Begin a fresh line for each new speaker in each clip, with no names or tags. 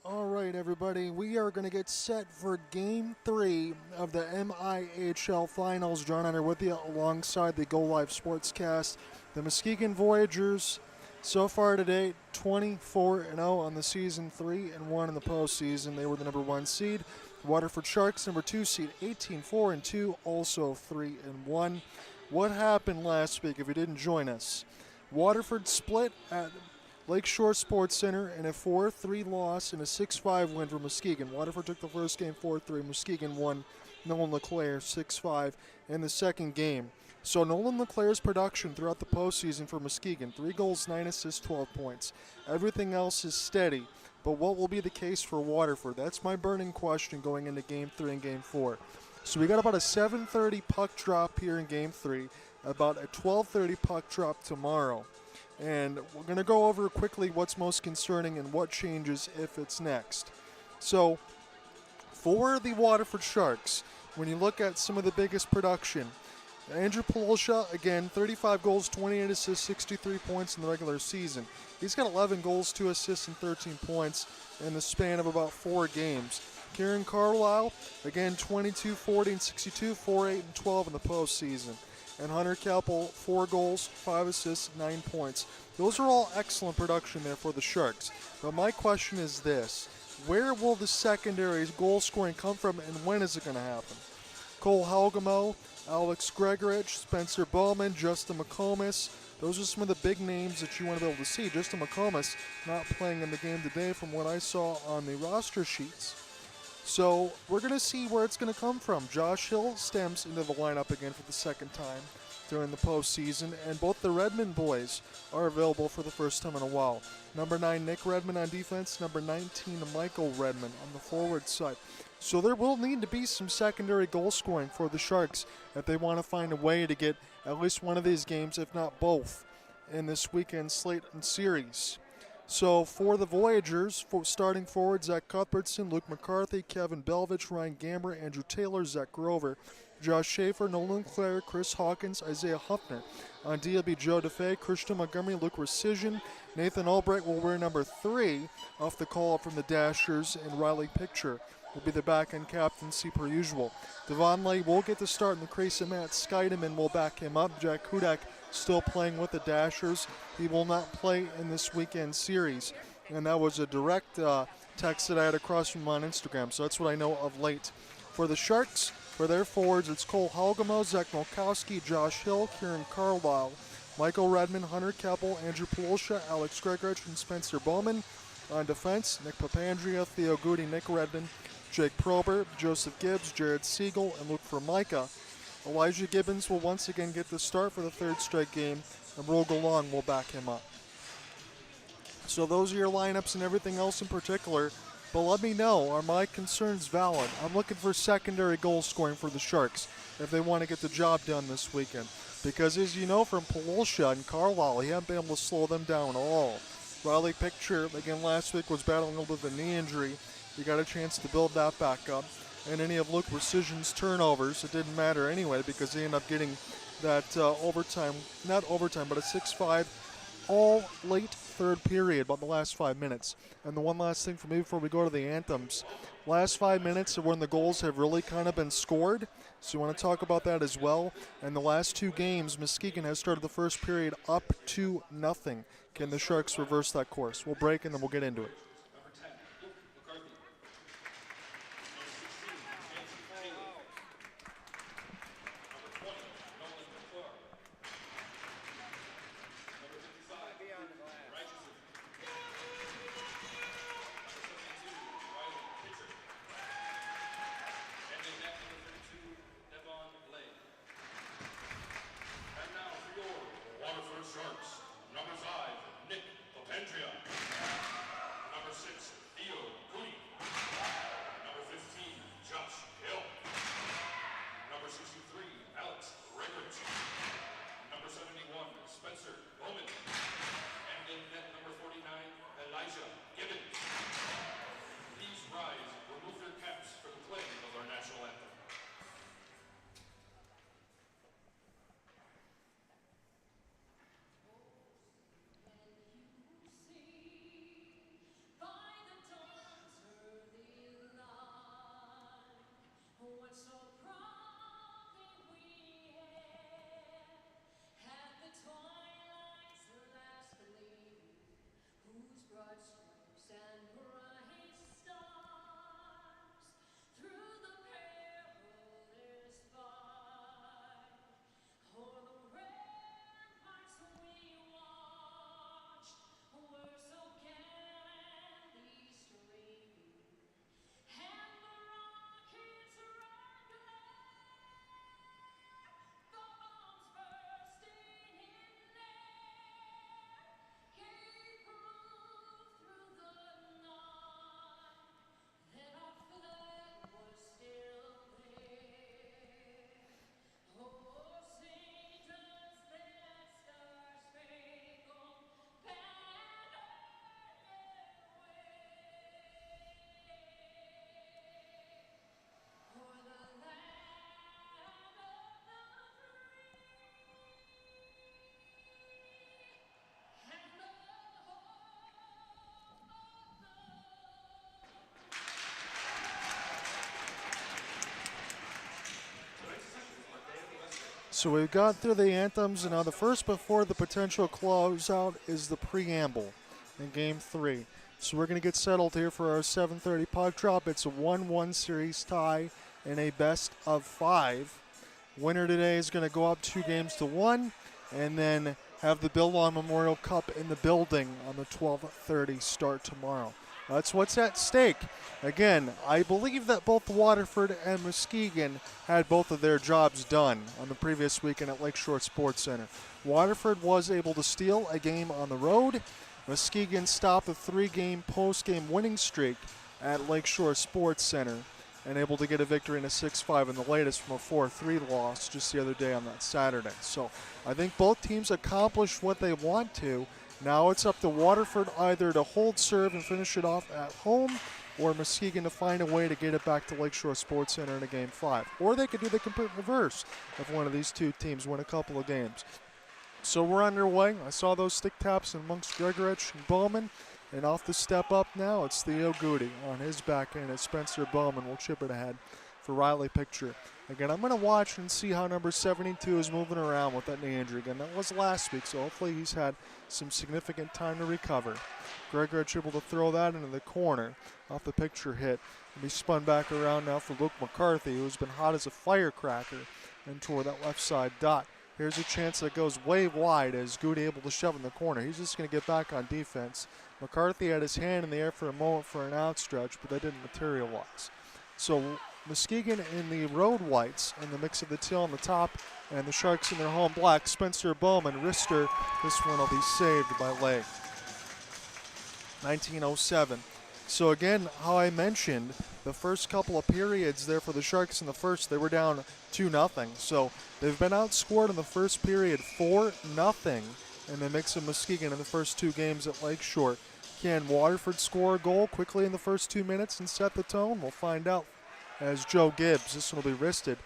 All right, everybody, we are going to get set for Game 3 of the MIHL Finals. John Hunter with you alongside the Go Live Sportscast. The Muskegon Voyagers, so far to date, 24-0 on the season, 3-1 in the postseason. They were the number 1 seed. Waterford Sharks, number 2 seed, 18-4-2, also 3-1. What happened last week if you didn't join us? Waterford split at Lakeshore Sports Center in a 4-3 loss and a 6-5 win for Muskegon. Waterford took the first game 4-3. Muskegon won. Nolan LeClaire 6-5 in the second game. So Nolan LeClaire's production throughout the postseason for Muskegon, 3 goals, 9 assists, 12 points. Everything else is steady. But what will be the case for Waterford? That's my burning question going into Game 3 and Game 4. So we got about a 7:30 puck drop here in Game 3, about a 12:30 puck drop tomorrow. And we're going to go over quickly what's most concerning and what changes if it's next. So, for the Waterford Sharks, when you look at some of the biggest production, Andrew Polosha, again, 35 goals, 28 assists, 63 points in the regular season. He's got 11 goals, 2 assists, and 13 points in the span of about 4 games. Kieran Carlisle, again, 22, 40, and 62, 4, 8, and 12 in the postseason. And Hunter Kappel, 4 goals, 5 assists, 9 points. Those are all excellent production there for the Sharks. But my question is this: where will the secondary goal scoring come from, and when is it going to happen? Cole Halgamo, Alex Gregorich, Spencer Bowman, Justin McComas. Those are some of the big names that you want to be able to see. Justin McComas not playing in the game today from what I saw on the roster sheets. So we're going to see where it's going to come from. Josh Hill stems into the lineup again for the second time during the postseason, and both the Redmond boys are available for the first time in a while. Number 9, Nick Redmond on defense. Number 19, Michael Redmond on the forward side. So there will need to be some secondary goal scoring for the Sharks if they want to find a way to get at least one of these games, if not both, in this weekend slate and series. So for the Voyagers, for starting forward, Zach Cuthbertson, Luke McCarthy, Kevin Belvich, Ryan Gamber, Andrew Taylor, Zach Grover, Josh Schaefer, Nolan Clare, Chris Hawkins, Isaiah Huffner. On D, it'll be Joe DeFay, Christian Montgomery, Luke Rescission. Nathan Albright will wear number 3 off the call-up from the Dashers, and Riley Picture will be the back-end captaincy per usual. Devon Lay will get the start in the crease, and Matt Scheidemann will back him up. Jack Hudak still playing with the Dashers. He will not play in this weekend series. And that was a direct text that I had across from him on Instagram, so that's what I know of late. For the Sharks, for their forwards, it's Cole Halgamo, Zach Molkowski, Josh Hill, Kieran Carlisle, Michael Redmond, Hunter Keppel, Andrew Polosha, Alex Gregorich, and Spencer Bowman. On defense, Nick Papandrea, Theo Goody, Nick Redmond, Jake Prober, Joseph Gibbs, Jared Siegel, and Luke Formica. Elijah Gibbons will once again get the start for the 3rd straight game, and Rogal Long will back him up. So those are your lineups and everything else in particular. But let me know, are my concerns valid? I'm looking for secondary goal scoring for the Sharks if they want to get the job done this weekend. Because as you know from Polosha and Carlisle, he hasn't been able to slow them down at all. Riley Picture, again last week, was battling a little bit of a knee injury. He got a chance to build that back up. And any of Luke Rescission's turnovers, it didn't matter anyway because they ended up getting that overtime, not overtime, but a 6-5 all late 3rd period, about the last 5 minutes. And the one last thing for me before we go to the anthems, last 5 minutes are when the goals have really kind of been scored, so we want to talk about that as well. And the last 2 games, Muskegon has started the first period up 2-0. Can the Sharks reverse that course? We'll break and then we'll get into it. So we've got through the anthems, and now the first before the potential closeout is the preamble in Game 3. So we're going to get settled here for our 7:30 puck drop. It's a 1-1 series tie in a best of 5. Winner today is going to go up 2-1, and then have the Bill Law Memorial Cup in the building on the 12:30 start tomorrow. That's what's at stake. Again, I believe that both Waterford and Muskegon had both of their jobs done on the previous weekend at Lakeshore Sports Center. Waterford was able to steal a game on the road. Muskegon stopped a 3-game post-game winning streak at Lakeshore Sports Center and able to get a victory in a 6-5 in the latest from a 4-3 loss just the other day on that Saturday. So I think both teams accomplished what they want to. Now it's up to Waterford either to hold serve and finish it off at home, or Muskegon to find a way to get it back to Lakeshore Sports Center in a Game 5. Or they could do the complete reverse if one of these two teams win a couple of games. So we're underway. I saw those stick taps amongst Gregorich and Bowman. And off the step up now, it's Theo Goody on his backhand as Spencer Bowman will chip it ahead for Riley Picture. Again, I'm going to watch and see how number 72 is moving around with that knee injury. Again, that was last week, so hopefully he's had some significant time to recover. Gregorich able to throw that into the corner off the Picture hit. And he spun back around now for Luke McCarthy, who's been hot as a firecracker and toward that left side dot. Here's a chance that goes way wide as Goody able to shove in the corner. He's just going to get back on defense. McCarthy had his hand in the air for a moment for an outstretch, but that didn't materialize. So Muskegon in the road whites in the mix of the teal on the top and the Sharks in their home black. Spencer Bowman, wrister. This one will be saved by Lay. 1907. So again, how I mentioned, the first couple of periods there for the Sharks in the first, they were down 2-0. So they've been outscored in the first period 4-0 in the mix of Muskegon in the first 2 games at Lakeshore. Can Waterford score a goal quickly in the first 2 minutes and set the tone? We'll find out as Joe Gibbs, this one will be wristed.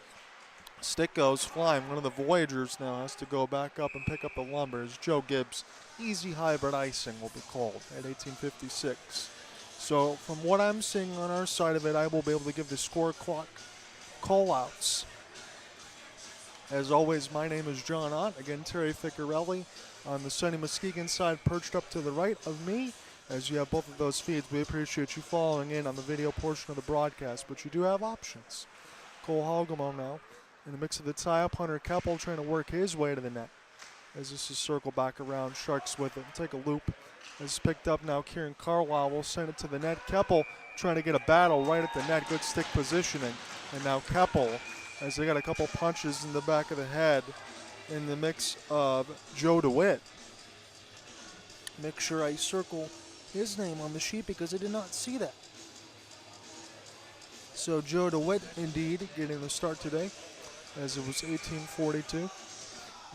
Stick goes flying. One of the Voyagers now has to go back up and pick up the lumber as Joe Gibbs. Easy hybrid icing will be called at 18:56. So from what I'm seeing on our side of it, I will be able to give the score clock call-outs. As always, my name is John Ott. Again, Terry Ficcarelli on the sunny Muskegon side perched up to the right of me. As you have both of those feeds, we appreciate you following in on the video portion of the broadcast, but you do have options. Cole Hogamo now in the mix of the tie-up. Hunter Keppel trying to work his way to the net. As this is circled back around, Sharks with it. Take a loop. As picked up now, Kieran Carlisle will send it to the net. Keppel trying to get a battle right at the net. Good stick positioning. And now Keppel, as they got a couple punches in the back of the head in the mix of Joe DeWitt. Make sure I circle his name on the sheet because I did not see that. So Joe DeWitt indeed getting the start today, as it was 18:42.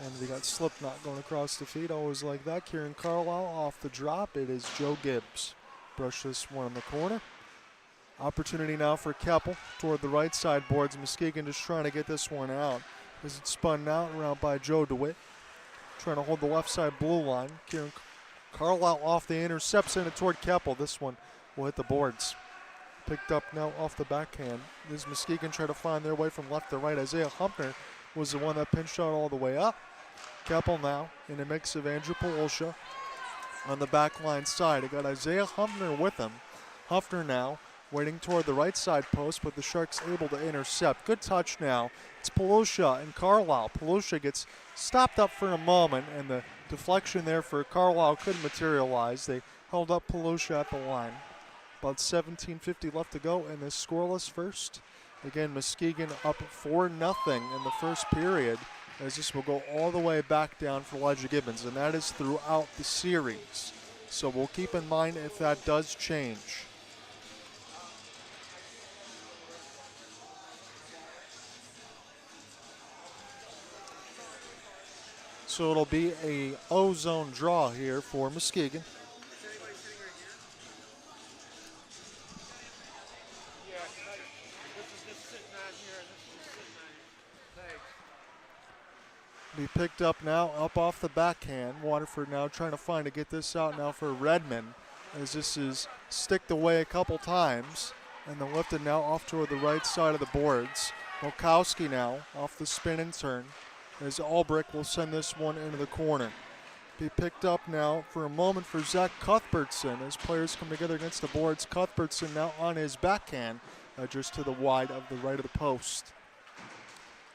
And we got Slipknot going across the feet, always like that. Kieran Carlisle off the drop. It is Joe Gibbs. Brush this one in the corner. Opportunity now for Keppel toward the right side boards. Muskegon just trying to get this one out as it's spun out around by Joe DeWitt. Trying to hold the left side blue line. Kieran Carlisle off the intercepts in it toward Keppel. This one will hit the boards. Picked up now off the backhand. This Muskegon try to find their way from left to right. Isaiah Humpner was the one that pinched out all the way up. Keppel now in a mix of Andrew Polosha on the back line side. He got Isaiah Huffner with him. Huffner now waiting toward the right side post, but the Sharks able to intercept. Good touch now. It's Palusha and Carlisle. Palusha gets stopped up for a moment, and the deflection there for Carlisle couldn't materialize. They held up Palusha at the line. About 17:50 left to go in this scoreless first. Again, Muskegon up 4-0 in the first period, as this will go all the way back down for Elijah Gibbons, and that is throughout the series. So we'll keep in mind if that does change. So it'll be a O-zone draw here for Muskegon. Be picked up now, up off the backhand. Waterford now trying to find to get this out now for Redmond, as this is sticked away a couple times, and then lifted now off toward the right side of the boards. Mokowski now off the spin and turn, as Albrick will send this one into the corner. Be picked up now for a moment for Zach Cuthbertson as players come together against the boards. Cuthbertson now on his backhand, just to the wide of the right of the post.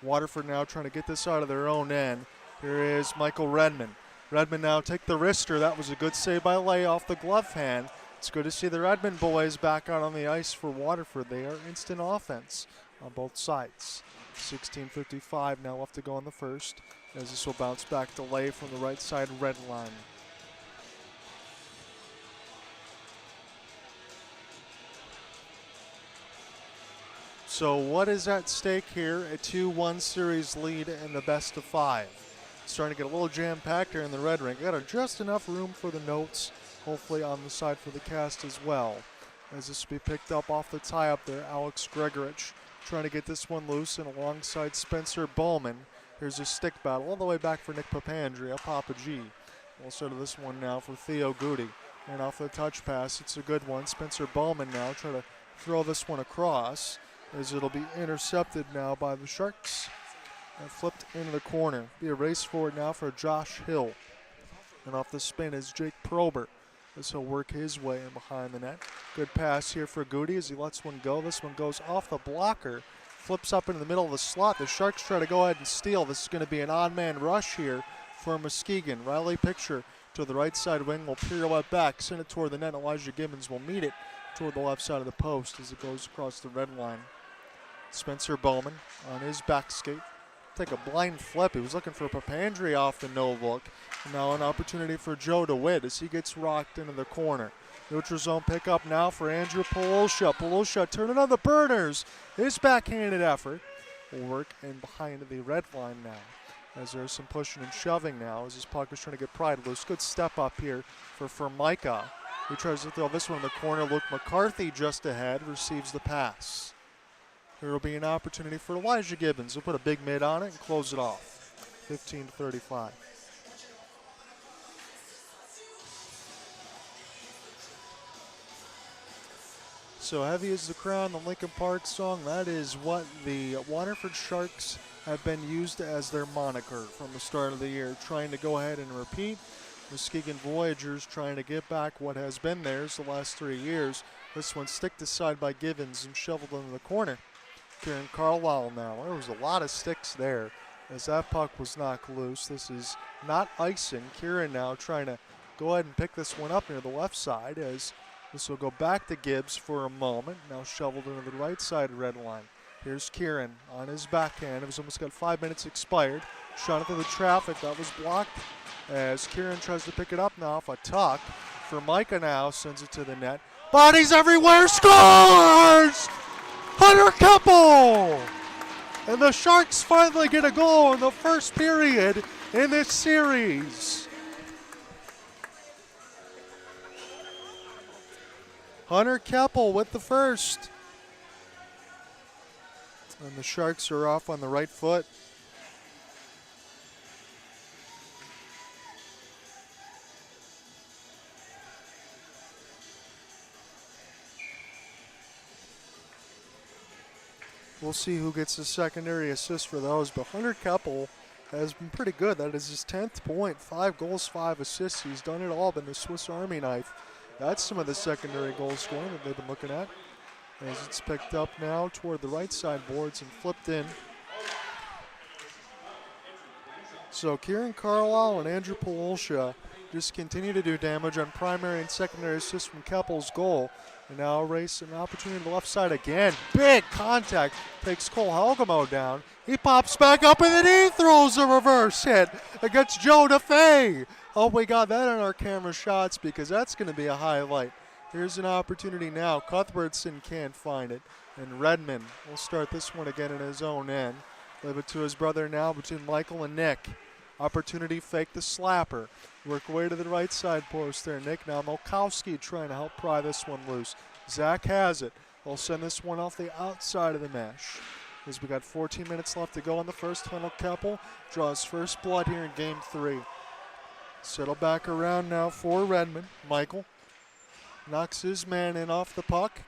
Waterford now trying to get this out of their own end. Here is Michael Redmond. Redmond now take the wrister. That was a good save by Lay off the glove hand. It's good to see the Redmond boys back out on the ice for Waterford. They are instant offense on both sides. 16:55 now left to go in the first, as this will bounce back to Lay from the right side red line. So what is at stake here? A 2-1 series lead in the best of 5. Starting to get a little jam-packed here in the red ring. Got just enough room for the notes, hopefully on the side for the cast as well. As this will be picked up off the tie-up there, Alex Gregorich trying to get this one loose, and alongside Spencer Bowman. Here's a stick battle all the way back for Nick Papandrea, Papa G. Also to this one now for Theo Goody. And off the touch pass, it's a good one. Spencer Bowman now trying to throw this one across, as it'll be intercepted now by the Sharks and flipped into the corner. Be a race forward now for Josh Hill. And off the spin is Jake Prober, as he'll work his way in behind the net. Good pass here for Goody as he lets one go. This one goes off the blocker, flips up into the middle of the slot. The Sharks try to go ahead and steal. This is going to be an odd-man rush here for Muskegon. Riley Picture to the right side wing will pirouette back, send it toward the net. Elijah Gibbons will meet it toward the left side of the post as it goes across the red line. Spencer Bowman on his back skate. Take a blind flip. He was looking for Papandrea off the no look. And now an opportunity for Joe DeWitt as he gets rocked into the corner. Neutral zone pickup now for Andrew Polosha. Polosha turning on the burners. His backhanded effort will work in behind the red line now, as there's some pushing and shoving now as this puck is trying to get pried loose. Good step up here for Formica. He tries to throw this one in the corner. Luke McCarthy just ahead receives the pass. There will be an opportunity for Elijah Gibbons. He'll put a big mid on it and close it off. 15-35. So heavy is the crown, the Lincoln Park song. That is what the Waterford Sharks have been used as their moniker from the start of the year. Trying to go ahead and repeat. Muskegon Voyagers trying to get back what has been theirs the last 3 years. This one sticked aside by Gibbons and shoveled into the corner. Kieran Carlisle now. There was a lot of sticks there as that puck was knocked loose. This is not icing. Kieran now trying to go ahead and pick this one up near the left side, as this will go back to Gibbs for a moment. Now shoveled into the right side red line. Here's Kieran on his backhand. It was almost got 5 minutes expired. Shot into the traffic. That was blocked as Kieran tries to pick it up now off a tuck. Formica now sends it to the net. Bodies everywhere. Scores! Hunter Keppel! And the Sharks finally get a goal in the first period in this series. Hunter Keppel with the first. And the Sharks are off on the right foot. We'll see who gets the secondary assist for those, but Hunter Keppel has been pretty good. That is his 10th point. 5 goals, 5 assists. He's done it all, been the Swiss Army knife. That's some of the secondary goal scoring that they've been looking at. As it's picked up now toward the right side boards and flipped in. So Kieran Carlisle and Andrew Polsha just continue to do damage on primary and secondary assists from Keppel's goal. And now race an opportunity to the left side again. Big contact. Takes Cole Helgamo down. He pops back up and then he throws a reverse hit against Joe DeFay. Oh, we got that on our camera shots because that's going to be a highlight. Here's an opportunity now. Cuthbertson can't find it. And Redmond will start this one again in his own end. Leave it to his brother now between Michael and Nick. Opportunity, fake the slapper. Work away to the right side post there. Nick now. Molkowski trying to help pry this one loose. Zach has it. They'll send this one off the outside of the mesh. As we got 14 minutes left to go in the first, Hunnell Keppel draws first blood here in game 3. Settle back around now for Redmond. Michael knocks his man in off the puck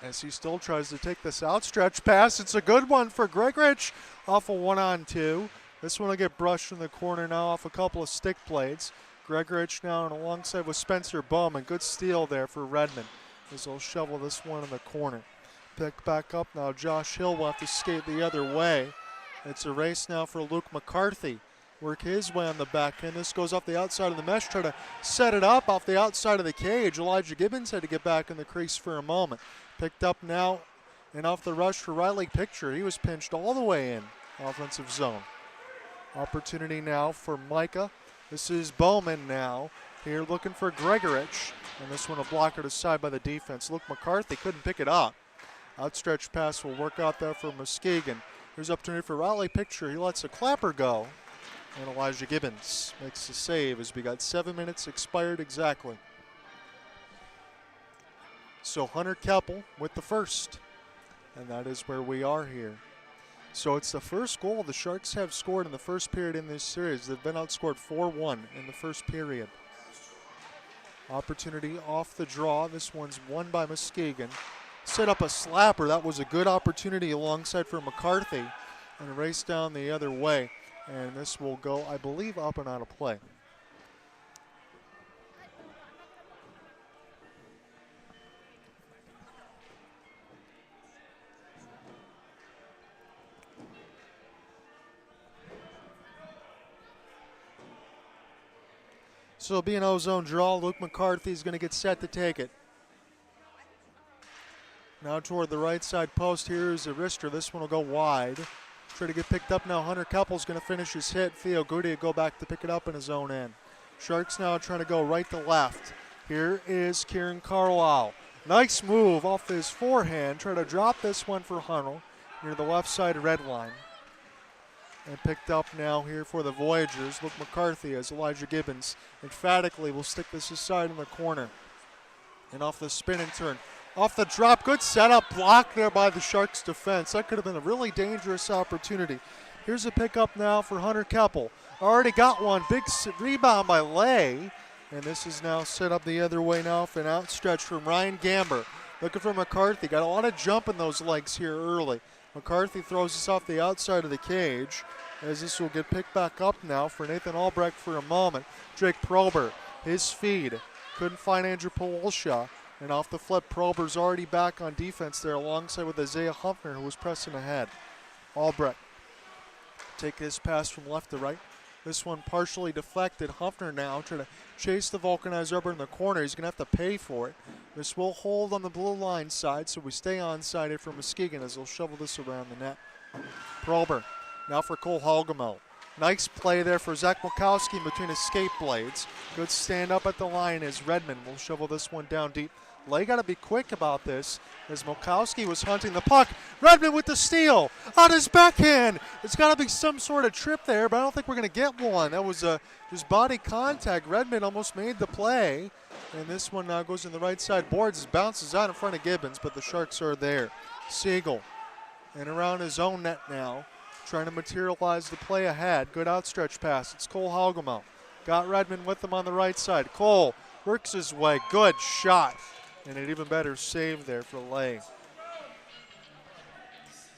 as he still tries to take this outstretched pass. It's a good one for Gregorich off a 1-on-2. This one will get brushed in the corner now off a couple of stick blades. Gregorich now and alongside with Spencer Bowman. Good steal there for Redmond as they'll shovel this one in the corner. Pick back up now. Josh Hill will have to skate the other way. It's a race now for Luke McCarthy. Work his way on the back end. This goes off the outside of the mesh. Try to set it up off the outside of the cage. Elijah Gibbons had to get back in the crease for a moment. Picked up now and off the rush for Riley Picture. He was pinched all the way in offensive zone. Opportunity now for Micah. This is Bowman now. Here looking for Gregorich. And this one a blocker to side by the defense. Luke McCarthy couldn't pick it up. Outstretched pass will work out there for Muskegon. Here's opportunity for Riley Picture. He lets a clapper go. And Elijah Gibbons makes the save as we got 7 minutes expired exactly. So Hunter Keppel with the first. And that is where we are here. So it's the first goal the Sharks have scored in the first period in this series. They've been outscored 4-1 in the first period. Opportunity off the draw. This one's won by Muskegon. Set up a slapper. That was a good opportunity alongside for McCarthy. And a race down the other way. And this will go, I believe, up and out of play. So it'll be an O-zone draw. Luke McCarthy is going to get set to take it. Now toward the right side post. Here's Arister. This one will go wide. Try to get picked up now. Hunter Keppel's going to finish his hit. Theo Goody will go back to pick it up in his own end. Sharks now trying to go right to left. Here is Kieran Carlisle. Nice move off his forehand. Try to drop this one for Hunnell near the left side red line. And picked up now here for the Voyagers. Luke McCarthy as Elijah Gibbons emphatically will stick this aside in the corner. And off the spin and turn. Off the drop, good setup, blocked there by the Sharks defense. That could have been a really dangerous opportunity. Here's a pickup now for Hunter Keppel. Already got one, big rebound by Lay. And this is now set up the other way now for an outstretch from Ryan Gamber. Looking for McCarthy, got a lot of jump in those legs here early. McCarthy throws this off the outside of the cage as this will get picked back up now for Nathan Albrecht for a moment. Drake Prober, his feed, couldn't find Andrew Polsha. And off the flip, Prober's already back on defense there alongside with Isaiah Huffner who was pressing ahead. Albrecht take his pass from left to right. This one partially deflected. Huffner now trying to chase the vulcanized rubber in the corner. He's going to have to pay for it. This will hold on the blue line side, so we stay onside for Muskegon as they'll shovel this around the net. Prober now for Cole Halgamo. Nice play there for Zach Molkowski between his skate blades. Good stand up at the line as Redmond will shovel this one down deep. Lay got to be quick about this as Molkowski was hunting the puck. Redmond with the steal on his backhand. It's got to be some sort of trip there, but I don't think we're going to get one. That was just body contact. Redmond almost made the play. And this one now goes in the right side boards. It bounces out in front of Gibbons, but the Sharks are there. Siegel and around his own net now, trying to materialize the play ahead. Good outstretch pass. It's Cole Halgamo. Got Redmond with him on the right side. Cole works his way. Good shot. And an even better save there for Lay.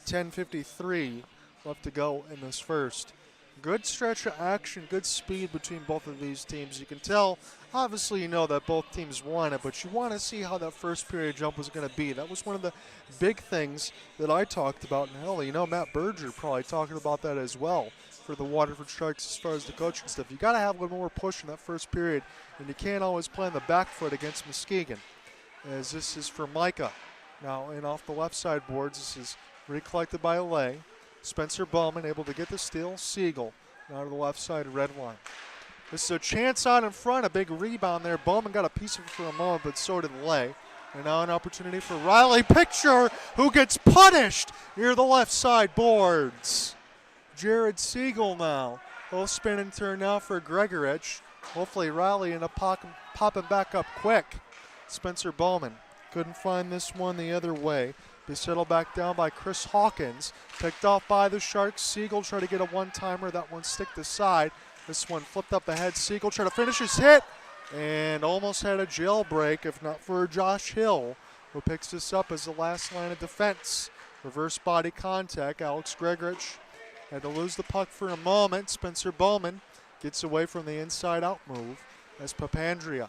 10:53 left to go in this first. Good stretch of action, good speed between both of these teams. You can tell, obviously you know that both teams want it, but you want to see how that first period jump was going to be. That was one of the big things that I talked about. And hell, you know, Matt Berger probably talking about that as well for the Waterford Sharks as far as the coaching stuff. You got to have a little more push in that first period, and you can't always play on the back foot against Muskegon. As this is for Micah. Now in off the left side boards, this is recollected by Alay. Spencer Bowman able to get the steal. Siegel now to the left side red line. This is a chance out in front, a big rebound there. Bowman got a piece of it for a moment, but so did Lay. And now an opportunity for Riley Picture, who gets punished near the left side boards. Jared Siegel now. Little spin and turn now for Gregorich. Hopefully Riley end up popping back up quick. Spencer Bowman couldn't find this one the other way. They settle back down by Chris Hawkins. Picked off by the Sharks. Siegel tried to get a one-timer. That one stick to side. This one flipped up ahead. Siegel tried to finish his hit and almost had a jailbreak if not for Josh Hill, who picks this up as the last line of defense. Reverse body contact. Alex Gregorich had to lose the puck for a moment. Spencer Bowman gets away from the inside-out move as Papandrea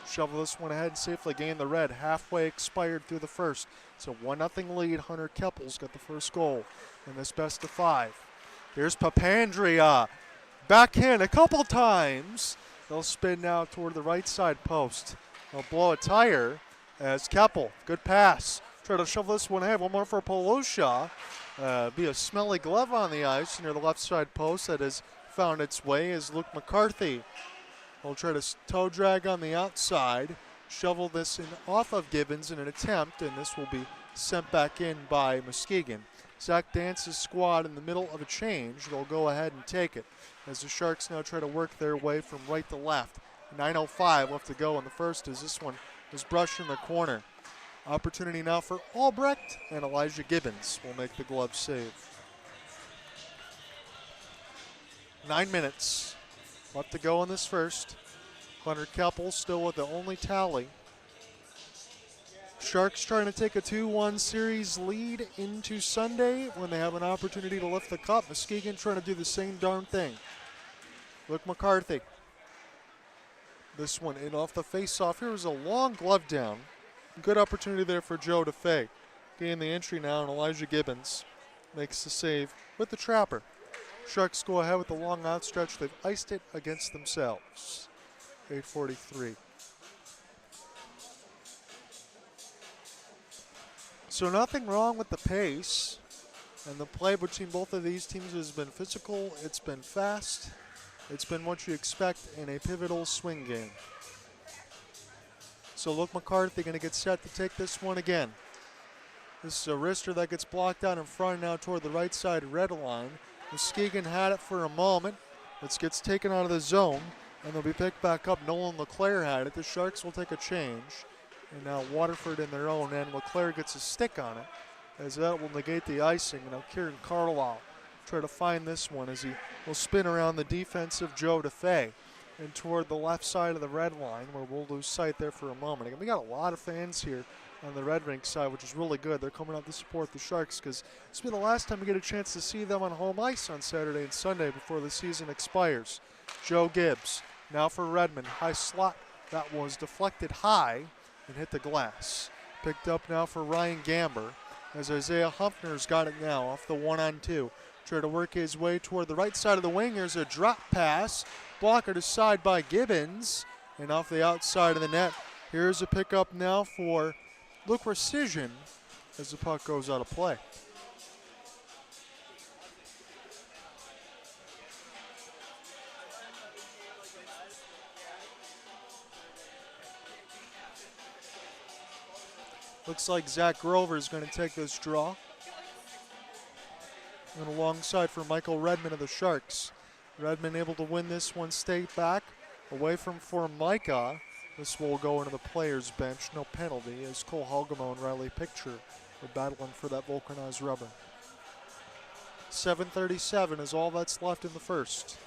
shovel this one ahead and safely gain the red. Halfway expired through the first. It's a 1-0 lead. Hunter Keppel's got the first goal in this best of 5. Here's Papandrea. Backhand a couple times. They'll spin now toward the right side post. They'll blow a tire as Keppel, good pass. Try to shovel this one ahead. One more for Polosha. Be a smelly glove on the ice near the left side post that has found its way as Luke McCarthy will try to toe drag on the outside, shovel this in off of Gibbons in an attempt, and this will be sent back in by Muskegon. Zach Dance's squad in the middle of a change. They'll go ahead and take it as the Sharks now try to work their way from right to left. 9:05 left to go in the first as this one is brushed in the corner. Opportunity now for Albrecht, and Elijah Gibbons will make the glove save. 9 minutes left to go in this first. Hunter Keppel still with the only tally. Sharks trying to take a 2-1 series lead into Sunday when they have an opportunity to lift the cup. Muskegon trying to do the same darn thing. Luke McCarthy. This one in off the face-off. Here was a long glove down. Good opportunity there for Joe DeFay. Gain the entry now, and Elijah Gibbons makes the save with the trapper. Sharks go ahead with the long outstretch. They've iced it against themselves. 8:43. So nothing wrong with the pace, and the play between both of these teams has been physical, it's been fast, it's been what you expect in a pivotal swing game. So Luke McCarthy going to get set to take this one again. This is a wrister that gets blocked out in front now toward the right side red line. Muskegon had it for a moment. It gets taken out of the zone, and they'll be picked back up. Nolan LeClaire had it. The Sharks will take a change. And now Waterford in their own end. LeClaire gets a stick on it, as that will negate the icing. And now Kieran Carlisle try to find this one as he will spin around the defensive Joe DeFay and toward the left side of the red line, where we'll lose sight there for a moment. Again, we got a lot of fans here on the Red Rink side, which is really good. They're coming out to support the Sharks because it's been the last time we get a chance to see them on home ice on Saturday and Sunday before the season expires. Joe Gibbs now for Redmond. High slot. That was deflected high and hit the glass. Picked up now for Ryan Gamber as Isaiah Humpner's got it now off the 1-on-2. Try to work his way toward the right side of the wing. There's a drop pass. Blocker to side by Gibbons and off the outside of the net. Here's a pickup now for Luke Precision as the puck goes out of play. Looks like Zach Grover is going to take this draw. And alongside for Michael Redmond of the Sharks. Redmond able to win this one, stay back, away from Formica. This will go into the players' bench, no penalty, as Cole Halgamo and Riley Picture are battling for that vulcanized rubber. 7:37 is all that's left in the first.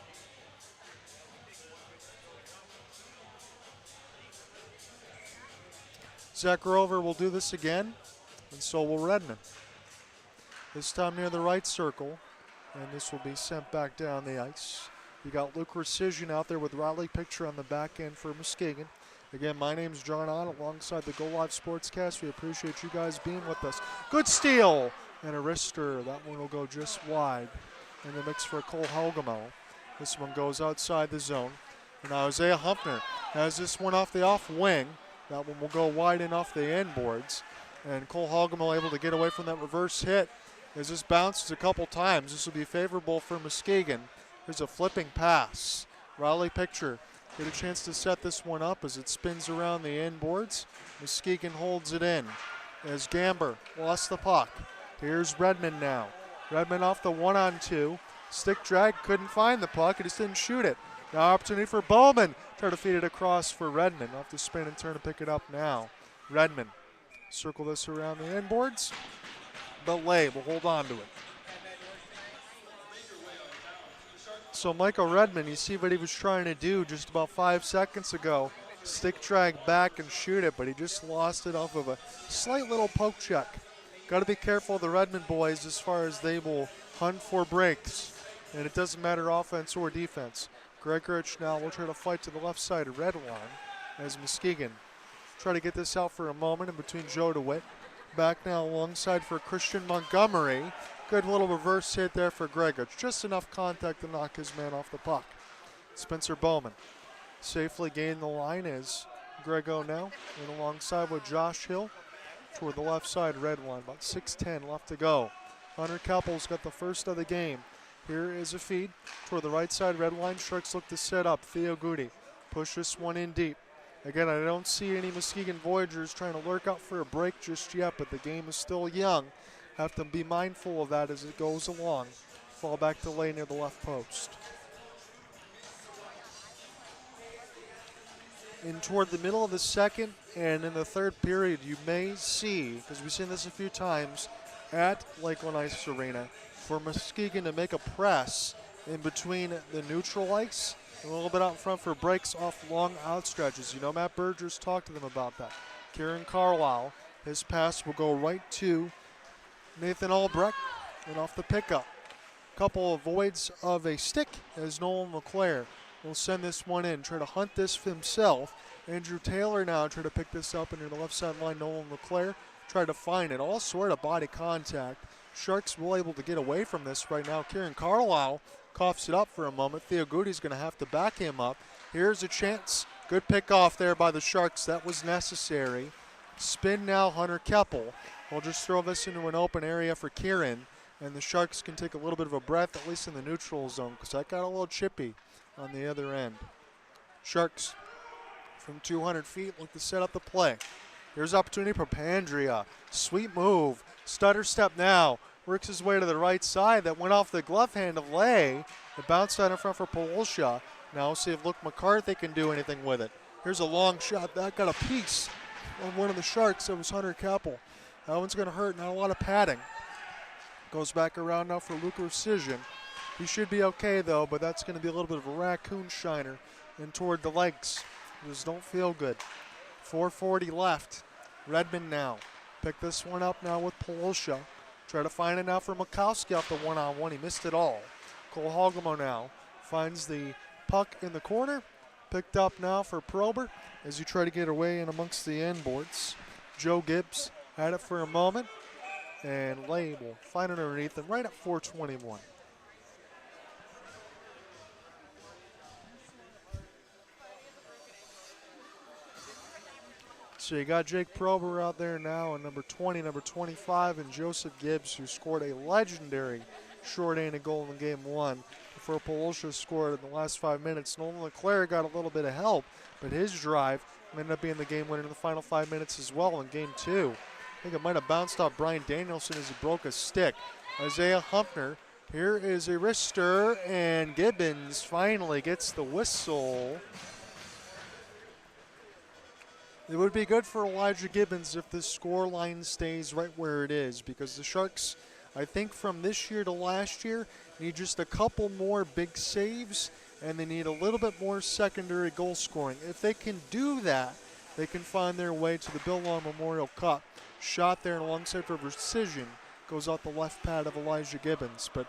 Zach Grover will do this again, and so will Redmond. This time near the right circle. and this will be sent back down the ice. You got Luke Precision out there with Riley Picture on the back end for Muskegon. Again, my name's John Ott alongside the Go Live Sportscast. We appreciate you guys being with us. Good steal and a wrister. That one will go just wide in the mix for Cole Hogemo. This one goes outside the zone. And now Isaiah Humpner has this one off the off wing. That one will go wide and off the end boards. And Cole Hogemo able to get away from that reverse hit as this bounces a couple times. This will be favorable for Muskegon. Here's a flipping pass. Riley Picture get a chance to set this one up as it spins around the end boards. Muskegon holds it in as Gamber lost the puck. Here's Redmond now. Redmond off the 1-on-2. Stick drag, couldn't find the puck. He just didn't shoot it. Now opportunity for Bowman. Try to feed it across for Redmond. Off the spin and turn to pick it up now. Redmond. Circle this around the end boards. But Lay will hold on to it. So Michael Redmond, you see what he was trying to do just about 5 seconds ago. Stick drag back and shoot it, but he just lost it off of a slight little poke check. Got to be careful of the Redmond boys as far as they will hunt for breaks. And it doesn't matter offense or defense. Gregorich now will try to fight to the left side of red line as Muskegon try to get this out for a moment in between Joe DeWitt. Back now alongside for Christian Montgomery. Good little reverse hit there for Gregorich. Just enough contact to knock his man off the puck. Spencer Bowman safely gained the line as Grego now and alongside with Josh Hill toward the left side red line. About 6:10 left to go. Hunter Keppel's got the first of the game. Here is a feed toward the right side red line. Sharks look to set up. Theo Goody push this one in deep. Again, I don't see any Muskegon Voyagers trying to lurk out for a break just yet, but the game is still young. Have to be mindful of that as it goes along. Fall back to lay near the left post. In toward the middle of the second and in the third period, you may see, because we've seen this a few times at Lakeland Ice Arena, for Muskegon to make a press in between the neutral ice and a little bit out front for breaks off long outstretches. You know, Matt Berger's talked to them about that. Kieran Carlisle, his pass will go right to Nathan Albrecht and off the pickup. Couple of voids of a stick as Nolan LeClaire will send this one in. Try to hunt this himself. Andrew Taylor now try to pick this up into the left side line. Nolan LeClaire try to find it. All sort of body contact. Sharks will able to get away from this right now. Kieran Carlisle coughs it up for a moment. Theo Goody's going to have to back him up. Here's a chance. Good pick off there by the Sharks. That was necessary. Spin now, Hunter Keppel. We'll just throw this into an open area for Kieran, and the Sharks can take a little bit of a breath, at least in the neutral zone, because that got a little chippy on the other end. Sharks from 200 feet look to set up the play. Here's opportunity for Pandria. Sweet move. Stutter step now. Works his way to the right side. That went off the glove hand of Lay. It bounced out in front for Polsha. Now we'll see if Luke McCarthy can do anything with it. Here's a long shot. That got a piece on one of the Sharks. That was Hunter Keppel. That one's going to hurt. Not a lot of padding. Goes back around now for Luke Precision. He should be okay, though, but that's going to be a little bit of a raccoon shiner in toward the legs. Just don't feel good. 4:40 left. Redmond now. Pick this one up now with Polosha. Try to find it now for Mikowski off the one-on-one. He missed it all. Cole Hogemo now finds the puck in the corner. Picked up now for Prober as you try to get away in amongst the end boards. Joe Gibbs had it for a moment. And Lay will find it underneath him right at 4:21. So you got Jake Prober out there now, and number 20, number 25, and Joseph Gibbs, who scored a legendary short-handed goal in Game 1 before Polosha scored in the last 5 minutes. Nolan LeClaire got a little bit of help, but his drive ended up being the game winner in the final 5 minutes as well in Game 2. I think it might have bounced off Brian Danielson as he broke a stick. Isaiah Humpner, here is a wrister, and Gibbons finally gets the whistle. It would be good for Elijah Gibbons if this score line stays right where it is, because the Sharks, I think from this year to last year, need just a couple more big saves, and they need a little bit more secondary goal scoring. If they can do that, they can find their way to the Bill Long Memorial Cup. Shot there alongside for Precision goes out the left pad of Elijah Gibbons, but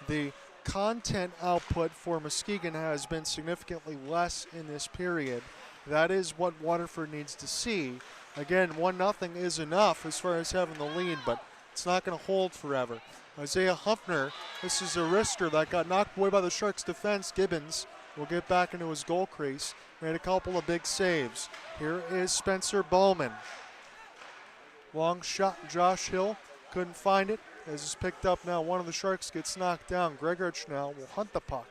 the content output for Muskegon has been significantly less in this period. That is what Waterford needs to see. Again, 1-0 is enough as far as having the lead, but it's not going to hold forever. Isaiah Huffner, this is a wrister that got knocked away by the Sharks defense. Gibbons will get back into his goal crease. Made a couple of big saves. Here is Spencer Bowman. Long shot, Josh Hill couldn't find it. As it's picked up now, one of the Sharks gets knocked down. Gregorich now will hunt the puck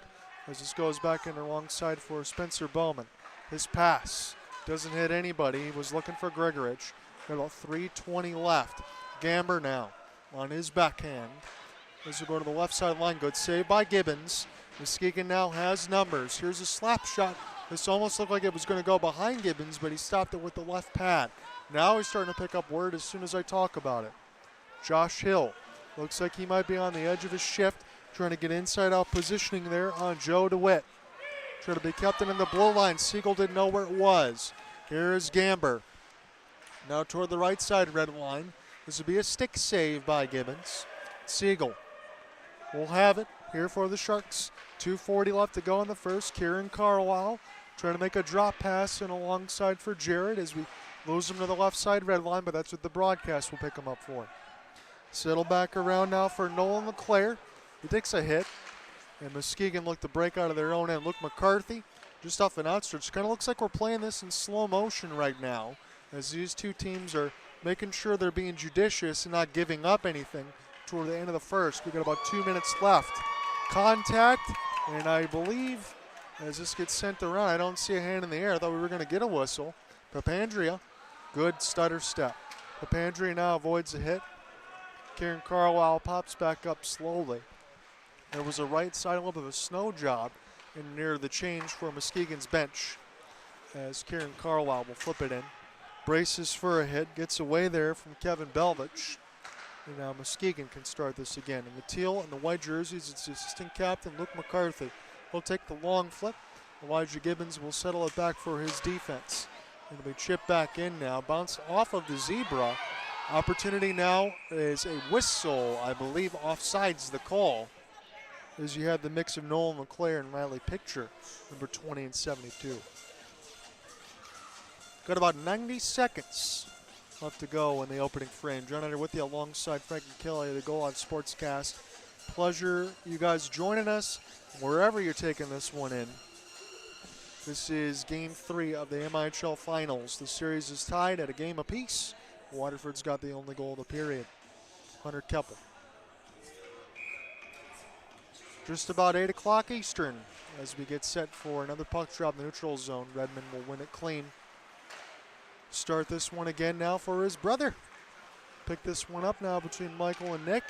as this goes back in alongside for Spencer Bowman. His pass doesn't hit anybody. He was looking for Gregorich. Got about 3:20 left. Gamber now on his backhand. This will go to the left side line. Good save by Gibbons. Muskegon now has numbers. Here's a slap shot. This almost looked like it was going to go behind Gibbons, but he stopped it with the left pad. Now he's starting to pick up word as soon as I talk about it. Josh Hill looks like he might be on the edge of his shift, trying to get inside-out positioning there on Joe DeWitt. Trying to be kept in the blue line. Siegel didn't know where it was. Here is Gamber. Now toward the right side red line. This would be a stick save by Gibbons. Siegel will have it here for the Sharks. 2:40 left to go in the first. Kieran Carlisle trying to make a drop pass and alongside for Jared as we lose him to the left side red line, but that's what the broadcast will pick him up for. Settle back around now for Nolan LeClaire. He takes a hit, and Muskegon look to break out of their own end. Luke McCarthy just off an outstretch. Kind of looks like we're playing this in slow motion right now as these two teams are making sure they're being judicious and not giving up anything toward the end of the first. We've got about 2 minutes left. Contact, and I believe as this gets sent around, I don't see a hand in the air. I thought we were going to get a whistle. Papandrea, good stutter step. Papandrea now avoids a hit. Kieran Carlisle pops back up slowly. There was a right side lip of a snow job in near the change for Muskegon's bench as Kieran Carlisle will flip it in. Braces for a hit, gets away there from Kevin Belvich. And now Muskegon can start this again. In the teal and the white jerseys, it's the assistant captain, Luke McCarthy. He'll take the long flip. Elijah Gibbons will settle it back for his defense. It'll be chipped back in now. Bounce off of the zebra. Opportunity now is a whistle, I believe, offsides the call. As you had the mix of Nolan LeClaire and Riley Picture, number 20 and 72. Got about 90 seconds left to go in the opening frame. John Eder with you alongside Frank and Kelly, the Goal On Sportscast. Pleasure you guys joining us wherever you're taking this one in. This is Game 3 of the MIHL Finals. The series is tied at a game apiece. Waterford's got the only goal of the period. Hunter Keppel. Just about 8 o'clock Eastern as we get set for another puck drop in the neutral zone. Redmond will win it clean. Start this one again now for his brother. Pick this one up now between Michael and Nick.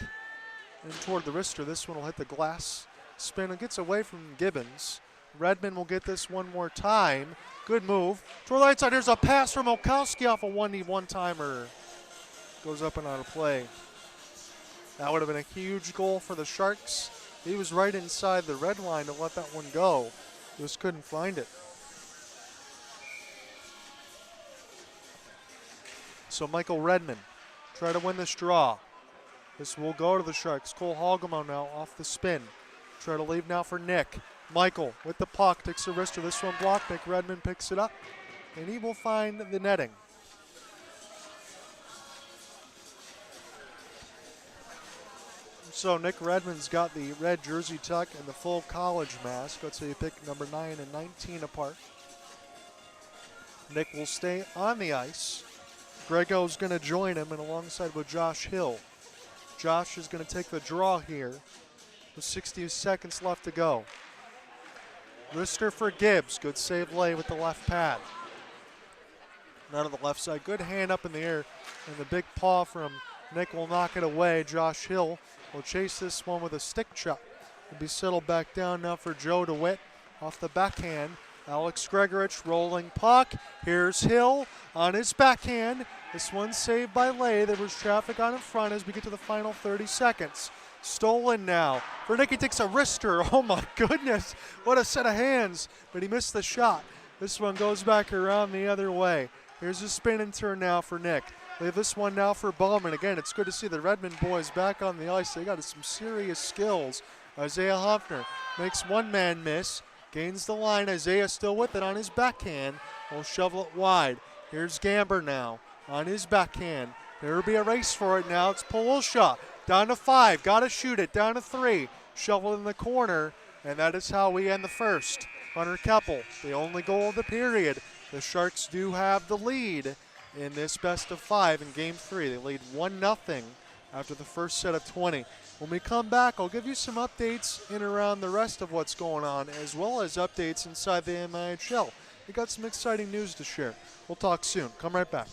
And toward the wrister, this one will hit the glass. Spin and gets away from Gibbons. Redmond will get this one more time. Good move. Toward the right side, there's a pass from Olkowski off a 1-1 timer. Goes up and out of play. That would have been a huge goal for the Sharks. He was right inside the red line to let that one go. Just couldn't find it. So Michael Redmond try to win this draw. This will go to the Sharks. Cole Hogemo now off the spin. Try to leave now for Nick. Michael with the puck, takes the wrister. This one blocked. Nick Redmond picks it up, and he will find the netting. So Nick Redmond's got the red jersey tuck and the full college mask. Let's say you pick number 9 and 19 apart. Nick will stay on the ice. Grego's going to join him and alongside with Josh Hill. Josh is going to take the draw here with 60 seconds left to go. Wrister for Gibbs. Good save lay with the left pad. Now to the left side. Good hand up in the air. And the big paw from Nick will knock it away. Josh Hill will chase this one with a stick chop. It'll be settled back down now for Joe DeWitt. Off the backhand. Alex Gregorich rolling puck. Here's Hill on his backhand. This one's saved by Lay. There was traffic on in front as we get to the final 30 seconds. Stolen now. For Nick, he takes a wrister. Oh my goodness. What a set of hands. But he missed the shot. This one goes back around the other way. Here's a spin and turn now for Nick. They have this one now for Bowman. Again, it's good to see the Redmond boys back on the ice. They got some serious skills Isaiah Hoffner makes one man miss, gains the line. Isaiah still with it on his backhand. Will shovel it wide. Here's Gamber now on his backhand. There will be a race for it now. It's Polosha down to 5. Got to shoot it. Down to 3. Shoveled in the corner. And that is how we end the first. Hunter Keppel, the only goal of the period. The Sharks do have the lead in this best of 5 in game 3. They lead 1-0 after the first set of 20. When we come back, I'll give you some updates in and around the rest of what's going on, as well as updates inside the MIHL. We got some exciting news to share. We'll talk soon. Come right back.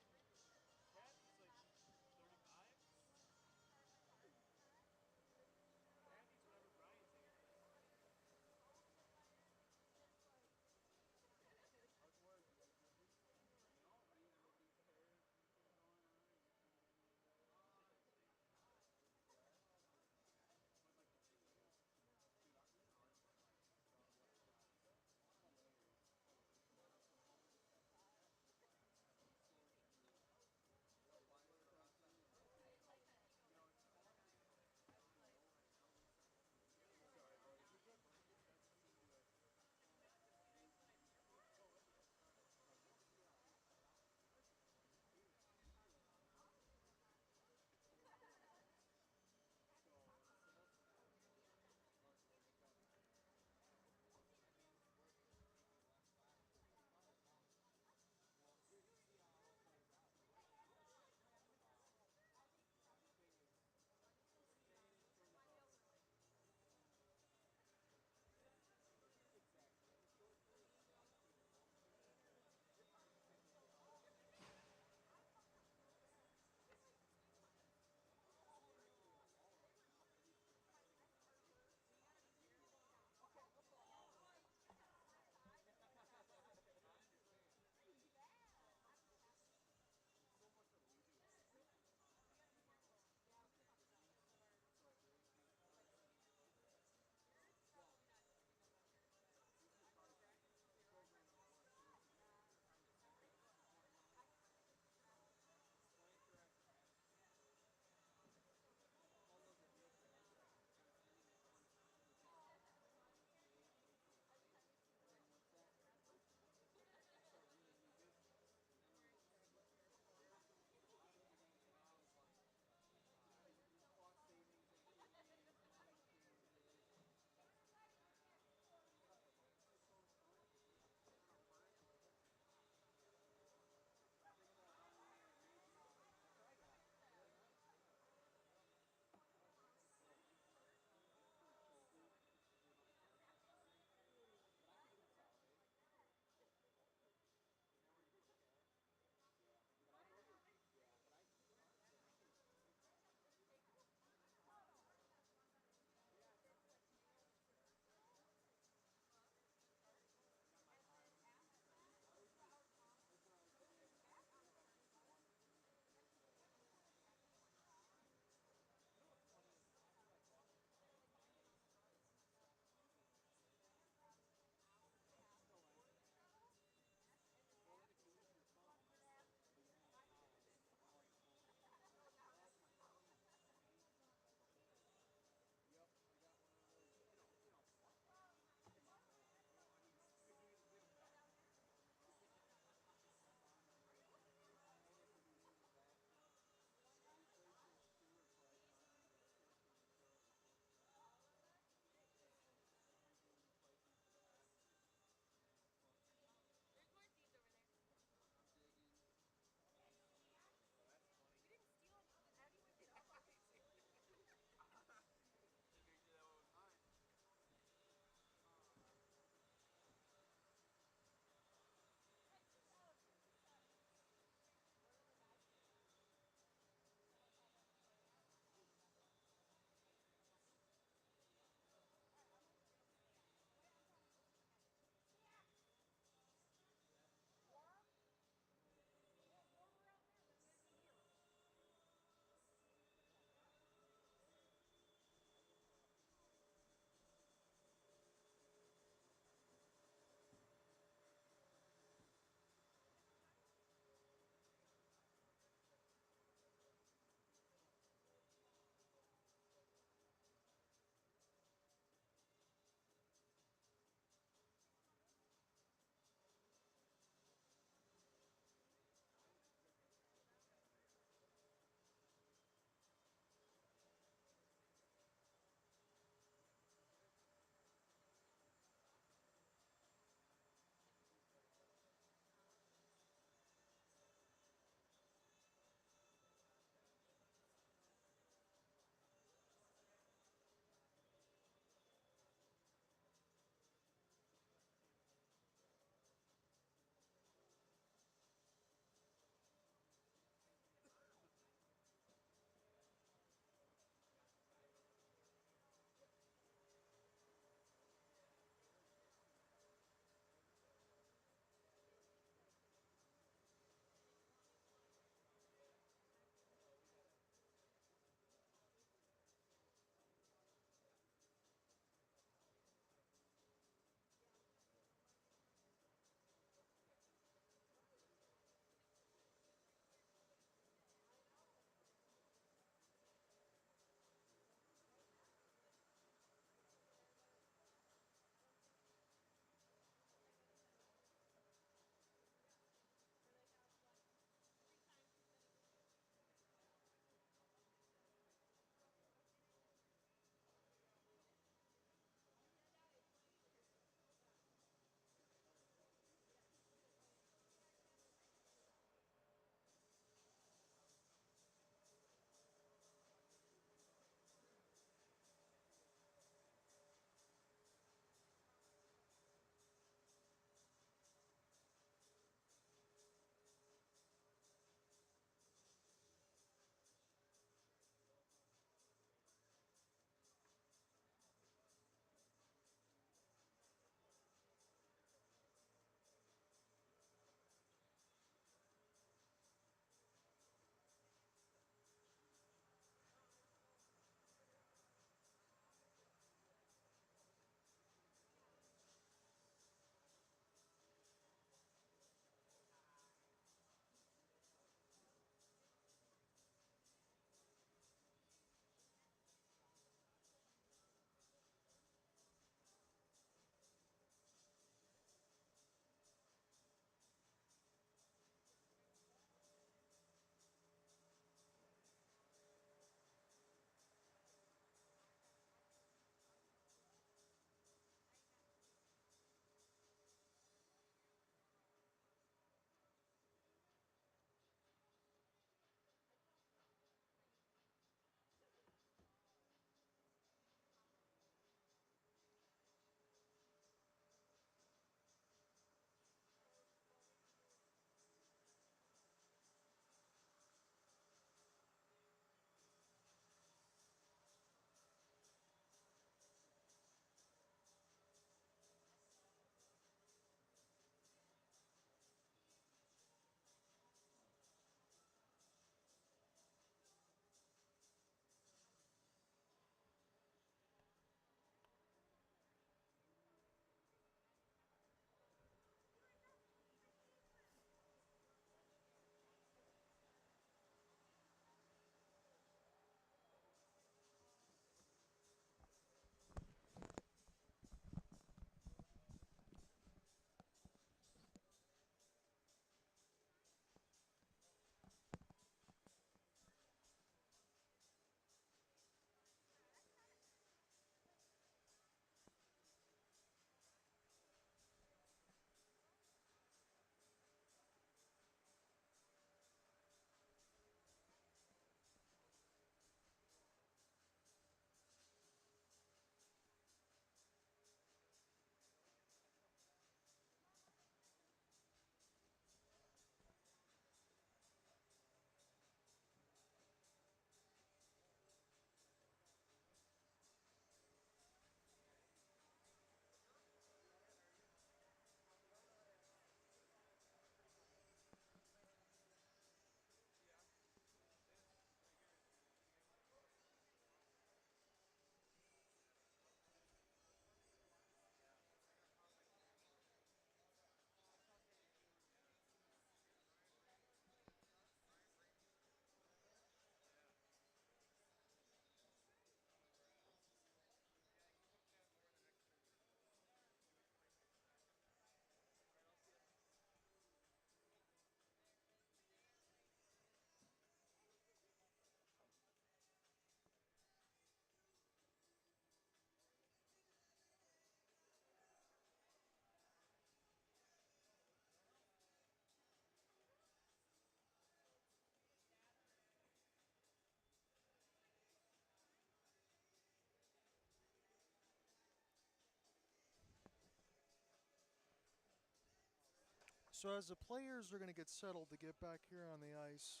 So as the players are going to get settled to get back here on the ice,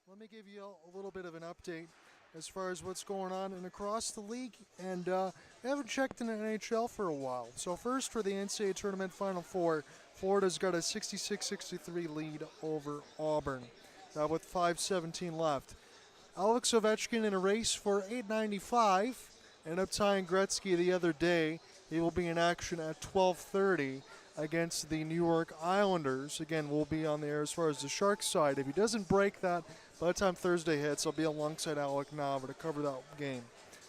let me give you a little bit of an update as far as what's going on and across the league. And I haven't checked in the NHL for a while. So first for the NCAA Tournament Final Four, Florida's got a 66-63 lead over Auburn with 5:17 left. Alex Ovechkin in a race for $8.95, and up tying Gretzky the other day. He will be in action at 12:30 against the New York Islanders. Again, we'll be on the air as far as the Sharks side. If he doesn't break that, by the time Thursday hits, I'll be alongside Alec Nava to cover that game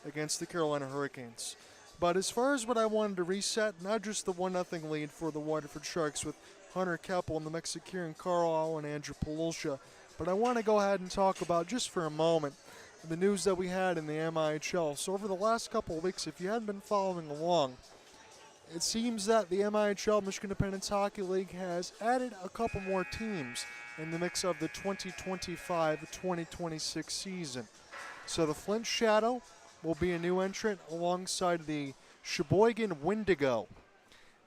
against the Carolina Hurricanes. But as far as what I wanted to reset, not just the 1-0 lead for the Waterford Sharks with Hunter Keppel and the mix of Kieran Carlisle and Andrew Polulcha, but I want to go ahead and talk about, just for a moment, the news that we had in the MIHL. So over the last couple of weeks, if you hadn't been following along, it seems that the MIHL, Michigan Independence Hockey League, has added a couple more teams in the mix of the 2025-2026 season. So the Flint Shadow will be a new entrant alongside the Sheboygan Wendigo.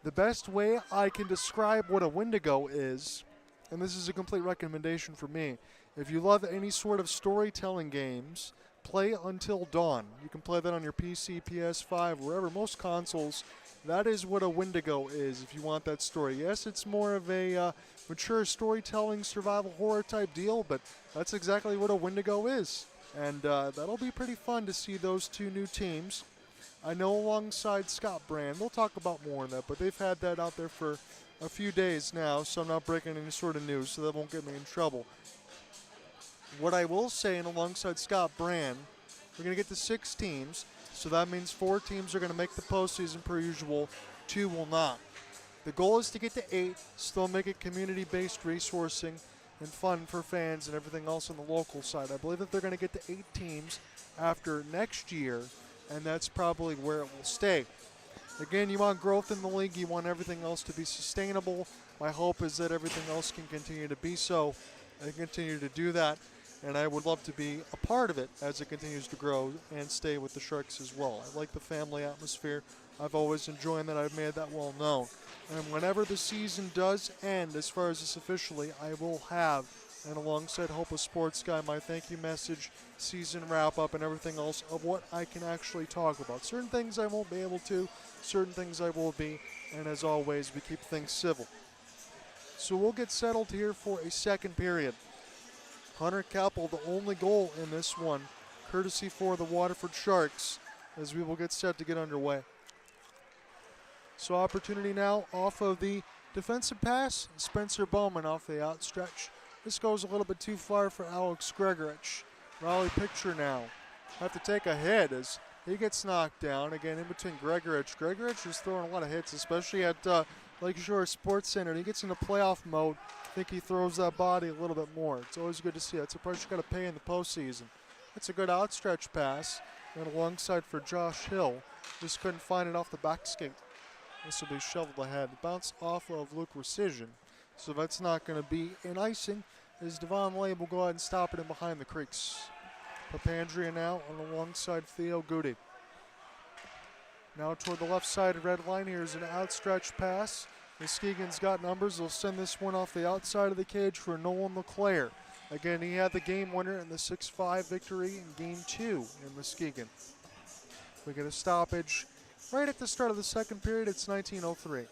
The best way I can describe what a Wendigo is, and this is a complete recommendation for me, if you love any sort of storytelling games, play Until Dawn. You can play that on your PC, PS5, wherever, most consoles. That is what a Wendigo is if you want that story. Yes, it's more of a mature storytelling, survival horror type deal, but that's exactly what a Wendigo is. And that'll be pretty fun to see those two new teams. I know alongside Scott Brand, we'll talk about more on that, but they've had that out there for a few days now, so I'm not breaking any sort of news, so that won't get me in trouble. What I will say, and alongside Scott Brand, we're going to get to 6 teams, so that means 4 teams are going to make the postseason per usual, 2 will not. The goal is to get to 8, still make it community-based resourcing and fun for fans and everything else on the local side. I believe that they're going to get to 8 teams after next year, and that's probably where it will stay. Again, you want growth in the league. You want everything else to be sustainable. My hope is that everything else can continue to be so and continue to do that. And I would love to be a part of it as it continues to grow and stay with the Sharks as well. I like the family atmosphere. I've always enjoyed that. I've made that well known. And whenever the season does end, as far as this officially, I will have, and alongside Hope of Sports Guy, my thank you message, season wrap-up, and everything else of what I can actually talk about. Certain things I won't be able to, certain things I will be, and as always, we keep things civil. So we'll get settled here for a second period. Hunter Keppel, the only goal in this one, courtesy for the Waterford Sharks, as we will get set to get underway. So opportunity now off of the defensive pass. Spencer Bowman off the outstretch. This goes a little bit too far for Alex Gregorich. Raleigh picture now. Have to take a hit as he gets knocked down. Again, in between Gregorich. Gregorich is throwing a lot of hits, especially at Lakeshore Sports Center. And he gets into playoff mode. I think he throws that body a little bit more. It's always good to see. That's a price you got to pay in the postseason. That's a good outstretch pass. And alongside for Josh Hill. Just couldn't find it off the back skate. This will be shoveled ahead. Bounce off of Luke Rescission. So that's not going to be an icing, as Devon Labe will go ahead and stop it in behind the crease. Papandrea now on alongside Theo Goody. Now toward the left side red line. Here's an outstretched pass. Muskegon's got numbers. They'll send this one off the outside of the cage for Nolan LeClaire. Again, he had the game winner in the 6-5 victory in Game 2 in Muskegon. We get a stoppage right at the start of the second period. It's 19:03.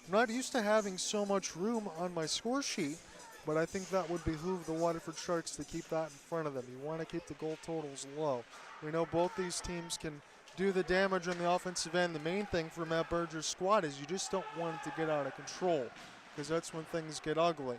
I'm not used to having so much room on my score sheet, but I think that would behoove the Waterford Sharks to keep that in front of them. You want to keep the goal totals low. We know both these teams can do the damage on the offensive end. The main thing for Matt Berger's squad is you just don't want it to get out of control, because that's when things get ugly.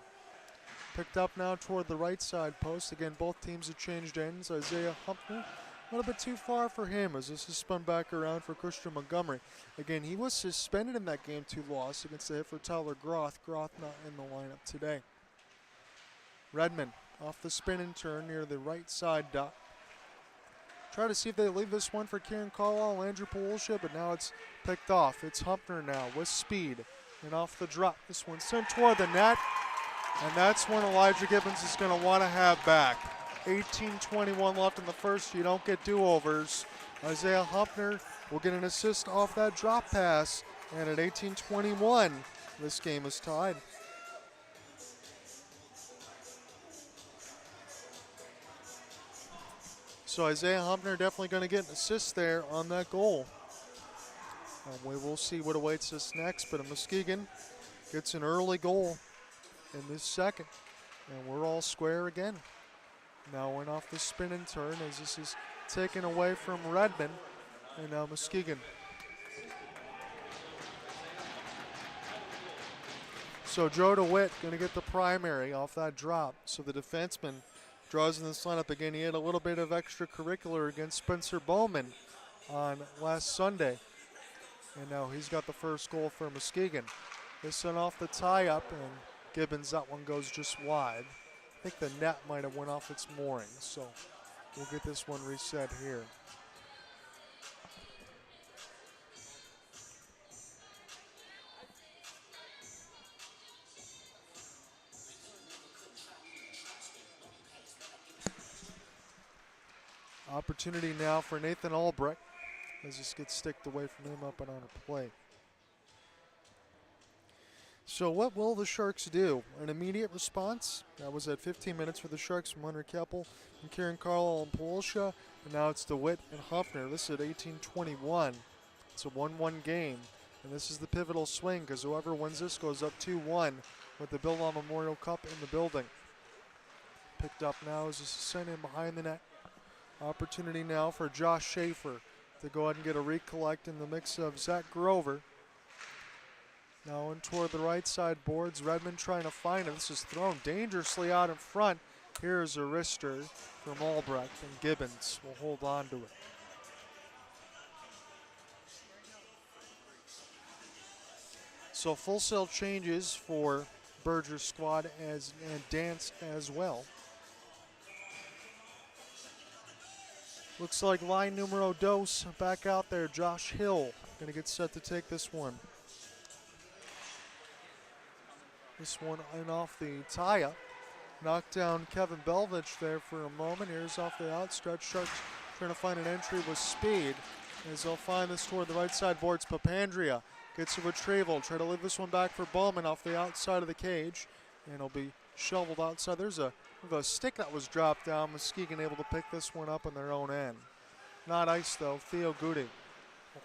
Picked up now toward the right side post. Again, both teams have changed ends. Isaiah Humpner, a little bit too far for him as this is spun back around for Christian Montgomery. Again, he was suspended in that Game 2 loss against the hit for Tyler Groth. Groth not in the lineup today. Redmond off the spin and turn near the right side dot. Try to see if they leave this one for Kieran Carlisle and Andrew Polulcha, but now it's picked off. It's Humpner now with speed and off the drop. This one sent toward the net, and that's when Elijah Gibbons is going to want to have back. 18:21 left in the first. You don't get do-overs. Isaiah Humpner will get an assist off that drop pass. And at 18-21, this game is tied. So Isaiah Humpner definitely going to get an assist there on that goal. And we will see what awaits us next, but Muskegon gets an early goal in this second. And we're all square again. Now went off the spin and turn as this is taken away from Redmond. And now Muskegon. So Joe DeWitt going to get the primary off that drop. So the defenseman draws in this lineup again. He had a little bit of extracurricular against Spencer Bowman on last Sunday. And now he's got the first goal for Muskegon. This one off the tie-up, and Gibbons, that one goes just wide. I think the net might have went off its moorings, so we'll get this one reset here. Opportunity now for Nathan Albrecht as this gets sticked away from him up and on a play. So what will the Sharks do? An immediate response. That was at 15 minutes for the Sharks from Hunter Keppel and Kieran Carlisle and Polsha. And now it's DeWitt and Huffner. This is at 18-21. It's a 1-1 game. And this is the pivotal swing because whoever wins this goes up 2-1 with the Bill Law Memorial Cup in the building. Picked up now as this is sent in behind the net. Opportunity now for Josh Schaefer to go ahead and get a recollect in the mix of Zach Grover. Now in toward the right side boards. Redmond trying to find it. This is thrown dangerously out in front. Here's a wrister from Albrecht, and Gibbons will hold on to it. So full sail changes for Berger's squad and Dance as well. Looks like line numero dos back out there. Josh Hill going to get set to take this one. This one in off the tie-up. Knocked down Kevin Belvich there for a moment. Here's off the outstretch. Sharks trying to find an entry with speed. As they'll find this toward the right side boards. Papandrea gets a retrieval. Try to leave this one back for Bowman off the outside of the cage. And it'll be shoveled outside. There's a stick that was dropped down. Muskegon able to pick this one up on their own end. Not ice though. Theo Goody.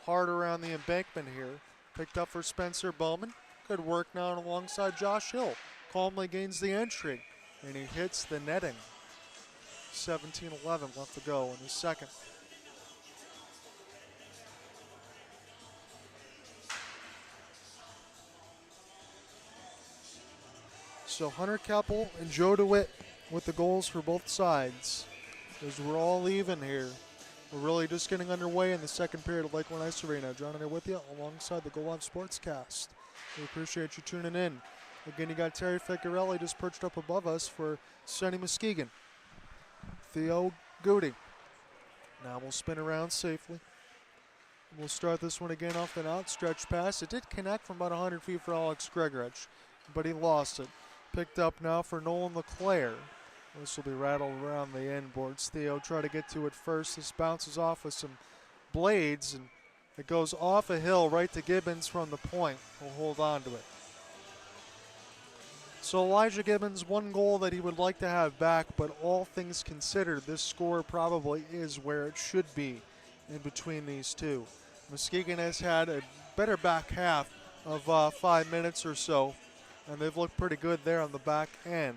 Hard around the embankment here. Picked up for Spencer Bowman. Good work now alongside Josh Hill. Calmly gains the entry. And he hits the netting. 17-11 left to go in the second. So Hunter Keppel and Joe DeWitt with the goals for both sides. As we're all even here. We're really just getting underway in the second period of Lakeland Ice Arena. John and I with you alongside the Go Live Sportscast. We appreciate you tuning in. Again, you got Terry Ficcarelli just perched up above us for Sonny Muskegon. Theo Goody. Now we'll spin around safely. We'll start this one again off an outstretched pass. It did connect from about 100 feet for Alex Gregorich, but he lost it. Picked up now for Nolan LeClaire. This will be rattled around the end boards. Theo try to get to it first. This bounces off with some blades, and it goes off a hill right to Gibbons from the point. We'll hold on to it. So Elijah Gibbons, one goal that he would like to have back, but all things considered, this score probably is where it should be in between these two. Muskegon has had a better back half of 5 minutes or so, and they've looked pretty good there on the back end.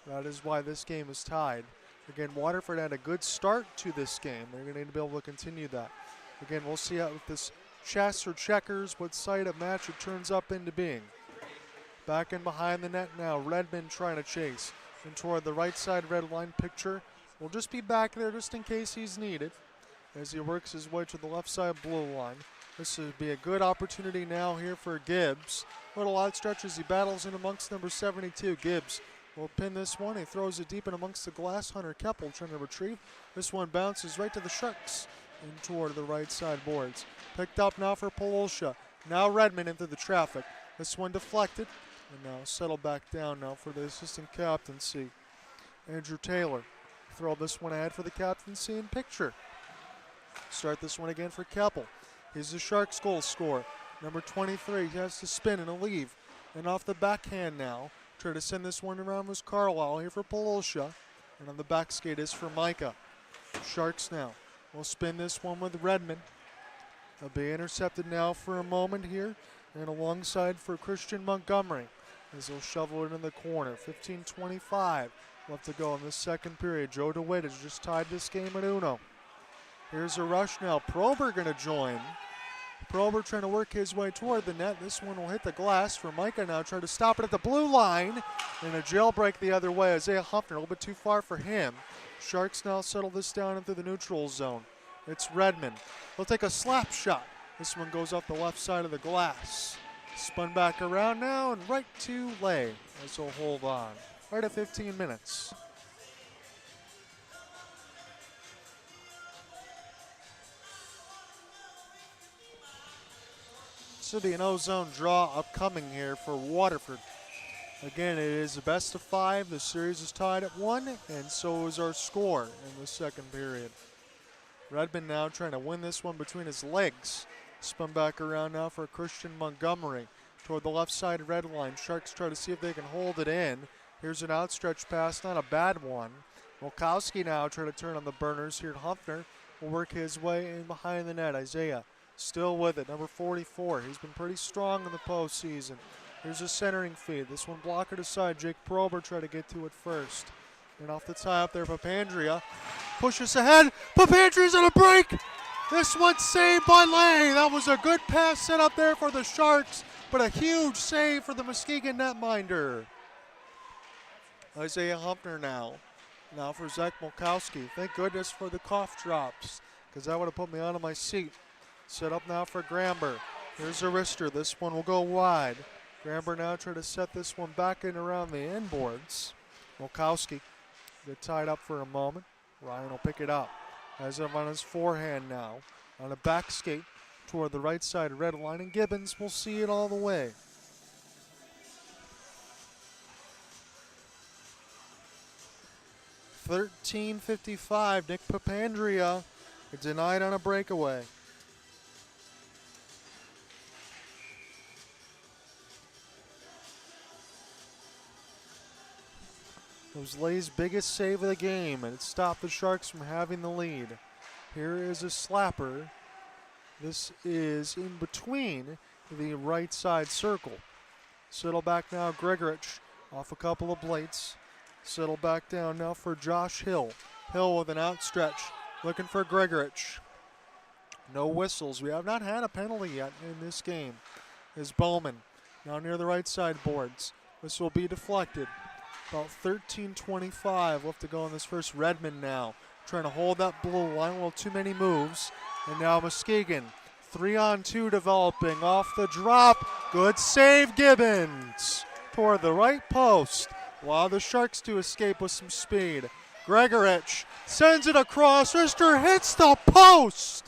That is why this game is tied. Again, Waterford had a good start to this game. They're going to need to be able to continue that. Again, we'll see how with this chess or checkers, what side of match it turns up into being. Back in behind the net now, Redmond trying to chase. And toward the right side red line picture. Will just be back there just in case he's needed as he works his way to the left side blue line. This would be a good opportunity now here for Gibbs. Little outstretch as he battles in amongst number 72. Gibbs will pin this one. He throws it deep in amongst the glass. Hunter Keppel trying to retrieve. This one bounces right to the Sharks and toward the right side boards. Picked up now for Polosha. Now Redmond into the traffic. This one deflected. And now settle back down now for the assistant captaincy. Andrew Taylor. Throw this one ahead for the captaincy in picture. Start this one again for Keppel. He's the Sharks goal scorer. Number 23, he has to spin and a leave. And off the backhand now. Try to send this one around was Carlisle here for Polosha. And on the back skate is for Micah. Sharks now will spin this one with Redmond. They'll be intercepted now for a moment here. And alongside for Christian Montgomery as they'll shovel it in the corner. 15:25 left to go in this second period. Joe DeWitt has just tied this game at uno. Here's a rush now. Prober going to join. Prober trying to work his way toward the net. This one will hit the glass for Micah now. Trying to stop it at the blue line. And a jailbreak the other way. Isaiah Huffner a little bit too far for him. Sharks now settle this down into the neutral zone. It's Redmond. He'll take a slap shot. This one goes off the left side of the glass. Spun back around now and right to Lay as he'll hold on. Right at 15 minutes. So the no-zone draw upcoming here for Waterford. Again, it is a best of 5. The series is tied at 1, and so is our score in the second period. Redmond now trying to win this one between his legs. Spun back around now for Christian Montgomery toward the left side red line. Sharks try to see if they can hold it in. Here's an outstretched pass, not a bad one. Volkowski now trying to turn on the burners here. Huffner will work his way in behind the net. Isaiah still with it, number 44. He's been pretty strong in the postseason. Here's a centering feed. This one blocked aside. Jake Prober tried to get to it first. And off the tie up there, Papandrea pushes ahead. Papandrea's on a break. This one's saved by Lay. That was a good pass set up there for the Sharks, but a huge save for the Muskegon netminder. Isaiah Huffner now. Now for Zach Molkowski. Thank goodness for the cough drops, because that would have put me out of my seat. Set up now for Gramber. Here's a wrister. This one will go wide. Gramber now trying to set this one back in around the inboards. Molkowski get tied up for a moment. Ryan will pick it up. Has him on his forehand now. On a back skate toward the right side red line, and Gibbons will see it all the way. $13.55. Nick Papandrea denied on a breakaway. It was Lay's biggest save of the game, and it stopped the Sharks from having the lead. Here is a slapper. This is in between the right side circle. Settle back now, Gregorich off a couple of plates. Settle back down now for Josh Hill. Hill with an outstretch, looking for Gregorich. No whistles. We have not had a penalty yet in this game. Is Bowman now near the right side boards. This will be deflected. About 13:25 left to go in this first. Redmond now trying to hold that blue line. A little too many moves. And now Muskegon 3-on-2 developing off the drop. Good save, Gibbons toward the right post. Allow the Sharks to escape with some speed. Gregorich sends it across. Rister hits the post.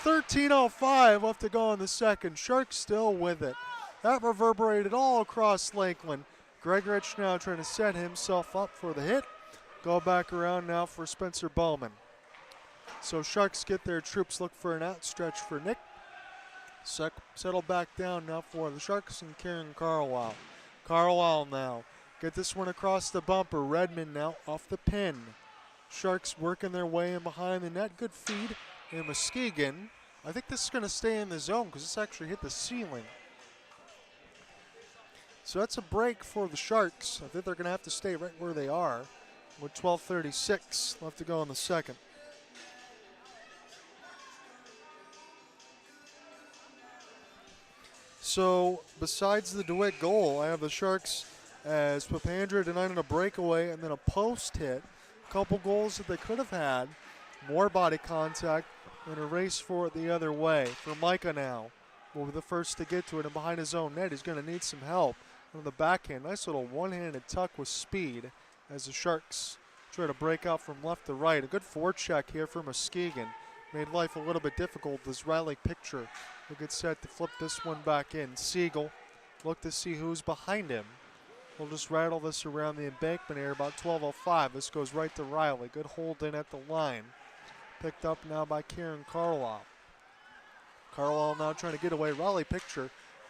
13:05 left to go in the second. Sharks still with it. That reverberated all across Lakeland. Gregorich now trying to set himself up for the hit. Go back around now for Spencer Bowman. So Sharks get their troops, look for an outstretch for Nick. Settle back down now for the Sharks and Kieran Carlisle. Carlisle now. Get this one across the bumper. Redmond now off the pin. Sharks working their way in behind the net. Good feed in Muskegon. I think this is going to stay in the zone because this actually hit the ceiling. So that's a break for the Sharks. I think they're going to have to stay right where they are with 12:36 left to go in the second. So besides the DeWitt goal, I have the Sharks as Papandrea denied on a breakaway and then a post hit. A couple goals that they could have had. More body contact and a race for it the other way. For Micah now will be the first to get to it, and behind his own net he's going to need some help. On the backhand, nice little one-handed tuck with speed as the Sharks try to break out from left to right. A good forecheck here for Muskegon. Made life a little bit difficult as Riley Picture will get set to flip this one back in. Siegel look to see who's behind him. We'll just rattle this around the embankment here about 12:05. This goes right to Riley. Good hold in at the line. Picked up now by Kieran Carlisle. Carlisle now trying to get away. Raleigh picture,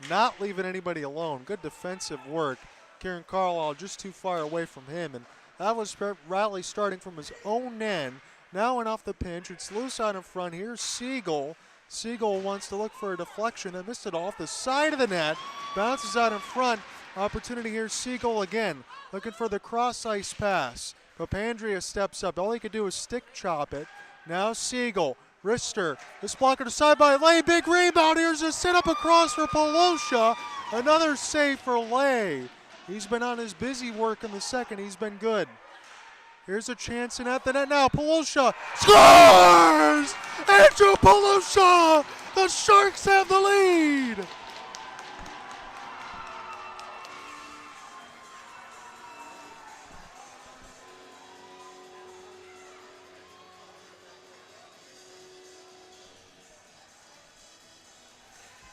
not leaving anybody alone. Good defensive work. Kieran Carlisle just too far away from him. And that was Raleigh starting from his own end. Now and off the pinch. It's loose out in front. Here's Siegel. Siegel wants to look for a deflection. They missed it off the side of the net. Bounces out in front. Opportunity here. Siegel again looking for the cross ice pass. Papandrea steps up. All he could do is stick chop it. Now Siegel. Rister. This blocker to side by Lay. Big rebound. Here's a set up across for Polosha. Another save for Lay. He's been on his busy work in the second. He's been good. Here's a chance in at the net now. Polosha scores! Andrew Polosha! The Sharks have the lead!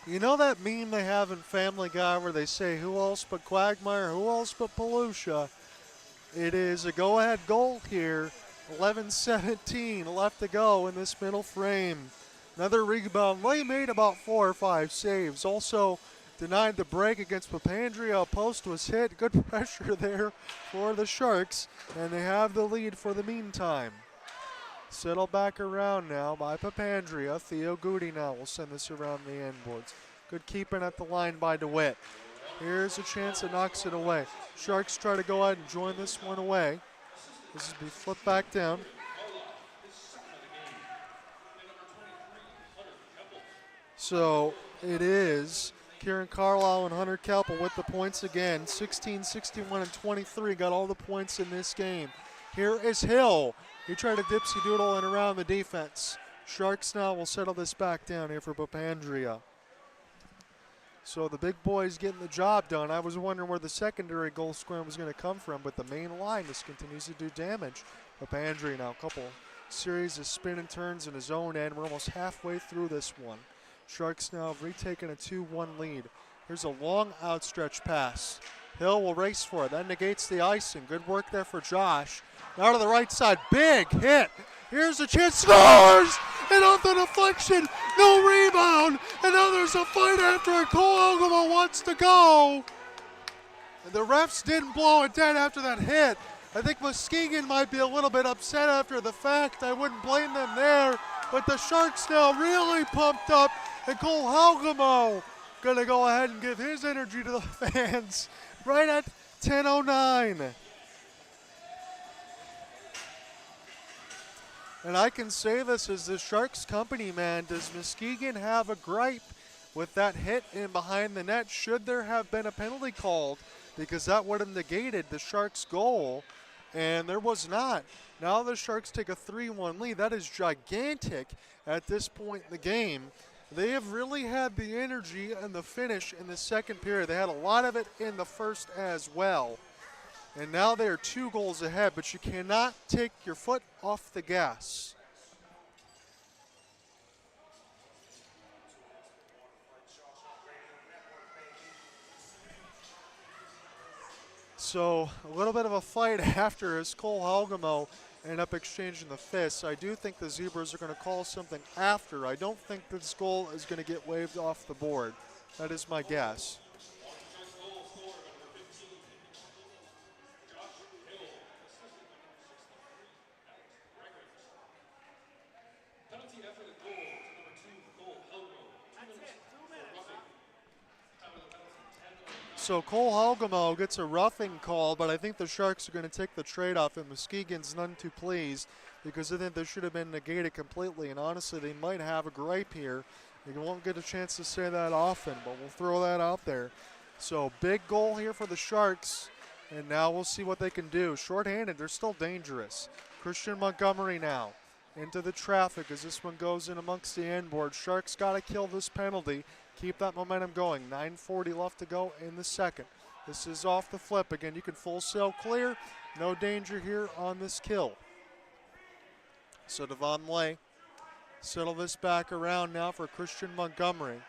You know that meme they have in Family Guy where they say, who else but Quagmire, who else but Polosha? It is a go-ahead goal here. 11:17 left to go in this middle frame. Another rebound. Lay made about 4 or 5 saves. Also denied the break against Papandrea. A post was hit. Good pressure there for the Sharks. And they have the lead for the meantime. Settle back around now by Papandrea. Theo Goody now will send this around the end boards. Good keeping at the line by DeWitt. Here's a chance that knocks it away. Sharks try to go ahead and join this one away. This is be flipped back down. So it is Kieran Carlisle and Hunter Kelpel with the points again. 16, 61, and 23 got all the points in this game. Here is Hill. He tried to dipsy doodle and around the defense. Sharks now will settle this back down here for Papandrea. So the big boys getting the job done. I was wondering where the secondary goal scoring was going to come from, but the main line just continues to do damage. Papandrea now, a couple series of spin and turns in his own end. We're almost halfway through this one. Sharks now have retaken a 2-1 lead. Here's a long outstretched pass. Hill will race for it. That negates the icing. Good work there for Josh. Now to the right side. Big hit. Here's a chance. Scores! And off the deflection. No rebound. And now there's a fight after it. Cole Ogama wants to go. And the refs didn't blow it dead after that hit. I think Muskegon might be a little bit upset after the fact. I wouldn't blame them there. But the Sharks now really pumped up. And Cole Halgamo going to go ahead and give his energy to the fans right at 10:09. And I can say this as the Sharks company man, does Muskegon have a gripe with that hit in behind the net? Should there have been a penalty called? Because that would have negated the Sharks' goal, and there was not. Now the Sharks take a 3-1 lead. That is gigantic at this point in the game. They have really had the energy and the finish in the second period. They had a lot of it in the first as well. And now they are 2 goals ahead, but you cannot take your foot off the gas. So a little bit of a fight after as Cole Halgamo ended up exchanging the fists. I do think the Zebras are going to call something after. I don't think this goal is going to get waved off the board. That is my guess. So Cole Halgamo gets a roughing call, but I think the Sharks are going to take the trade-off, and Muskegon's none too pleased because I think this should have been negated completely, and honestly, they might have a gripe here. You won't get a chance to say that often, but we'll throw that out there. So big goal here for the Sharks, and now we'll see what they can do. Short-handed, they're still dangerous. Christian Montgomery now into the traffic as this one goes in amongst the end board. Sharks got to kill this penalty. Keep that momentum going. 9:40 left to go in the second. This is off the flip. Again, you can full sail clear. No danger here on this kill. So Devon Lay settle this back around now for Christian Montgomery.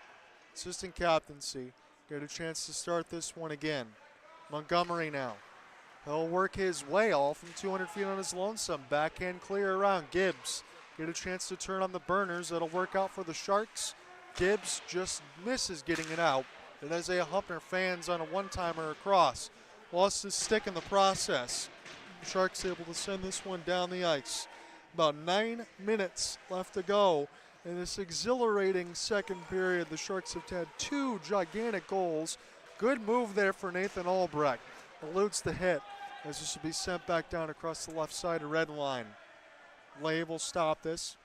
Assistant captaincy. Get a chance to start this one again. Montgomery now. He'll work his way all from 200 feet on his lonesome. Backhand clear around. Gibbs get a chance to turn on the burners. That'll work out for the Sharks. Gibbs just misses getting it out. And Isaiah Humpner fans on a one-timer across. Lost his stick in the process. Sharks able to send this one down the ice. About 9 minutes left to go in this exhilarating second period. The Sharks have had 2 gigantic goals. Good move there for Nathan Albrecht. Eludes the hit as this will be sent back down across the left side of red line. Lave will stop this.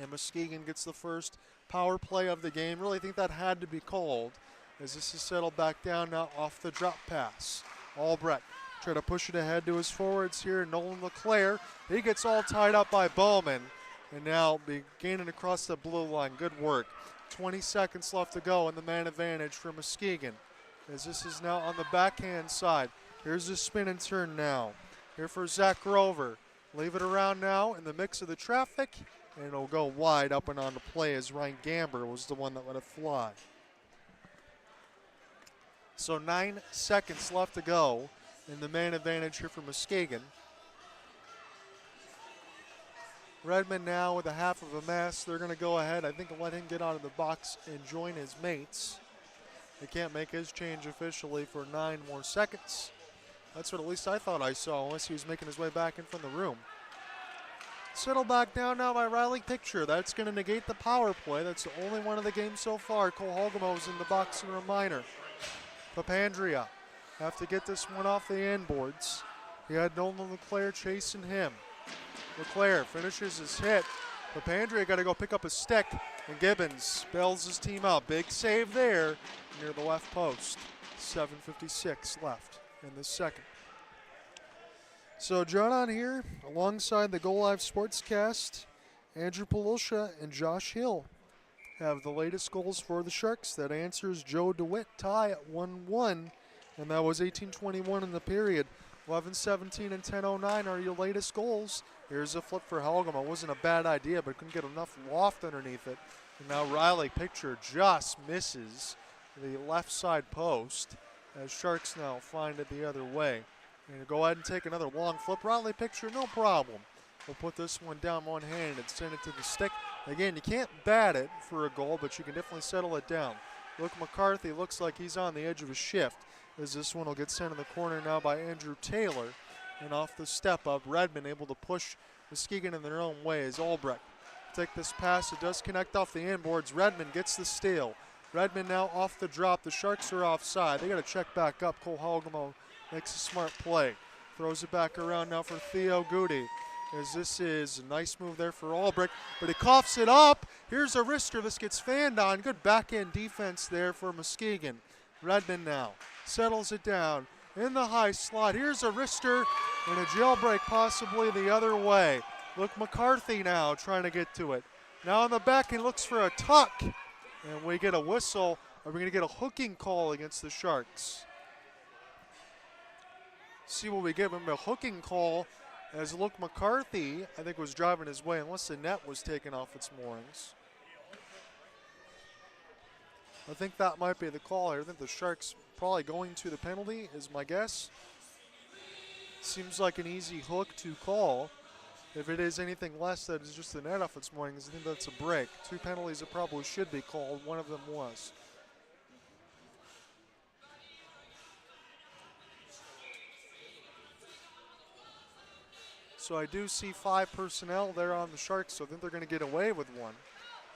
And Muskegon gets the first power play of the game. Really think that had to be called as this is settled back down now off the drop pass. Albrecht try to push it ahead to his forwards here. Nolan LeClaire, he gets all tied up by Bowman. And now be gaining across the blue line. Good work. 20 seconds left to go in the man advantage for Muskegon. As this is now on the backhand side. Here's the spin and turn now. Here for Zach Grover. Leave it around now in the mix of the traffic. And it'll go wide up and on the play as Ryan Gamber was the one that let it fly. So 9 seconds left to go in the man advantage here for Muskegon. Redmond now with a half of a mess. They're going to go ahead, I think, and let him get out of the box and join his mates. They can't make his change officially for 9 more seconds. That's what at least I thought I saw, unless he was making his way back in from the room. Settled back down now by Riley Picture. That's going to negate the power play. That's the only one of the game so far. Cole Holgemo's in the box and a minor. Papandrea have to get this one off the end boards. He had Nolan LeClaire chasing him. LeClaire finishes his hit. Papandrea got to go pick up his stick, and Gibbons bails his team out. Big save there near the left post. 7:56 left in the second. So John on here, alongside the Goal Live Sportscast, Andrew Polosha and Josh Hill have the latest goals for the Sharks. That answers Joe DeWitt tie at 1-1, and that was 18:21 in the period. 11:17 and 10:09 are your latest goals. Here's a flip for Holgema. It wasn't a bad idea, but couldn't get enough loft underneath it. And now Riley Picture just misses the left side post as Sharks now find it the other way. And go ahead and take another long flip. Riley Picture, no problem. We'll put this one down one hand and send it to the stick. Again, you can't bat it for a goal, but you can definitely settle it down. Luke McCarthy looks like he's on the edge of a shift as this one will get sent in the corner now by Andrew Taylor. And off the step up, Redmond able to push Muskegon in their own way as Albrecht take this pass. It does connect off the inboards. Redmond gets the steal. Redmond now off the drop. The Sharks are offside. They got to check back up. Cole Holgemo makes a smart play. Throws it back around now for Theo Goody. As this is a nice move there for Albrecht, but he coughs it up. Here's a wrister. This gets fanned on. Good back-end defense there for Muskegon. Redmond now settles it down in the high slot. Here's a wrister and a jailbreak possibly the other way. Look, McCarthy now trying to get to it. Now on the back, he looks for a tuck. And we get a whistle. Are we going to get a hooking call against the Sharks? See what we give him, a hooking call as Luke McCarthy, I think, was driving his way unless the net was taken off its moorings. I think that might be the call here. I think the Sharks probably going to the penalty is my guess. Seems like an easy hook to call. If it is anything less that is just the net off its moorings, I think that's a break. 2 penalties that probably should be called. One of them was. So I do see 5 personnel there on the Sharks, so I think they're going to get away with one.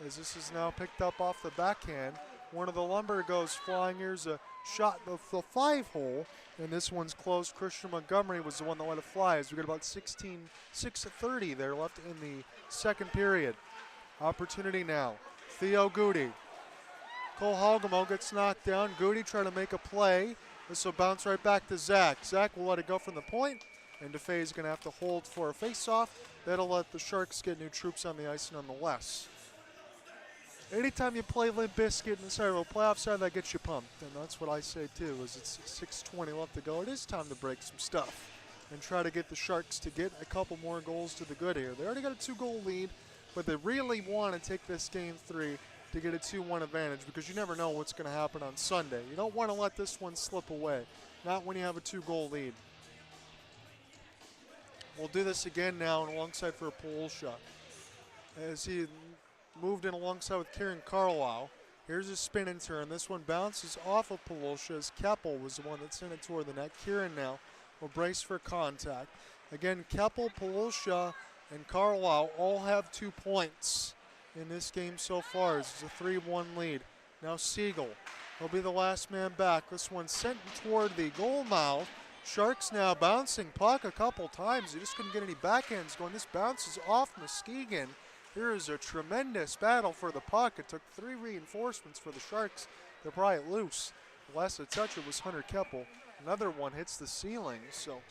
As this is now picked up off the backhand. One of the lumber goes flying. Here's a shot of the 5-hole, and this one's closed. Christian Montgomery was the one that let it fly as we got about 6:30 there left in the second period. Opportunity now. Theo Goody. Cole Holgemo gets knocked down. Goody trying to make a play. This will bounce right back to Zach. Zach will let it go from the point. And DeFay is going to have to hold for a face-off. That'll let the Sharks get new troops on the ice nonetheless. Anytime you play Limp Bizkit inside of a playoff side, that gets you pumped. And that's what I say too, is it's 6:20 left to go. It is time to break some stuff and try to get the Sharks to get a couple more goals to the good here. They already got a 2-goal lead, but they really want to take this game 3 to get a 2-1 advantage because you never know what's going to happen on Sunday. You don't want to let this one slip away, not when you have a 2-goal lead. We'll do this again now and alongside for a pole shot. As he moved in alongside with Kieran Carlisle. Here's a spin and turn. This one bounces off of Polosha as Keppel was the one that sent it toward the net. Kieran now will brace for contact. Again, Keppel, Polosha, and Carlisle all have 2 points in this game so far. It's a 3-1 lead. Now Siegel will be the last man back. This one sent toward the goal mouth. Sharks now bouncing puck a couple times. They just couldn't get any backhands going. This bounces off Muskegon. Here is a tremendous battle for the puck. It took 3 reinforcements for the Sharks to pry it loose. The last to touch it was Hunter Keppel. Another one hits the ceiling, so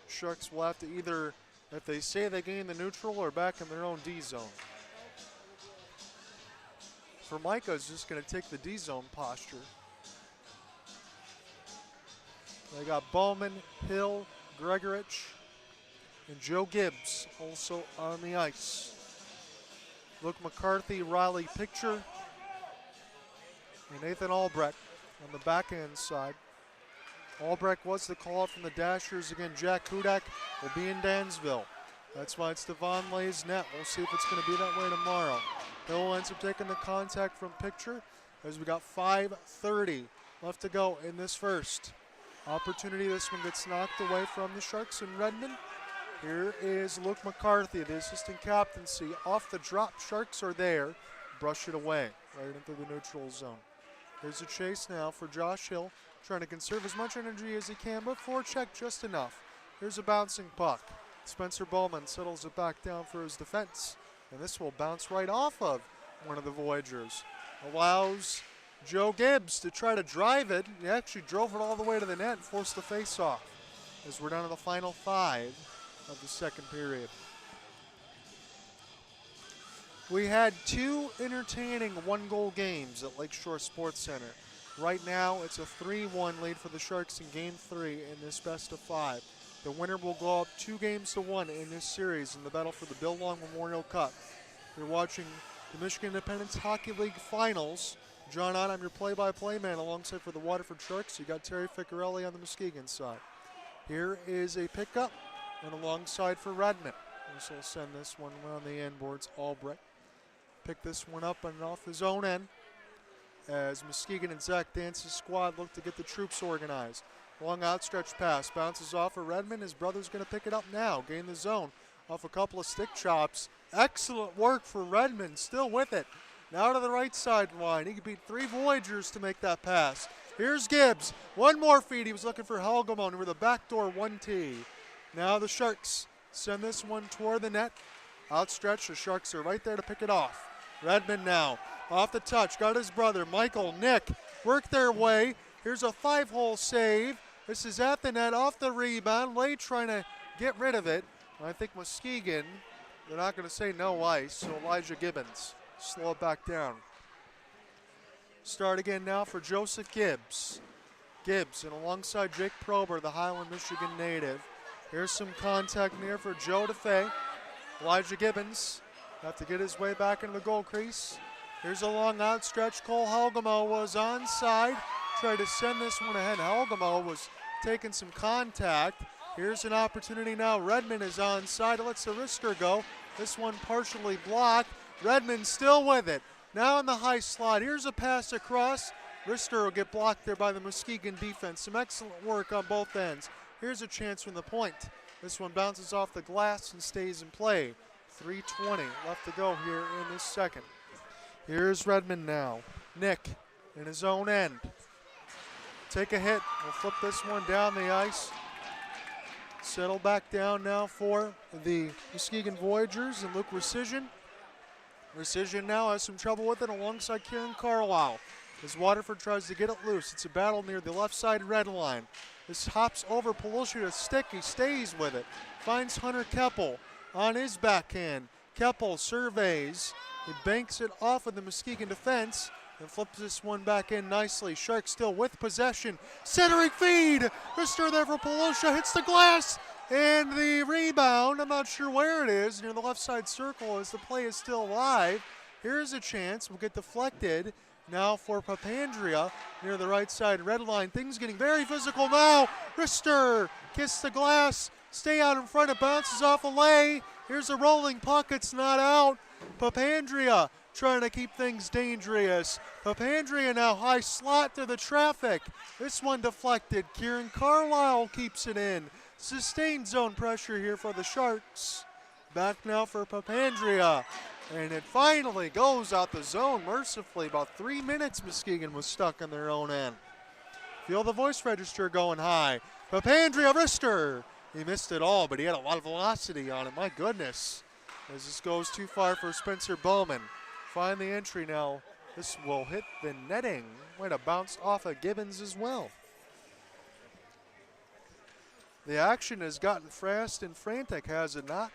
Sharks will have to either, if they say they gain the neutral, or back in their own D zone. Formica is just going to take the D zone posture. They got Bowman, Hill, Gregorich, and Joe Gibbs also on the ice. Luke McCarthy, Riley Picture, and Nathan Albrecht on the backhand side. Albrecht was the call from the Dashers. Again, Jack Hudak will be in Dansville. That's why it's Devon Lay's net. We'll see if it's going to be that way tomorrow. Hill ends up taking the contact from Picture as we got 5:30 left to go in this first. Opportunity, this one gets knocked away from the Sharks in Redmond. Here is Luke McCarthy, the assistant captaincy. Off the drop, Sharks are there. Brush it away right into the neutral zone. There's a chase now for Josh Hill, trying to conserve as much energy as he can, but forecheck just enough. Here's a bouncing puck. Spencer Bowman settles it back down for his defense, and this will bounce right off of one of the Voyagers. Allows Joe Gibbs to try to drive it. He actually drove it all the way to the net and forced the face-off as we're down to the final 5 of the second period. We had 2 entertaining 1-goal games at Lakeshore Sports Center. Right now, it's a 3-1 lead for the Sharks in Game 3 in this best-of-5. The winner will go up 2-1 in this series in the battle for the Bill Long Memorial Cup. You're watching the Michigan Independence Hockey League Finals. John Ott, I'm your play-by-play man alongside for the Waterford Sharks. You got Terry Ficcarelli on the Muskegon side. Here is a pickup and alongside for Redmond. This will send this one around the end boards. Albrecht pick this one up and off his own end as Muskegon and Zach Dance's squad look to get the troops organized. Long outstretched pass, bounces off of Redmond. His brother's going to pick it up now, gain the zone off a couple of stick chops. Excellent work for Redmond, still with it. Now to the right sideline. He could beat 3 Voyagers to make that pass. Here's Gibbs. One more feed. He was looking for Helgemon over the backdoor 1T. Now the Sharks send this one toward the net. Outstretched. The Sharks are right there to pick it off. Redmond now off the touch. Got his brother, Michael, Nick, work their way. Here's a 5-hole save. This is at the net, off the rebound. Lay trying to get rid of it. I think Muskegon, they're not going to say no ice, so Elijah Gibbons slow it back down. Start again now for Joseph Gibbs. Gibbs and alongside Jake Prober, the Highland, Michigan native. Here's some contact near for Joe DeFay. Elijah Gibbons have to get his way back into the goal crease. Here's a long outstretch. Cole Helgemo was onside. Tried to send this one ahead. Helgemo was taking some contact. Here's an opportunity now. Redmond is onside. Lets the wrister go. This one partially blocked. Redmond still with it. Now in the high slot. Here's a pass across. Wrister will get blocked there by the Muskegon defense. Some excellent work on both ends. Here's a chance from the point. This one bounces off the glass and stays in play. 3:20 left to go here in this second. Here's Redmond now. Nick in his own end. Take a hit. We'll flip this one down the ice. Settle back down now for the Muskegon Voyagers and Luke Rescission. Rescission now has some trouble with it alongside Kieran Carlisle as Waterford tries to get it loose. It's a battle near the left side red line. This hops over Pelosi to stick. He stays with it. Finds Hunter Keppel on his backhand. Keppel surveys. He banks it off of the Muskegon defense and flips this one back in nicely. Sharks still with possession. Centering feed. Wrister there for Pelosi. Hits the glass. And the rebound, I'm not sure where it is, near the left side circle as the play is still live. Here's a chance. We'll get deflected now for Papandrea near the right side red line. Things getting very physical now. Wrister kiss the glass. Stay out in front. It bounces off a lay. Here's a rolling puck. It's not out. Papandrea trying to keep things dangerous. Papandrea now high slot through the traffic. This one deflected. Kieran Carlisle keeps it in. Sustained zone pressure here for the Sharks. Back now for Papandrea. And it finally goes out the zone mercifully. About 3 minutes Muskegon was stuck in their own end. Feel the voice register going high. Papandrea wrister. He missed it all, but he had a lot of velocity on it. My goodness. As this goes too far for Spencer Bowman. Find the entry now. This will hit the netting. Way to bounce off of Gibbons as well. The action has gotten fast and frantic, has it not?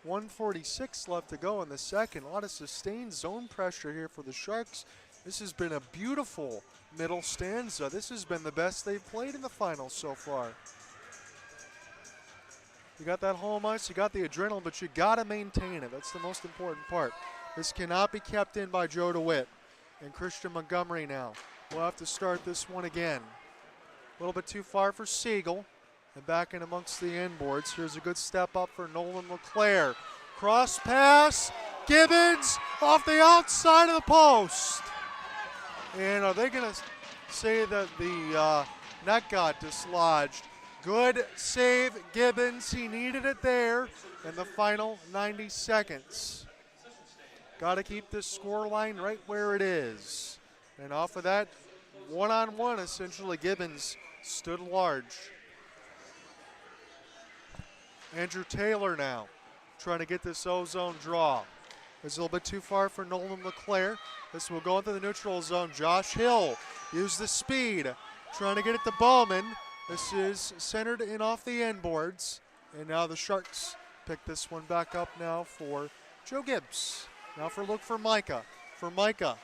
1:46 left to go in the second. A lot of sustained zone pressure here for the Sharks. This has been a beautiful middle stanza. This has been the best they've played in the finals so far. You got that home ice, you got the adrenaline, but you got to maintain it. That's the most important part. This cannot be kept in by Joe DeWitt. And Christian Montgomery now will have to start this one again. A little bit too far for Siegel. And back in amongst the inboards. Here's a good step up for Nolan LeClaire. Cross pass. Gibbons off the outside of the post. And are they going to say that the net got dislodged? Good save, Gibbons. He needed it there in the final 90 seconds. Got to keep this score line right where it is. And off of that, one-on-one, essentially, Gibbons stood large. Andrew Taylor now trying to get this ozone draw. It's a little bit too far for Nolan LeClaire. This will go into the neutral zone. Josh Hill used the speed, trying to get it to Bowman. This is centered in off the end boards. And now the Sharks pick this one back up now for Joe Gibbs. Now for Micah. For Micah.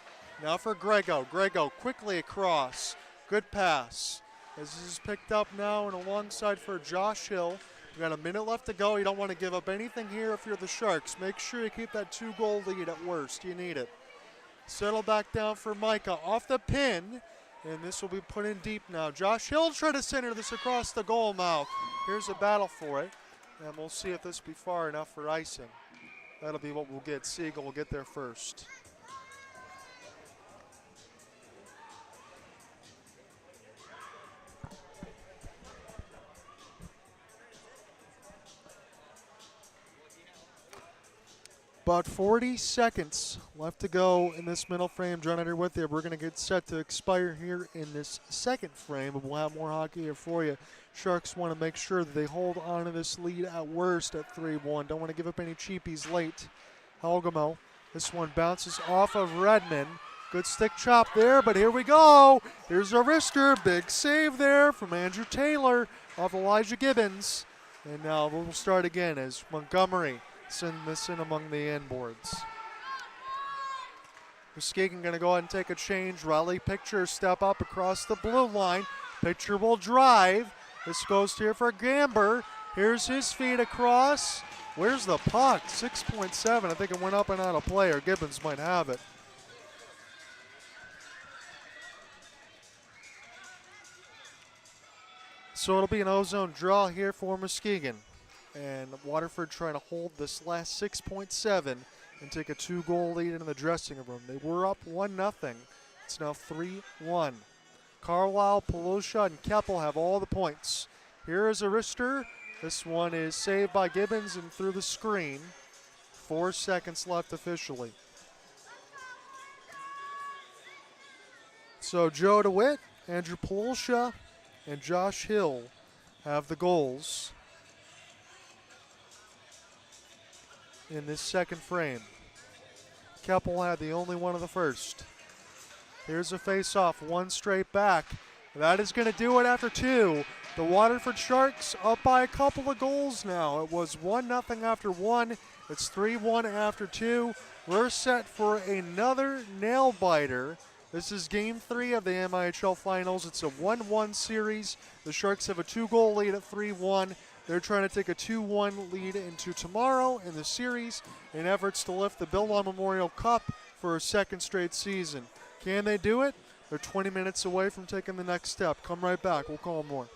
Now for Grego. Grego quickly across. Good pass. As this is picked up now and alongside for Josh Hill. We got a minute left to go. You don't want to give up anything here if you're the Sharks. Make sure you keep that 2-goal lead at worst. You need it. Settle back down for Micah. Off the pin. And this will be put in deep now. Josh Hill trying to center this across the goal mouth. Here's a battle for it. And we'll see if this will be far enough for icing. That'll be what we'll get. Siegel will get there first. About 40 seconds left to go in this middle frame. John Eder with you. We're going to get set to expire here in this second frame, but we'll have more hockey here for you. Sharks want to make sure that they hold on to this lead at worst at 3-1. Don't want to give up any cheapies late. Helgamo. This one bounces off of Redmond. Good stick chop there, but here we go. Here's a wrister. Big save there from Andrew Taylor off Elijah Gibbons. And now we'll start again as Montgomery send this in among the end boards. Muskegon going to go ahead and take a change. Riley Picture step up across the blue line. Picture will drive. This goes here for Gamber. Here's his feed across. Where's the puck? 6.7. I think it went up and out of play, or Gibbons might have it. So it'll be an ozone draw here for Muskegon. And Waterford trying to hold this last 6.7 and take a 2-goal lead in the dressing room. They were up 1-0. It's now 3-1. Carlisle, Pelusha, and Keppel have all the points. Here is a wrister. This one is saved by Gibbons and through the screen. 4 seconds left officially. So Joe DeWitt, Andrew Pelusha, and Josh Hill have the goals in this second frame. Keppel had the only one of the first. Here's a face-off, one straight back. That is going to do it after 2. The Waterford Sharks up by a couple of goals now. It was 1-0 after 1. It's 3-1 after 2. We're set for another nail-biter. This is Game 3 of the MIHL Finals. It's a 1-1 series. The Sharks have a 2-goal lead at 3-1. They're trying to take a 2-1 lead into tomorrow in the series in efforts to lift the Bill Law Memorial Cup for a second straight season. Can they do it? They're 20 minutes away from taking the next step. Come right back. We'll call more.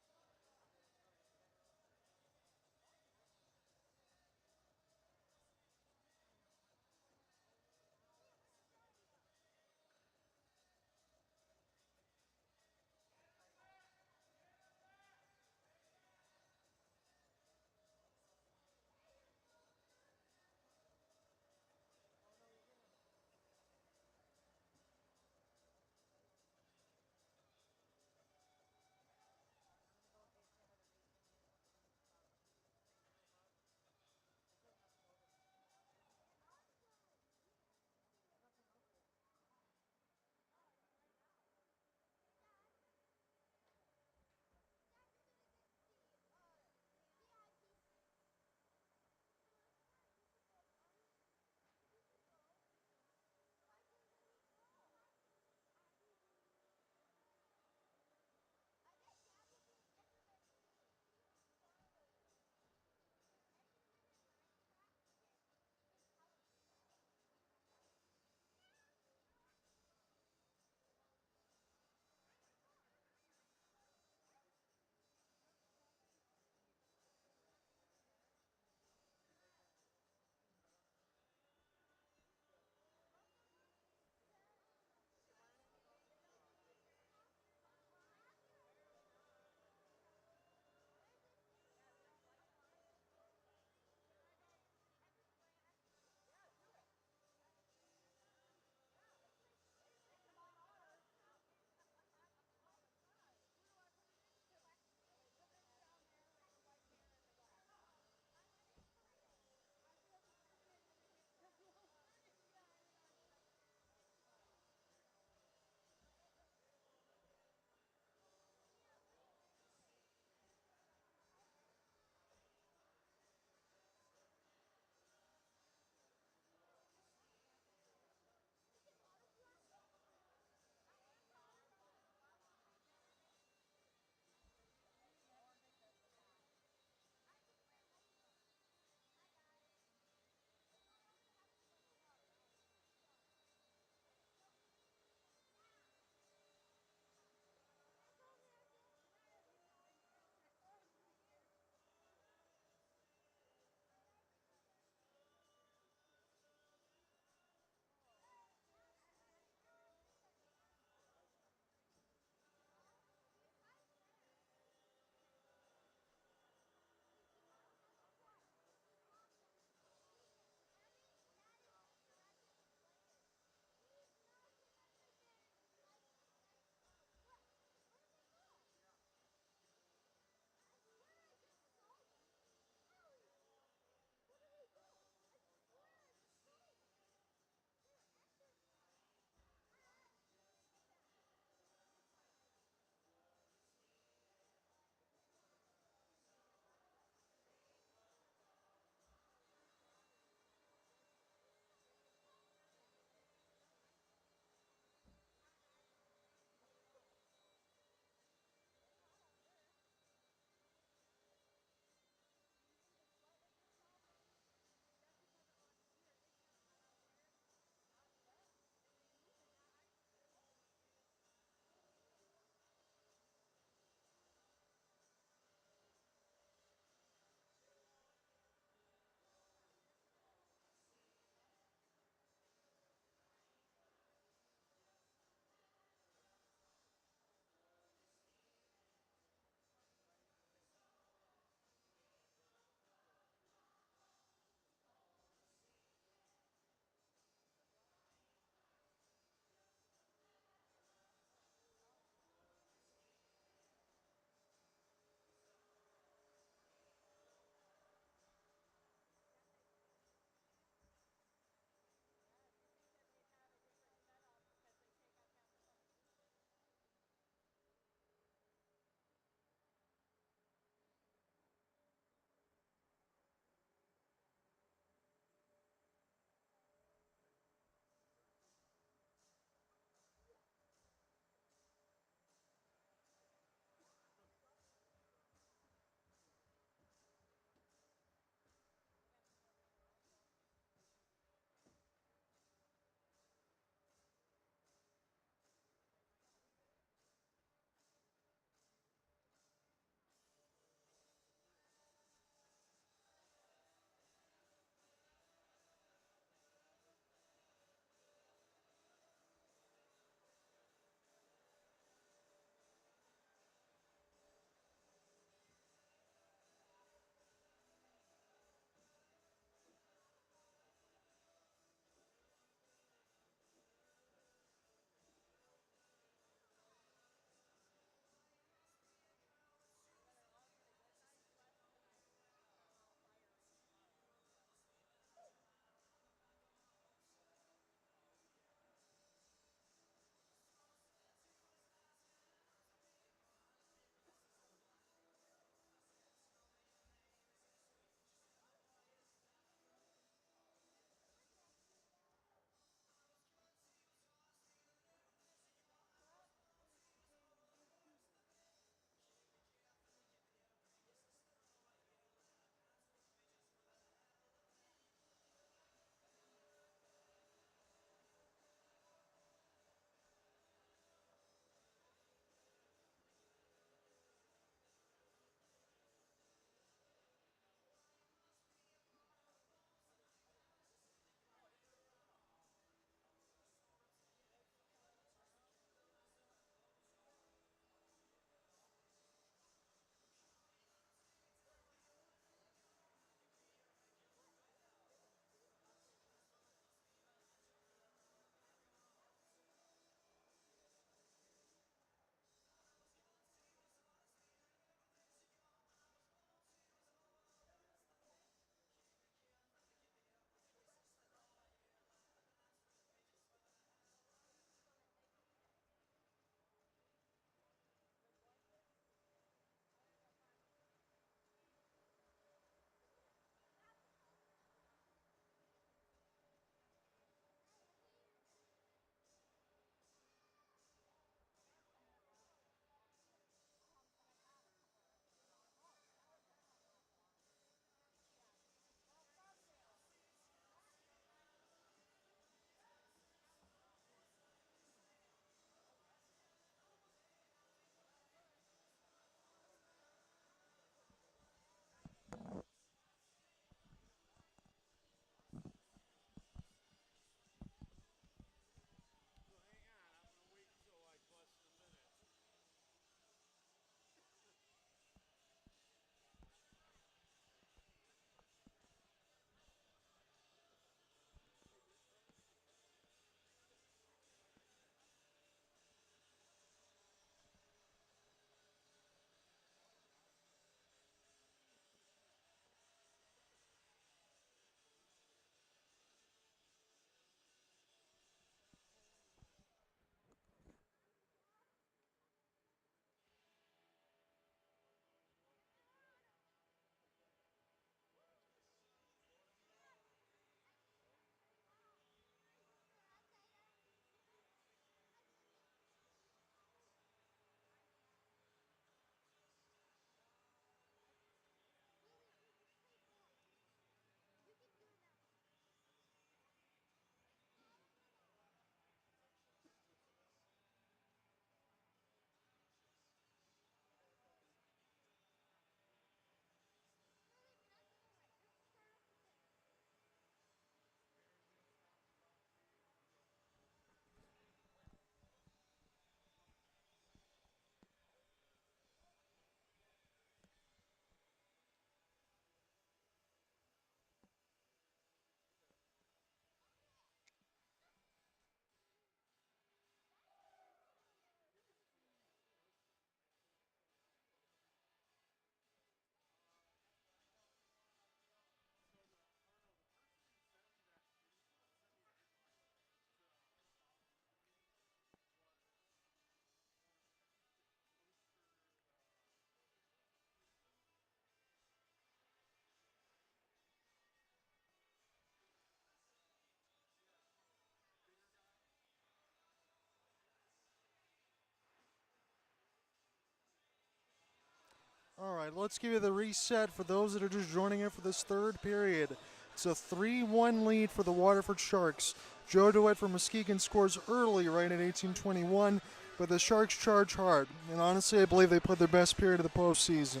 All right, let's give you the reset for those that are just joining in for this third period. It's a 3-1 lead for the Waterford Sharks. Joe DeWitt from Muskegon scores early right at 18:21, but the Sharks charge hard. And honestly, I believe they played their best period of the postseason.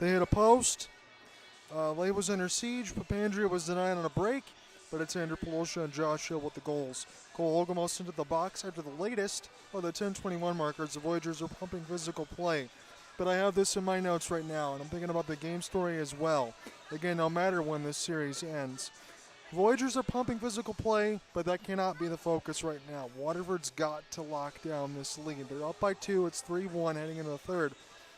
They hit a post. Lay was under siege. Papandrea was denied on a break, but it's Andrew Pelosha and Josh Hill with the goals. Cole Olgamos into the box after the latest of the 10:21 markers. The Voyagers are pumping physical play. But I have this in my notes right now, and I'm thinking about the game story as well. Again, no matter when this series ends. Voyagers are pumping physical play, but that cannot be the focus right now. Waterford's got to lock down this lead. They're up by 2. It's 3-1 heading into the third.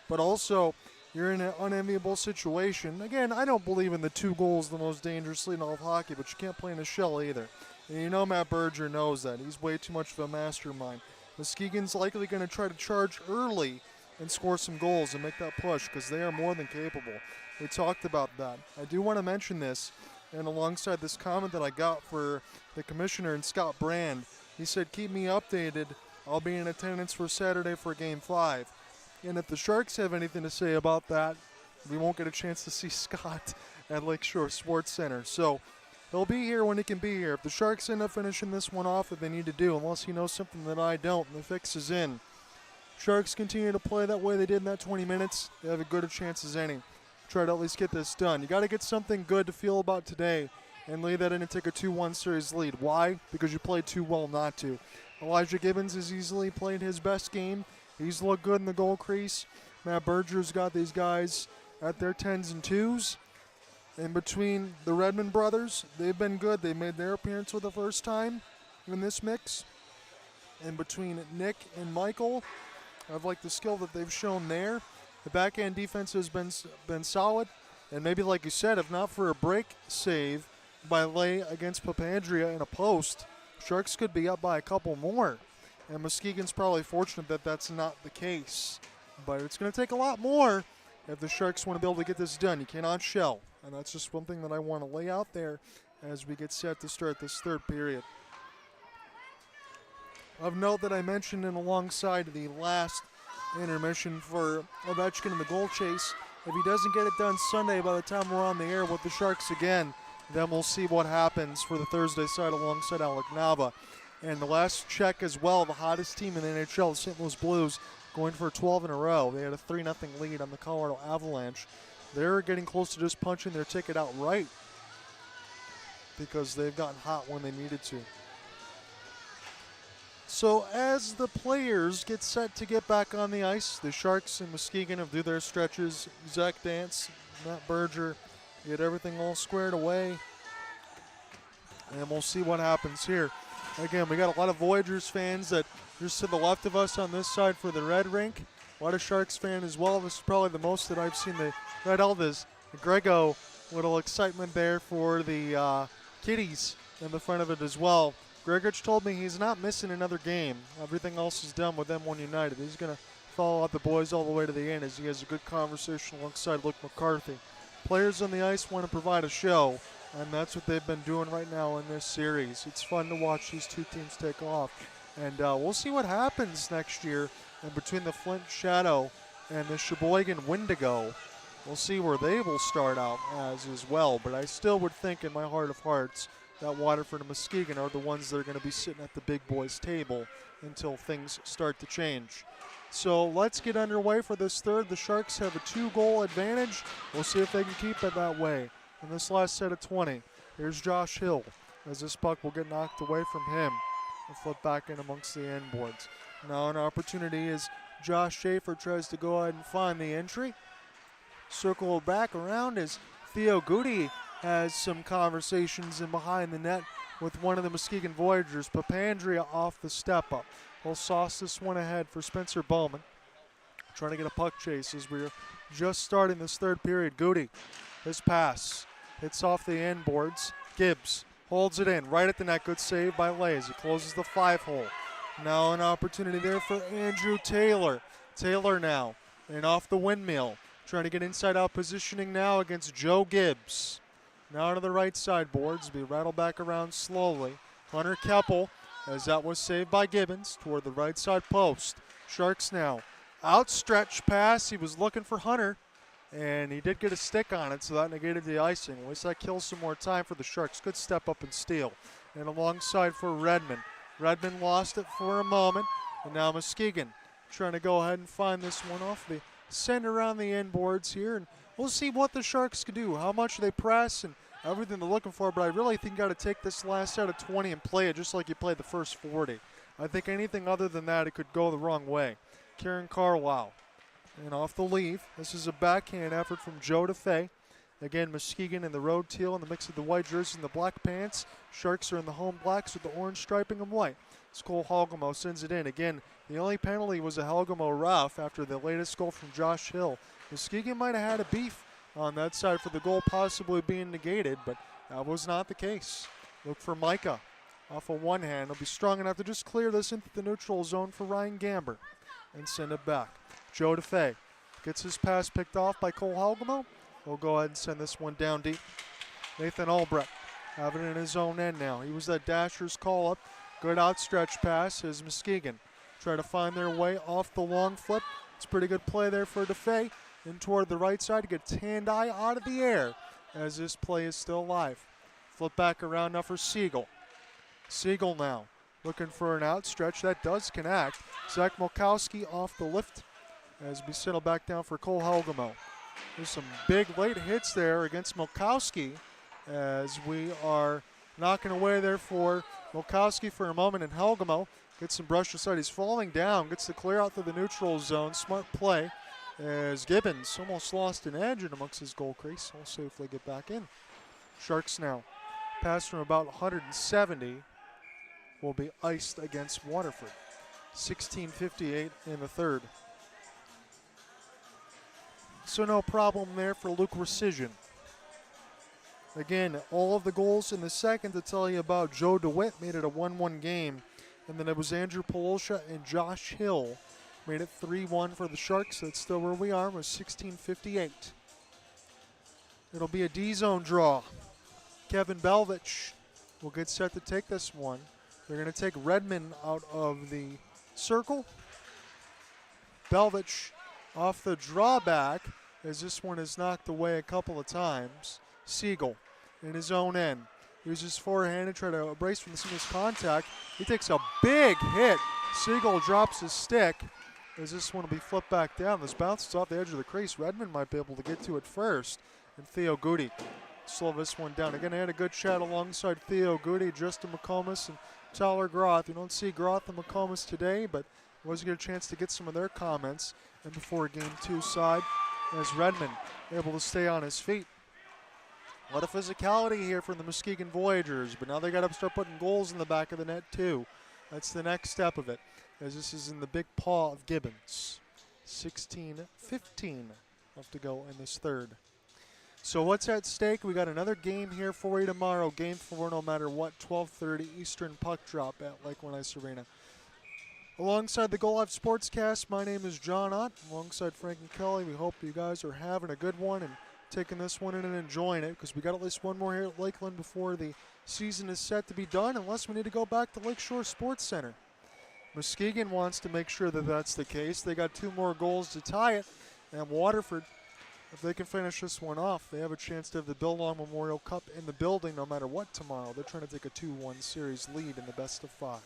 But also, you're in an unenviable situation. Again, I don't believe in the 2 goals, the most dangerous lead in all of hockey, but you can't play in a shell either. And you know Matt Berger knows that. He's way too much of a mastermind. Muskegon's likely going to try to charge early and score some goals and make that push because they are more than capable. We talked about that. I do want to mention this, and alongside this comment that I got for the commissioner and Scott Brand, he said, keep me updated. I'll be in attendance for Saturday for Game 5. And if the Sharks have anything to say about that, we won't get a chance to see Scott at Lakeshore Sports Center. So he'll be here when he can be here. If the Sharks end up finishing this one off that they need to do, unless he knows something that I don't, and the fix is in, Sharks continue to play that way they did in that 20 minutes, they have as good a chance as any. Try to at least get this done. You got to get something good to feel about today and lay that in and take a 2-1 series lead. Why? Because you played too well not to. Elijah Gibbons has easily played his best game. He's looked good in the goal crease. Matt Berger's got these guys at their 10s and 2s. And between the Redmond brothers, they've been good. They made their appearance for the first time in this mix. And between Nick and Michael, I've liked the skill that they've shown there. The backhand defense has been solid. And maybe, like you said, if not for a break save by Lay against Papandrea in a post, Sharks could be up by a couple more. And Muskegon's probably fortunate that that's not the case. But it's going to take a lot more if the Sharks want to be able to get this done. You cannot shell. And that's just one thing that I want to lay out there as we get set to start this third period. Of note that I mentioned in alongside the last intermission for Ovechkin in the goal chase, if he doesn't get it done Sunday by the time we're on the air with the Sharks again, then we'll see what happens for the Thursday side alongside Alec Nava. And the last check as well, the hottest team in the NHL, the St. Louis Blues, going for 12 in a row. They had a 3-0 lead on the Colorado Avalanche. They're getting close to just punching their ticket outright because they've gotten hot when they needed to. So as the players get set to get back on the ice, the Sharks and Muskegon have do their stretches. Zach Dance, Matt Berger, get everything all squared away. And we'll see what happens here. Again, we got a lot of Voyagers fans that just to the left of us on this side for the Red Rink. A lot of Sharks fan as well. This is probably the most that I've seen the Red Elvis. Grego, little excitement there for the Kitties in the front of it as well. Gregorich told me he's not missing another game. Everything else is done with M1 United. He's going to follow out the boys all the way to the end as he has a good conversation alongside Luke McCarthy. Players on the ice want to provide a show, and that's what they've been doing right now in this series. It's fun to watch these two teams take off. And we'll see what happens next year. And between the Flint Shadow and the Sheboygan Wendigo, we'll see where they will start out as well. But I still would think in my heart of hearts that Waterford and Muskegon are the ones that are going to be sitting at the big boys table until things start to change. So let's get underway for this third. The Sharks have a 2-goal advantage. We'll see if they can keep it that way in this last set of 20. Here's Josh Hill as this puck will get knocked away from him and flip back in amongst the end boards. Now an opportunity as Josh Schaefer tries to go ahead and find the entry. Circle back around as Theo Goody has some conversations in behind the net with one of the Muskegon Voyagers. Papandrea off the step up. We'll sauce this one ahead for Spencer Bowman. Trying to get a puck chase as we're just starting this third period. Goody, his pass hits off the end boards. Gibbs holds it in right at the net. Good save by Lay as he closes the 5-hole. Now an opportunity there for Andrew Taylor. Taylor now and off the windmill. Trying to get inside out positioning now against Joe Gibbs. Now to the right side boards. Be rattled back around slowly. Hunter Keppel as that was saved by Gibbons toward the right side post. Sharks now. Outstretched pass. He was looking for Hunter. and he did get a stick on it, so that negated the icing. At least that kills some more time for the Sharks. Good step up and steal. And alongside for Redmond. Redmond lost it for a moment, and now Muskegon trying to go ahead and find this one off the center around the end boards here, and we'll see what the Sharks can do, how much they press and everything they're looking for, but I really think you got to take this last set of 20 and play it just like you played the first 40. I think anything other than that, it could go the wrong way. Kieran Carlisle. And off the leave, this is a backhand effort from Joe DeFay. Again, Muskegon in the road teal in the mix of the white jerseys and the black pants. Sharks are in the home blacks with the orange striping and white. Cole Helgamo sends it in. Again, the only penalty was a Helgamo rough after the latest goal from Josh Hill. Muskegon might have had a beef on that side for the goal possibly being negated, but that was not the case. Look for Micah off of one hand. He'll be strong enough to just clear this into the neutral zone for Ryan Gamber and send it back. Joe DeFay gets his pass picked off by Cole Helgamo. We'll go ahead and send this one down deep. Nathan Albrecht having it in his own end now. He was that dasher's call-up. Good outstretched pass as Muskegon try to find their way off the long flip. It's a pretty good play there for DeFay. In toward the right side to get hand-eye out of the air as this play is still alive. Flip back around now for Siegel. Siegel now looking for an outstretch. That does connect. Zach Milkowski off the lift as we settle back down for Cole Helgamo. There's some big late hits there against Milkowski as we are knocking away there for Milkowski for a moment, and Helgamo gets some brush aside. He's falling down, gets the clear out to the neutral zone. Smart play as Gibbons almost lost an edge in amongst his goal crease. He'll safely get back in. Sharks now pass from about 170 will be iced against Waterford. 16:58 in the third. So no problem there for Luke Recision. Again, all of the goals in the second to tell you about Joe DeWitt made it a 1-1 game. And then it was Andrew Polosha and Josh Hill made it 3-1 for the Sharks. That's still where we are. It was 16:58. It'll be a D-zone draw. Kevin Belvich will get set to take this one. They're going to take Redmond out of the circle. Belvich off the drawback as this one is knocked away a couple of times. Siegel in his own end. Uses forehand and try to brace from the seamless contact. He takes a big hit. Siegel drops his stick as this one will be flipped back down. This bounces off the edge of the crease. Redmond might be able to get to it first. And Theo Goody slow this one down. Again, I had a good chat alongside Theo Goody, Justin McComas, and Tyler Groth. You don't see Groth and McComas today, but was get a chance to get some of their comments. And before game two side, as Redmond able to stay on his feet. A lot of physicality here from the Muskegon Voyagers, but now they got to start putting goals in the back of the net too. That's the next step of it, as this is in the big paw of Gibbons. 16:15 left to go in this third. So what's at stake? We got another game here for you tomorrow. Game 4 no matter what, 12:30 Eastern puck drop at Lake Ice Arena. Alongside the Goal Life Sportscast, my name is John Ott. Alongside Frank and Kelly, we hope you guys are having a good one and taking this one in and enjoying it, because we got at least one more here at Lakeland before the season is set to be done, unless we need to go back to Lakeshore Sports Center. Muskegon wants to make sure that that's the case. They got 2 more goals to tie it, and Waterford, if they can finish this one off, they have a chance to have the Bill Long Memorial Cup in the building no matter what tomorrow. They're trying to take a 2-1 series lead in the best of 5.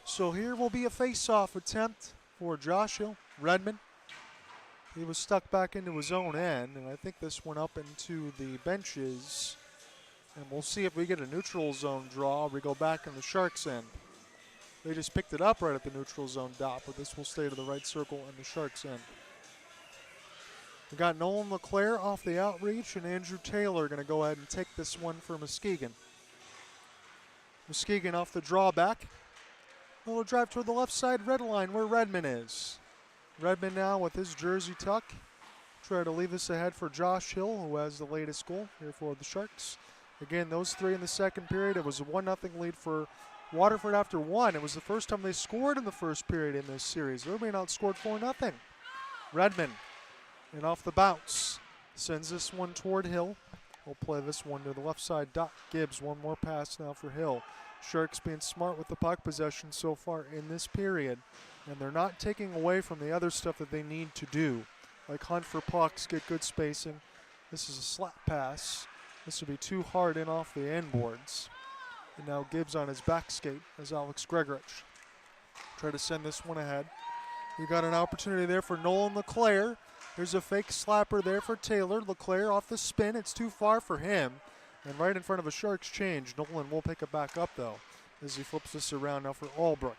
So here will be a face-off attempt for Josh Hill. Redmond, he was stuck back into his own end, and I think this went up into the benches. And we'll see if we get a neutral zone draw or we go back in the Sharks' end. They just picked it up right at the neutral zone dot, but this will stay to the right circle in the Sharks' end. We got Nolan LeClaire off the outreach, and Andrew Taylor going to go ahead and take this one for Muskegon. Muskegon off the drawback. A little drive toward the left side red line where Redmond is. Redmond now with his jersey tuck. Try to leave us ahead for Josh Hill, who has the latest goal here for the Sharks. Again, those 3 in the second period. It was a 1-0 lead for Waterford after 1. It was the first time they scored in the first period in this series. They're being outscored 4-0. Redmond, and off the bounce, sends this one toward Hill. We'll play this one to the left side. Doc Gibbs, one more pass now for Hill. Sharks being smart with the puck possession so far in this period, and they're not taking away from the other stuff that they need to do, like hunt for pucks, get good spacing. This is a slap pass. This will be too hard in off the end boards. And now Gibbs on his back skate as Alex Gregorich. Try to send this one ahead. You got an opportunity there for Nolan LeClaire. There's a fake slapper there for Taylor. LeClaire off the spin. It's too far for him. And right in front of a Sharks change. Nolan will pick it back up, though, as he flips this around now for Albrecht.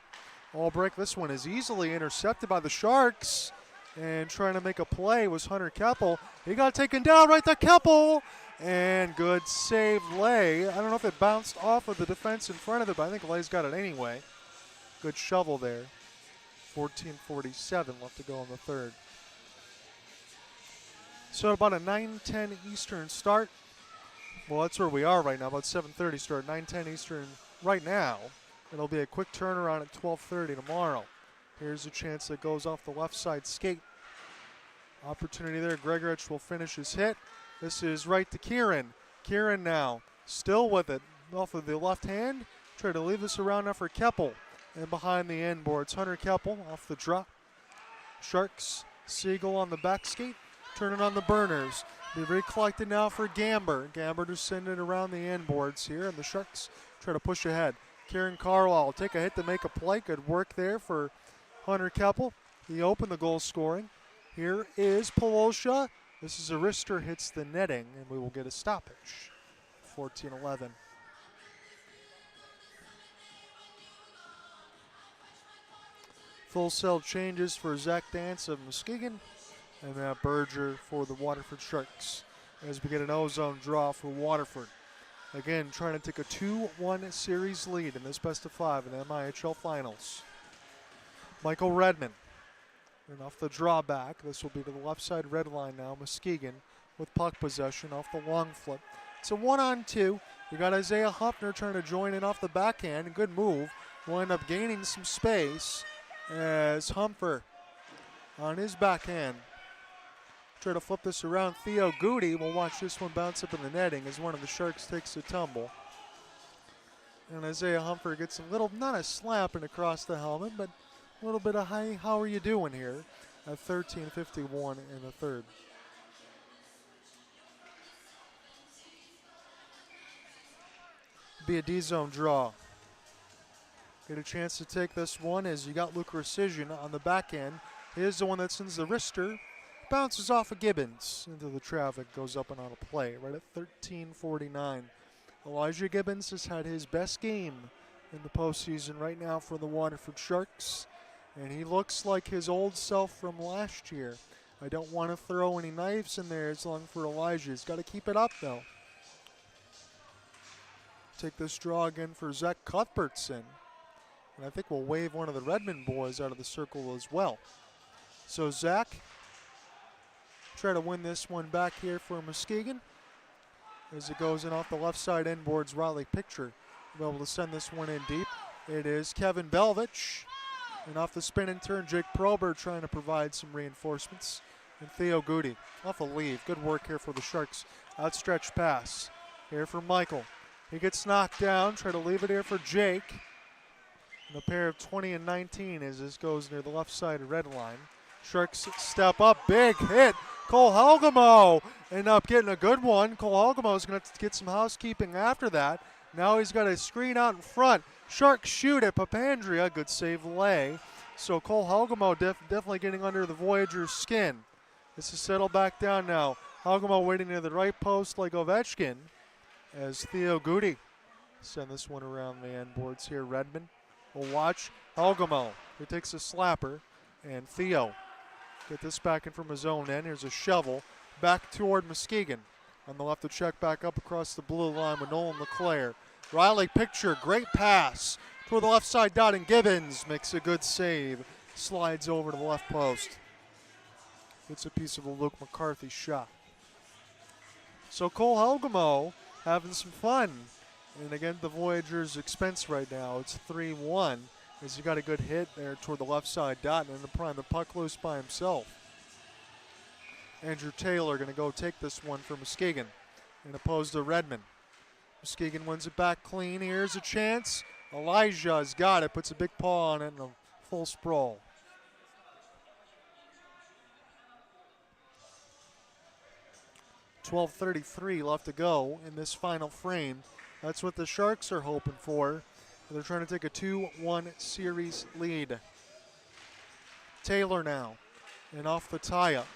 Albrecht, this one is easily intercepted by the Sharks. And trying to make a play was Hunter Keppel. He got taken down right to Keppel. And good save, Lay. I don't know if it bounced off of the defense in front of it, but I think Lay's got it anyway. Good shovel there. 14:47 left to go in the third. So about a 9:10 Eastern start. Well, that's where we are right now, about 7:30 start, 9:10 Eastern right now. It'll be a quick turnaround at 12:30 tomorrow. Here's a chance that goes off the left side skate. Opportunity there. Gregorich will finish his hit. This is right to Kieran. Kieran now still with it off of the left hand. Try to leave this around now for Keppel. And behind the end boards, Hunter Keppel off the drop. Sharks, Siegel on the back skate. Turning on the burners. Be recollected now for Gamber. Gamber to send it around the end boards here. And the Sharks try to push ahead. Kieran Carlisle will take a hit to make a play. Good work there for Hunter Keppel. He opened the goal scoring. Here is Pelosha. This is a wrister, hits the netting, and we will get a stoppage. 14-11. Full cell changes for Zach Dance of Muskegon and Matt Berger for the Waterford Sharks as we get an ozone draw for Waterford. Again, trying to take a 2-1 series lead in this best of 5 in the MIHL Finals. Michael Redmond. And off the drawback, this will be to the left side red line now. Muskegon with puck possession off the long flip. It's a 1-on-2. You got Isaiah Huffner trying to join in off the backhand. Good move. Will end up gaining some space as Humper on his backhand. Try to flip this around. Theo Goody will watch this one bounce up in the netting as one of the Sharks takes a tumble. And Isaiah Humper gets a little, not a slapping across the helmet, but a little bit of, hi, how are you doing here at 13:51 in the third. Be a D-zone draw. Get a chance to take this one as you got Luke Recision on the back end. Here's the one that sends the wrister. Bounces off of Gibbons into the traffic, goes up and on a play right at 13:49. Elijah Gibbons has had his best game in the postseason right now for the Waterford Sharks. And he looks like his old self from last year. I don't want to throw any knives in there as long for Elijah. He's got to keep it up, though. Take this draw again for Zach Cuthbertson. And I think we'll wave one of the Redmond boys out of the circle as well. So Zach, try to win this one back here for Muskegon. As it goes in off the left side end boards, Riley Picture will be able to send this one in deep. It is Kevin Belvich. And off the spin and turn, Jake Prober trying to provide some reinforcements. And Theo Goody off a leave. Good work here for the Sharks. Outstretched pass here for Michael. He gets knocked down. Try to leave it here for Jake. And a pair of 20 and 19 as this goes near the left side red line. Sharks step up. Big hit. Cole Helgamo end up getting a good one. Cole Helgamo is going to get some housekeeping after that. Now he's got a screen out in front. Sharks shoot at Papandrea. Good save, Lay. So Cole Helgamo definitely getting under the Voyagers' skin. This is settled back down now. Helgamo waiting near the right post like Ovechkin as Theo Goody send this one around the end boards here. Redmond will watch Helgamo. He takes a slapper, and Theo get this back in from his own end. Here's a shovel back toward Muskegon. On the left to check back up across the blue line with Nolan LeClaire. Riley Picture, great pass toward the left side dot, and Gibbons makes a good save. Slides over to the left post. It's a piece of a Luke McCarthy shot. So Cole Helgamo having some fun. And again, the Voyagers' expense right now. It's 3-1 as he got a good hit there toward the left side dot and then prime the puck loose by himself. Andrew Taylor going to go take this one for Muskegon and opposed to Redmond. Muskegon wins it back clean. Here's a chance. Elijah's got it, puts a big paw on it and a full sprawl. .12:33 left to go in this final frame. That's what the Sharks are hoping for. They're trying to take a 2-1 series lead. Taylor now, and off the tie-up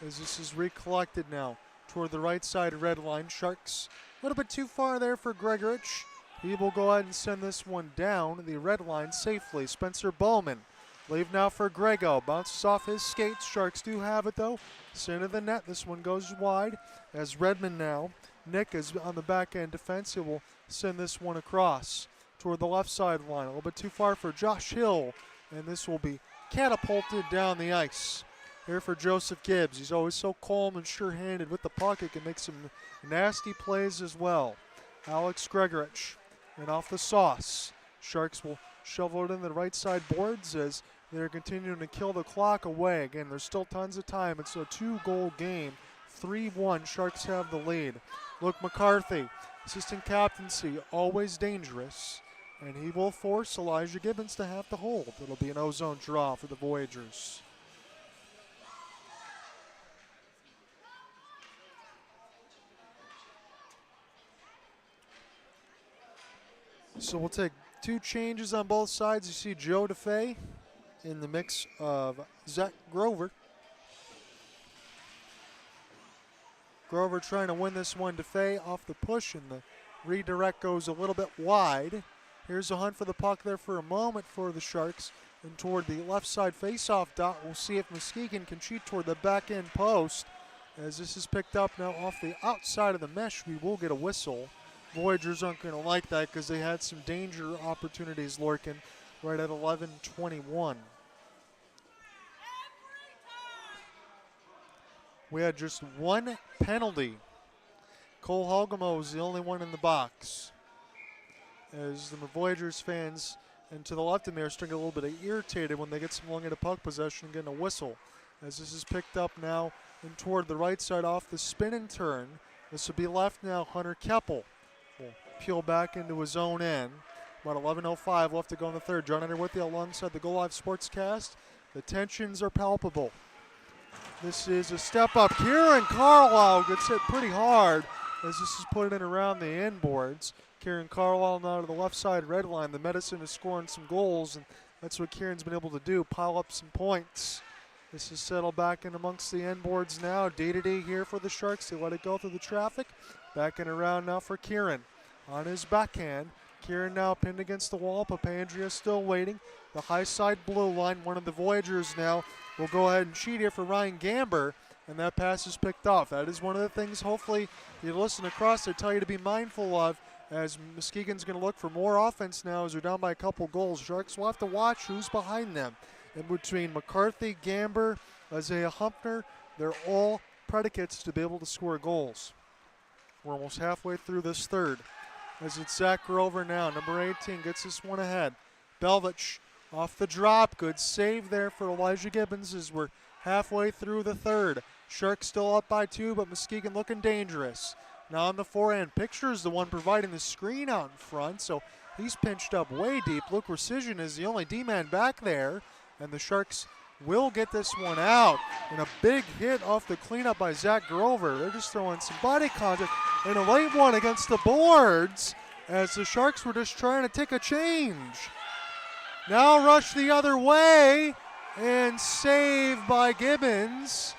as this is recollected now toward the right side red line. Sharks a little bit too far there for Gregorich. He will go ahead and send this one down the red line safely. Spencer Bowman, leave now for Grego. Bounces off his skates. Sharks do have it though. Center the net. This one goes wide as Redmond now. Nick is on the back end defense. He will send this one across toward the left side line. A little bit too far for Josh Hill, and this will be catapulted down the ice. Here for Joseph Gibbs. He's always so calm and sure-handed with the puck. He can make some nasty plays as well. Alex Gregorich, and off the sauce. Sharks will shovel it in the right side boards as they're continuing to kill the clock away. Again, there's still tons of time. It's a 2-goal game. 3-1, Sharks have the lead. Luke McCarthy, assistant captaincy, always dangerous. And he will force Elijah Gibbons to have the hold. It'll be an O-zone draw for the Voyagers. So we'll take two changes on both sides. You see Joe DeFay in the mix of Zach Grover. Grover trying to win this one. DeFay off the push, and the redirect goes a little bit wide. Here's a hunt for the puck there for a moment for the Sharks. And toward the left side faceoff dot, we'll see if Muskegon can cheat toward the back end post. As this is picked up now off the outside of the mesh, we will get a whistle. Voyagers aren't going to like that because they had some danger opportunities lurking right at 11:21. We had just one penalty. Cole Hogamo was the only one in the box. As the Voyagers fans and to the left of me are starting to get a little bit irritated when they get some long-handed puck possession, getting a whistle. As this is picked up now and toward the right side off the spin and turn. This will be left now. Hunter Keppel will peel back into his own end. About 11:05 left to go in the third. John Ender with you alongside the Go Live Sportscast. The tensions are palpable. This is a step up. Kieran Carlisle gets hit pretty hard as this is put in around the inboards. Kieran Carlisle now to the left side red line. The Medicine is scoring some goals, and that's what Kieran's been able to do, pile up some points. This is settled back in amongst the inboards now. Day-to-day here for the Sharks. They let it go through the traffic. Back and around now for Kieran. On his backhand. Kieran now pinned against the wall. Papandrea still waiting. The high side blue line. One of the Voyagers now will go ahead and cheat here for Ryan Gamber. And that pass is picked off. That is one of the things hopefully you listen across. They tell you to be mindful of as Muskegon's going to look for more offense now as they're down by a couple goals. Sharks will have to watch who's behind them. In between McCarthy, Gamber, Isaiah Humpner, they're all predicates to be able to score goals. We're almost halfway through this third. As it's Zach Grover now, number 18, gets this one ahead. Belvich off the drop. Good save there for Elijah Gibbons as we're halfway through the third. Sharks still up by 2, but Muskegon looking dangerous. Now on the forehand, Picture is the one providing the screen out in front, so he's pinched up way deep. Luke Precision is the only D-man back there, and the Sharks will get this one out. And a big hit off the cleanup by Zach Grover. They're just throwing some body contact, and a late one against the boards as the Sharks were just trying to take a change. Now rush the other way, and saved by Gibbons.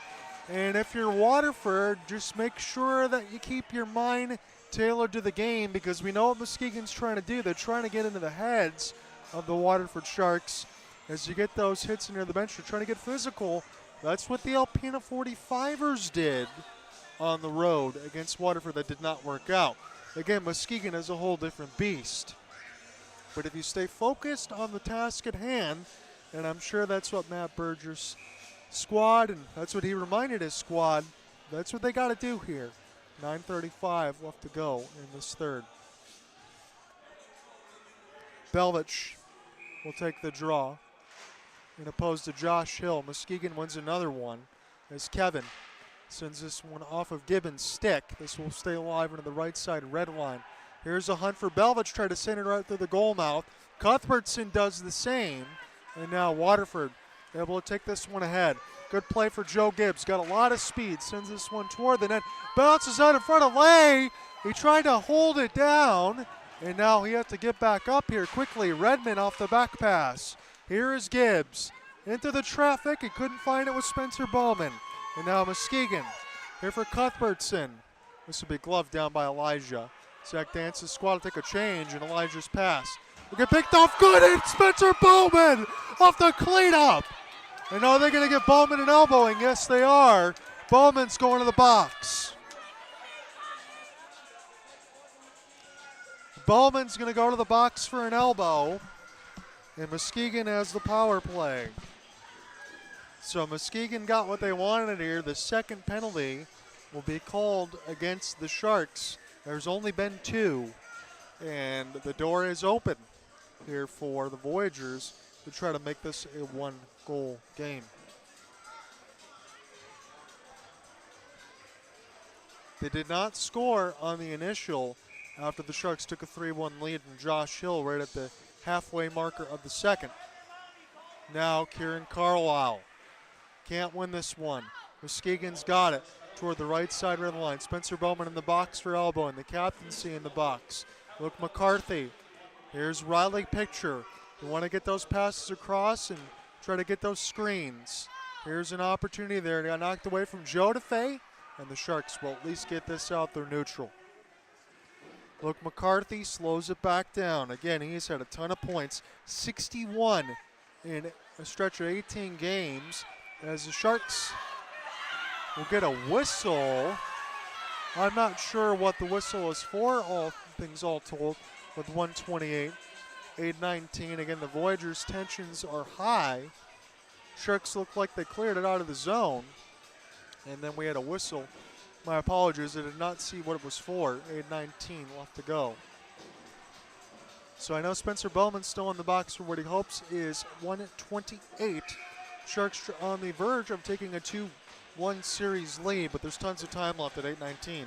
And if you're Waterford, just make sure that you keep your mind tailored to the game because we know what Muskegon's trying to do. They're trying to get into the heads of the Waterford Sharks. As you get those hits near the bench, they're trying to get physical. That's what the Alpena 45ers did on the road against Waterford. That did not work out. Again, Muskegon is a whole different beast. But if you stay focused on the task at hand, and I'm sure that's what Matt Berger's squad, and that's what he reminded his squad, that's what they got to do here. 9:35 left to go in this third. Belvich will take the draw and opposed to Josh Hill. Muskegon wins another one as Kevin sends this one off of Gibbons' stick. This will stay alive into the right side red line. Here's a hunt for Belvich, try to send it right through the goal mouth. Cuthbertson does the same, and now Waterford able to take this one ahead. Good play for Joe Gibbs, got a lot of speed, sends this one toward the net, bounces out in front of Lay. He tried to hold it down, and now he has to get back up here quickly. Redmond off the back pass. Here is Gibbs into the traffic. He couldn't find it with Spencer Bowman. And now Muskegon here for Cuthbertson. This will be gloved down by Elijah. Zach Dance's squad will take a change, and Elijah's pass will get picked off. Good, and Spencer Bowman off the cleanup. And are they going to get Bowman an elbowing? Yes, they are. Bowman's going to the box. Bowman's going to go to the box for an elbow, and Muskegon has the power play. So Muskegon got what they wanted here. The second penalty will be called against the Sharks. There's only been 2, and the door is open here for the Voyagers to try to make this a 1-goal game. They did not score on the initial after the Sharks took a 3-1 lead from Josh Hill right at the halfway marker of the second. Now Kieran Carlisle can't win this one. Muskegon's got it toward the right side of the line. Spencer Bowman in the box for elbow, and the captaincy in the box. Luke McCarthy. Here's Riley Picture. You want to get those passes across and try to get those screens. Here's an opportunity there. They got knocked away from Joe DeFay, and the Sharks will at least get this out their neutral. Luke McCarthy slows it back down. Again, he's had a ton of points. 61 in a stretch of 18 games. As the Sharks will get a whistle. I'm not sure what the whistle is for, all things all told, with 128, 8-19. Again, the Voyagers' tensions are high. Sharks look like they cleared it out of the zone. And then we had a whistle. My apologies, I did not see what it was for. 8:19 left to go. So I know Spencer Bowman's still in the box for what he hopes is 128. Sharks on the verge of taking a 2-1 series lead, but there's tons of time left at 8:19.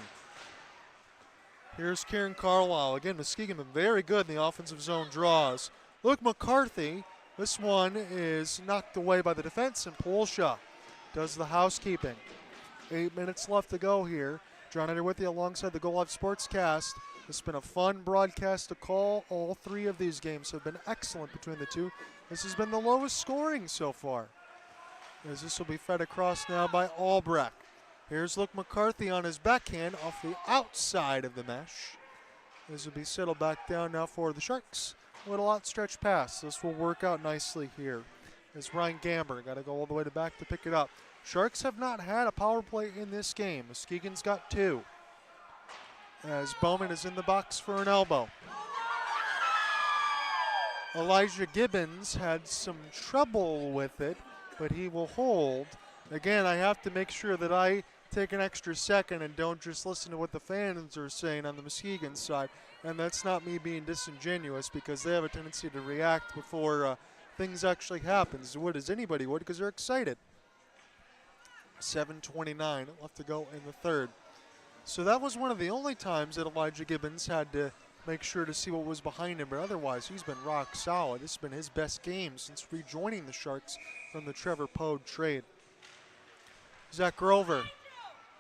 Here's Kieran Carlisle. Again, Muskegon been very good in the offensive zone draws. Luke McCarthy, this one is knocked away by the defense, and Polsha does the housekeeping. 8 minutes left to go here. John Eder with you alongside the Go Live Sportscast. It's been a fun broadcast to call. All 3 of these games have been excellent between the 2. This has been the lowest scoring so far, as this will be fed across now by Albrecht. Here's Luke McCarthy on his backhand off the outside of the mesh. This will be settled back down now for the Sharks. A little outstretched pass. This will work out nicely here, as Ryan Gamber got to go all the way to back to pick it up. Sharks have not had a power play in this game. Muskegon's got 2. As Bowman is in the box for an elbow. Elijah Gibbons had some trouble with it, but he will hold. Again, I have to make sure that I take an extra second and don't just listen to what the fans are saying on the Muskegon side. And that's not me being disingenuous, because they have a tendency to react before things actually happen. So what does anybody would, because they're excited. 7:29 left to go in the third. So that was one of the only times that Elijah Gibbons had to make sure to see what was behind him, but otherwise he's been rock solid. This has been his best game since rejoining the Sharks from the Trevor Pode trade. Zach Grover.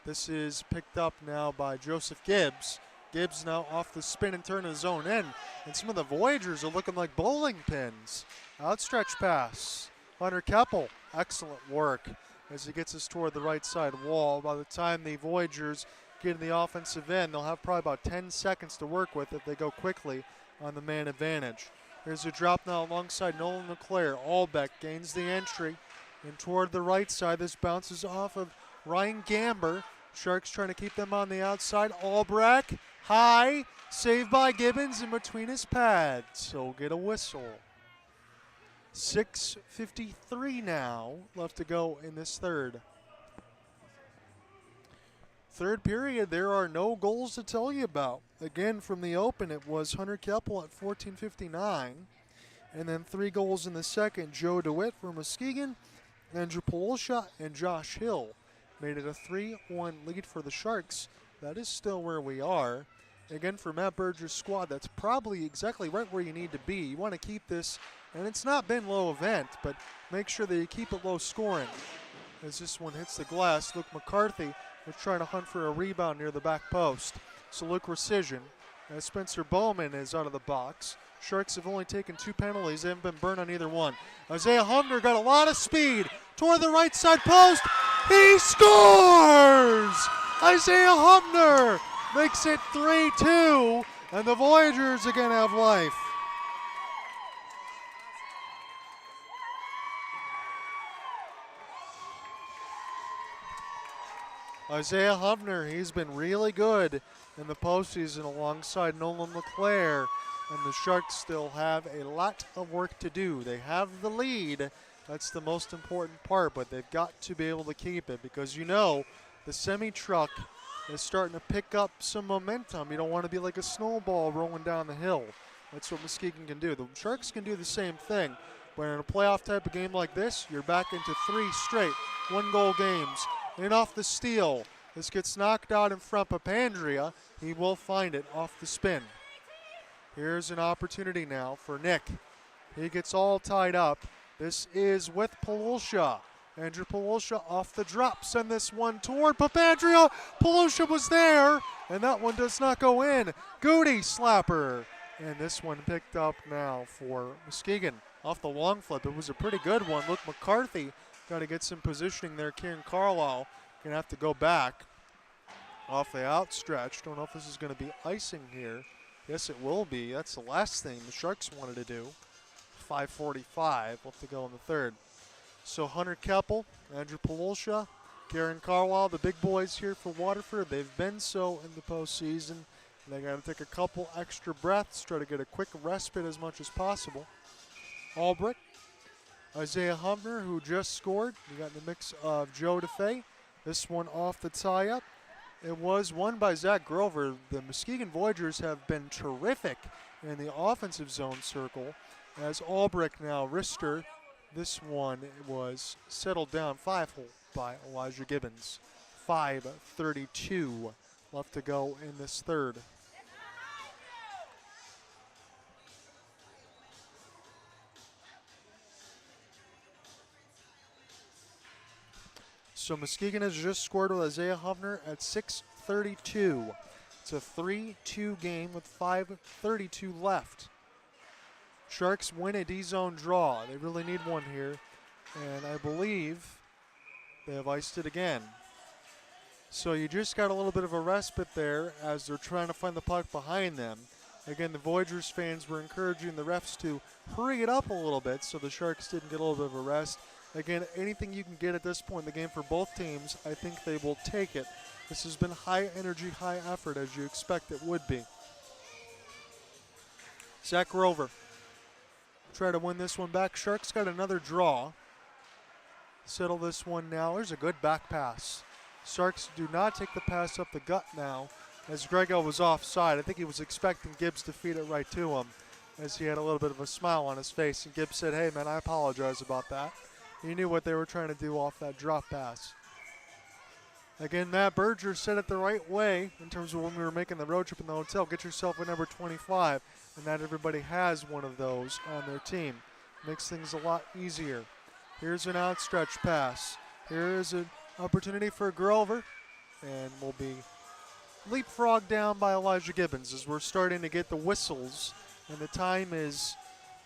This is picked up now by Joseph Gibbs. Gibbs now off the spin and turn of his own end, and some of the Voyagers are looking like bowling pins. Outstretched pass. Hunter Keppel, excellent work as he gets us toward the right side wall. By the time the Voyagers get in the offensive end, they'll have probably about 10 seconds to work with if they go quickly on the man advantage. Here's a drop now alongside Nolan LeClaire. Albeck gains the entry, and toward the right side, this bounces off of Ryan Gamber. Sharks trying to keep them on the outside. Albrecht, high, saved by Gibbons in between his pads. So get a whistle. 6:53 now left to go in this third. Third period, there are no goals to tell you about. Again, from the open, it was Hunter Keppel at 14:59. And then 3 goals in the second. Joe DeWitt for Muskegon, Andrew Polsha, and Josh Hill made it a 3-1 lead for the Sharks. That is still where we are. again, for Matt Berger's squad, that's probably exactly right where you need to be. You want to keep this, and it's not been low event, but make sure that you keep it low scoring. As this one hits the glass, Luke McCarthy was trying to hunt for a rebound near the back post. So Luke Rescission, as Spencer Bowman is out of the box. Sharks have only taken 2 penalties. They haven't been burned on either one. Isaiah Humner got a lot of speed toward the right side post. He scores! Isaiah Humner makes it 3-2, and the Voyagers again have life. Isaiah Humner, he's been really good in the postseason alongside Nolan LeClaire, and the Sharks still have a lot of work to do. They have the lead. That's the most important part, but they've got to be able to keep it because you know the semi-truck is starting to pick up some momentum. You don't want to be like a snowball rolling down the hill. That's what Muskegon can do. The Sharks can do the same thing, but in a playoff type of game like this, you're back into 3 straight one-goal games. In off the steal. This gets knocked out in front. Papandrea, he will find it off the spin. Here's an opportunity now for Nick. He gets all tied up. This is with Palusha. Andrew Palusha off the drop. Send this one toward Papandrea. Palusha was there, and that one does not go in. Goody slapper. And this one picked up now for Muskegon. Off the long flip, it was a pretty good one. Look, McCarthy got to get some positioning there. Kieran Carlisle going to have to go back off the outstretch. Don't know if this is going to be icing here. Yes, it will be. That's the last thing the Sharks wanted to do. 5:45 left to go in the third. So Hunter Keppel, Andrew Palusha, Kieran Carlisle, the big boys here for Waterford. They've been so in the postseason. They got to take a couple extra breaths, try to get a quick respite as much as possible. Albrecht, Isaiah Humner, who just scored. You got the mix of Joe DeFay. This one off the tie-up. It was won by Zach Grover. The Muskegon Voyagers have been terrific in the offensive zone circle. As Albrecht now wrister. This one was settled down 5-hole by Elijah Gibbons. 5:32 left to go in this third. So Muskegon has just scored with Isaiah Humner at 6:32. It's a 3-2 game with 5:32 left. Sharks win a D-zone draw. They really need one here, and I believe they have iced it again. So you just got a little bit of a respite there as they're trying to find the puck behind them. Again, the Voyagers fans were encouraging the refs to hurry it up a little bit so the Sharks didn't get a little bit of a rest. Again, anything you can get at this point in the game for both teams, I think they will take it. This has been high energy, high effort, as you expect it would be. Zach Grover try to win this one back. Sharks got another draw. Settle this one now. There's a good back pass. Sharks do not take the pass up the gut now as Grego was offside. I think he was expecting Gibbs to feed it right to him as he had a little bit of a smile on his face. And Gibbs said, hey, man, I apologize about that. He knew what they were trying to do off that drop pass. Again, Matt Berger said it the right way in terms of when we were making the road trip in the hotel. Get yourself a number 25, and not everybody has one of those on their team. Makes things a lot easier. Here's an outstretched pass. Here is an opportunity for Grover, and will be leapfrogged down by Elijah Gibbons as we're starting to get the whistles, and the time is,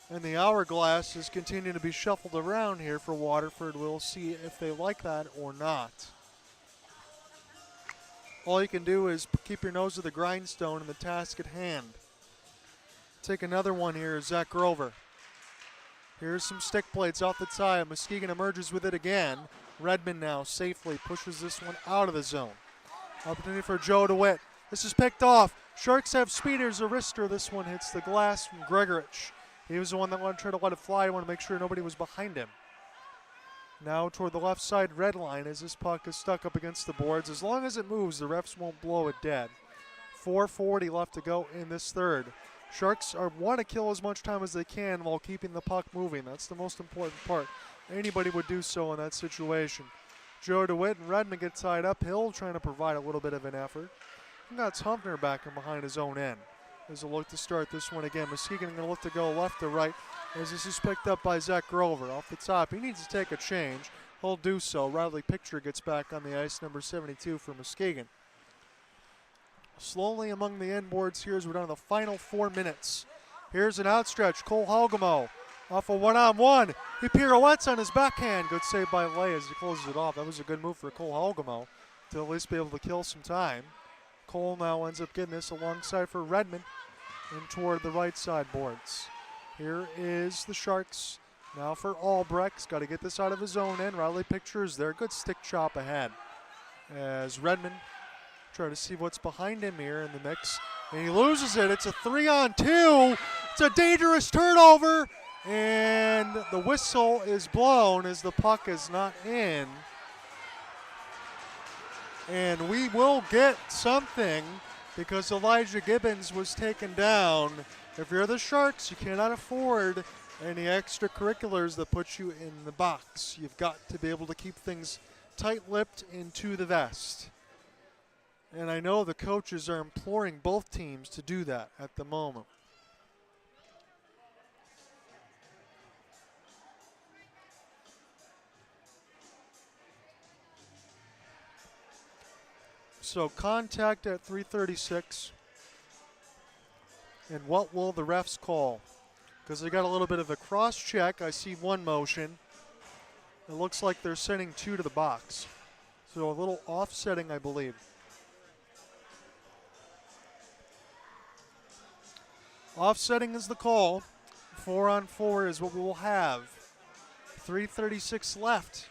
and the hourglass is continuing to be shuffled around here for Waterford. We'll see if they like that or not. All you can do is keep your nose to the grindstone and the task at hand. Take another one here, Zach Grover. Here's some stick plates off the tie. Muskegon emerges with it again. Redmond now safely pushes this one out of the zone. Opportunity for Joe DeWitt. This is picked off. Sharks have speeders. A wrister. This one hits the glass from Gregorich. He was the one that wanted to try to let it fly. I want to make sure nobody was behind him. Now toward the left side red line as this puck is stuck up against the boards. As long as it moves, the refs won't blow it dead. 4:40 left to go in this third. Sharks want to kill as much time as they can while keeping the puck moving. That's the most important part. Anybody would do so in that situation. Joe DeWitt and Redmond get tied up. Hill trying to provide a little bit of an effort. And that's Humpner back in behind his own end. There's a look to start this one again. Muskegon going to look to go left to right as this is picked up by Zach Grover. Off the top, he needs to take a change. He'll do so. Riley Picture gets back on the ice, number 72 for Muskegon. Slowly among the end boards here as we're down to the final 4 minutes. Here's an outstretch. Cole Halgamo off a one-on-one. He pirouettes on his backhand. Good save by Lay as he closes it off. That was a good move for Cole Halgamo to at least be able to kill some time. Cole now ends up getting this alongside for Redmond and toward the right side boards. Here is the Sharks. Now for Albrecht's got to get this out of his own end. Riley Pictures there. Good stick chop ahead as Redmond try to see what's behind him here in the mix. And he loses it. It's a 3-on-2. It's a dangerous turnover. And the whistle is blown as the puck is not in. And we will get something because Elijah Gibbons was taken down. If you're the Sharks, you cannot afford any extracurriculars that put you in the box. You've got to be able to keep things tight-lipped into the vest. And I know the coaches are imploring both teams to do that at the moment. So contact at 3:36. And what will the refs call? Because they got a little bit of a cross check. I see one motion. It looks like they're sending two to the box. So a little offsetting, I believe. Offsetting is the call. 4-on-4 is what we will have. 3:36 left.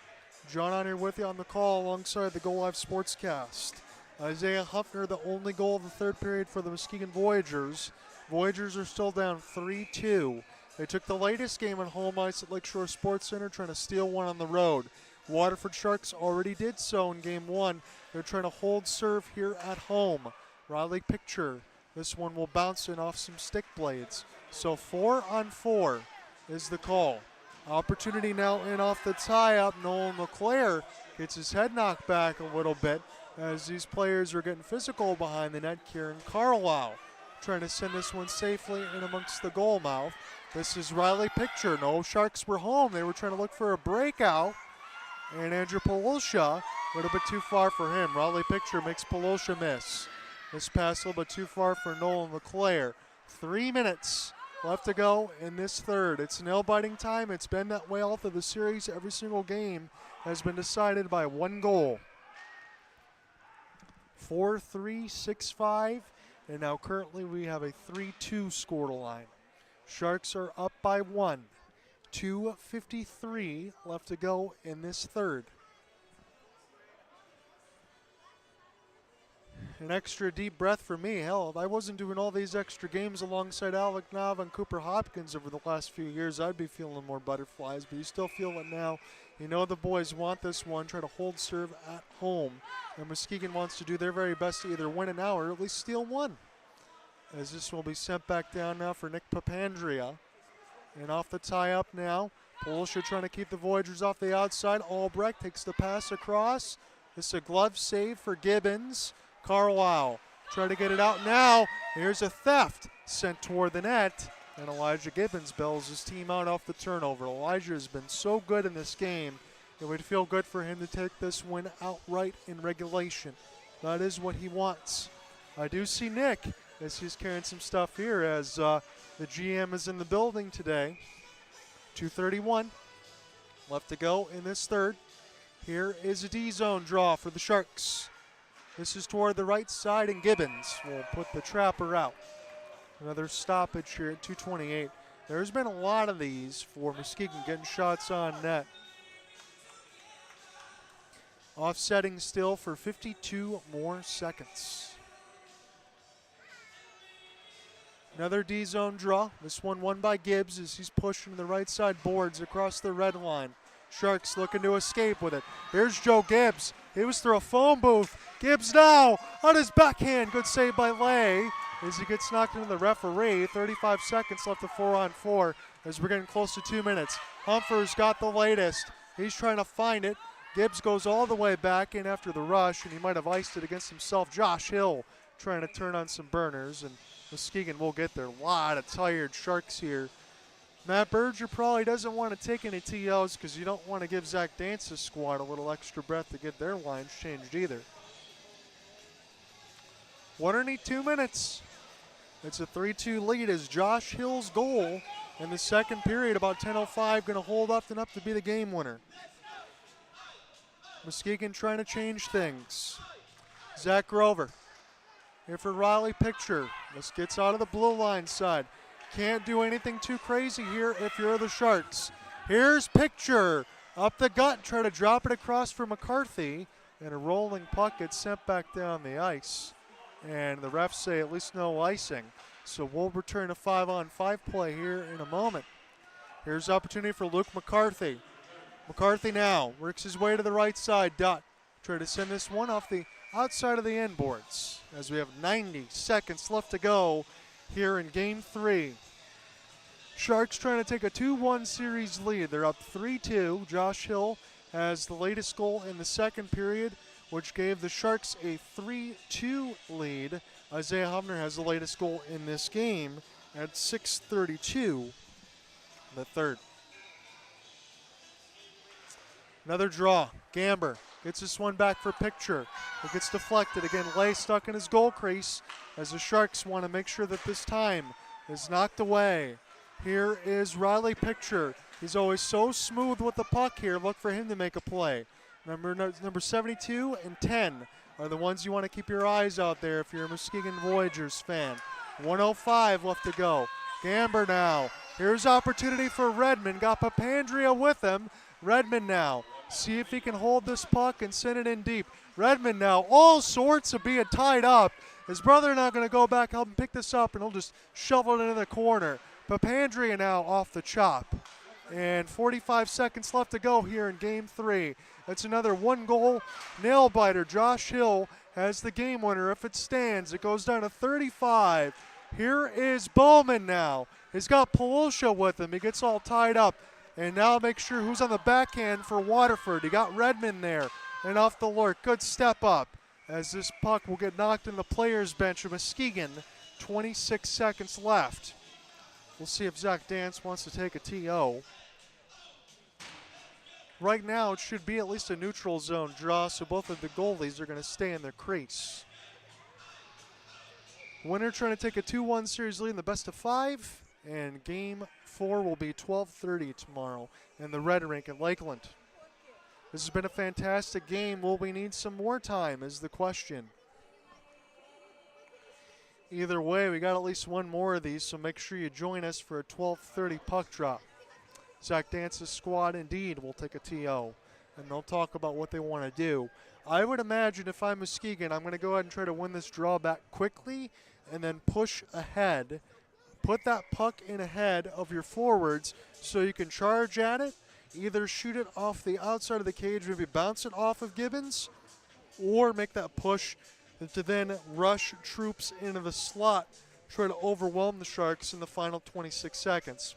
John on here with you on the call alongside the Goal Live Sportscast. Isaiah Huffner, the only goal of the third period for the Muskegon Voyagers. Voyagers are still down 3-2. They took the latest game on home ice at Lakeshore Sports Center, trying to steal one on the road. Waterford Sharks already did so in game one. They're trying to hold serve here at home. Riley Picture. This one will bounce in off some stick blades. So 4-on-4 is the call. Opportunity now in off the tie-up. Nolan LeClaire gets his head knocked back a little bit as these players are getting physical behind the net. Kieran Carlisle trying to send this one safely in amongst the goal mouth. This is Riley Picture. No Sharks were home. They were trying to look for a breakout. And Andrew Polosha, a little bit too far for him. Riley Picture makes Polosha miss. This pass a little bit too far for Nolan LeClaire. 3 minutes left to go in this third. It's nail-biting time. It's been that way all through the series. Every single game has been decided by one goal. 4-3, 6-5, and now currently we have a 3-2 score line. Sharks are up by 1. 2:53 left to go in this third. An extra deep breath for me. Hell, if I wasn't doing all these extra games alongside Alec Nav and Cooper Hopkins over the last few years, I'd be feeling more butterflies, but you still feel it now. You know the boys want this one, try to hold serve at home. And Muskegon wants to do their very best to either win it now or at least steal one. As this will be sent back down now for Nick Papandrea. And off the tie-up now, Polosha trying to keep the Voyagers off the outside. Albrecht takes the pass across. This is a glove save for Gibbons. Carlisle trying to get it out now. Here's a theft sent toward the net. And Elijah Gibbons bails his team out off the turnover. Elijah has been so good in this game. It would feel good for him to take this win outright in regulation. That is what he wants. I do see Nick as he's carrying some stuff here as the GM is in the building today. 2:31 left to go in this third. Here is a D-zone draw for the Sharks. This is toward the right side, and Gibbons will put the trapper out. Another stoppage here at 2:28. There's been a lot of these for Muskegon getting shots on net. Offsetting still for 52 more seconds. Another D-zone draw. This one won by Gibbs as he's pushing the right side boards across the red line. Sharks looking to escape with it. Here's Joe Gibbs. He was through a phone booth. Gibbs now on his backhand. Good save by Lay as he gets knocked into the referee. 35 seconds left to 4-on-4 as we're getting close to 2 minutes. Humphers got the latest. He's trying to find it. Gibbs goes all the way back in after the rush, and he might have iced it against himself. Josh Hill trying to turn on some burners, and Muskegon will get there. A lot of tired Sharks here. Matt Berger probably doesn't want to take any TOs because you don't want to give Zach Dance's squad a little extra breath to get their lines changed either. 102 minutes. It's a 3-2 lead as Josh Hill's goal in the second period, about 10:05, going to hold up and up to be the game winner. Muskegon trying to change things. Zach Grover here for Riley Picture. This gets out of the blue line side. Can't do anything too crazy here if you're the Sharks. Here's Picture up the gut, try to drop it across for McCarthy, and a rolling puck gets sent back down the ice. And the refs say at least no icing. So we'll return to 5-on-5 play here in a moment. Here's opportunity for Luke McCarthy. McCarthy now works his way to the right side. Dot try to send this one off the outside of the end boards as we have 90 seconds left to go here in Game 3. Sharks trying to take a 2-1 series lead. They're up 3-2. Josh Hill has the latest goal in the second period, which gave the Sharks a 3-2 lead. Isaiah Hovner has the latest goal in this game at 6:32 the third. Another draw. Gamber gets this one back for Picture. It gets deflected. Again, Lay stuck in his goal crease as the Sharks want to make sure that this time is knocked away. Here is Riley Picture. He's always so smooth with the puck here. Look for him to make a play. Number 72 and 10 are the ones you want to keep your eyes out there if you're a Muskegon Voyagers fan. 1:05 left to go. Gamber now. Here's opportunity for Redmond. Got Papandrea with him. Redmond now. See if he can hold this puck and send it in deep. Redmond now, all sorts of being tied up. His brother now going to go back, help him pick this up, and he'll just shovel it into the corner. Papandrea now off the chop. And 45 seconds left to go here in Game 3. That's another one-goal nail-biter. Josh Hill has the game winner. If it stands, it goes down to 35. Here is Bowman now. He's got Polosha with him. He gets all tied up. And now make sure who's on the backhand for Waterford. He got Redmond there. And off the lurk. Good step up as this puck will get knocked in the players' bench of Muskegon. 26 seconds left. We'll see if Zach Dance wants to take a TO. Right now, it should be at least a neutral zone draw, so both of the goalies are going to stay in their crease. Winner trying to take a 2-1 series lead in the best of 5, and Game 4 will be 12:30 tomorrow in the Red Rink at Lakeland. This has been a fantastic game. Will we need some more time is the question. Either way, we got at least one more of these, so make sure you join us for a 12:30 puck drop. Zach Dance's squad indeed will take a TO, and they'll talk about what they want to do. I would imagine if I'm Muskegon, I'm going to go ahead and try to win this draw back quickly and then push ahead. Put that puck in ahead of your forwards so you can charge at it, either shoot it off the outside of the cage, maybe bounce it off of Gibbons, or make that push to then rush troops into the slot, try to overwhelm the Sharks in the final 26 seconds.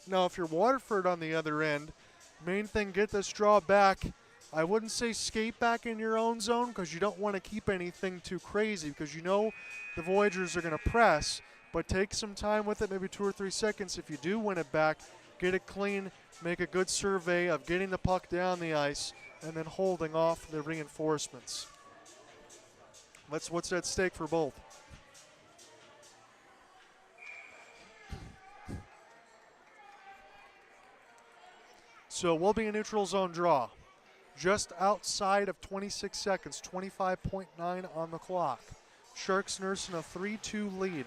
Now, if you're Waterford on the other end, main thing, get this draw back. I wouldn't say skate back in your own zone because you don't want to keep anything too crazy because you know the Voyagers are going to press, but take some time with it, maybe 2 or 3 seconds. If you do win it back, get it clean, make a good survey of getting the puck down the ice and then holding off the reinforcements. That's what's at stake for both. So we'll be a neutral zone draw. Just outside of 26 seconds, 25.9 on the clock. Sharks nursing a 3-2 lead.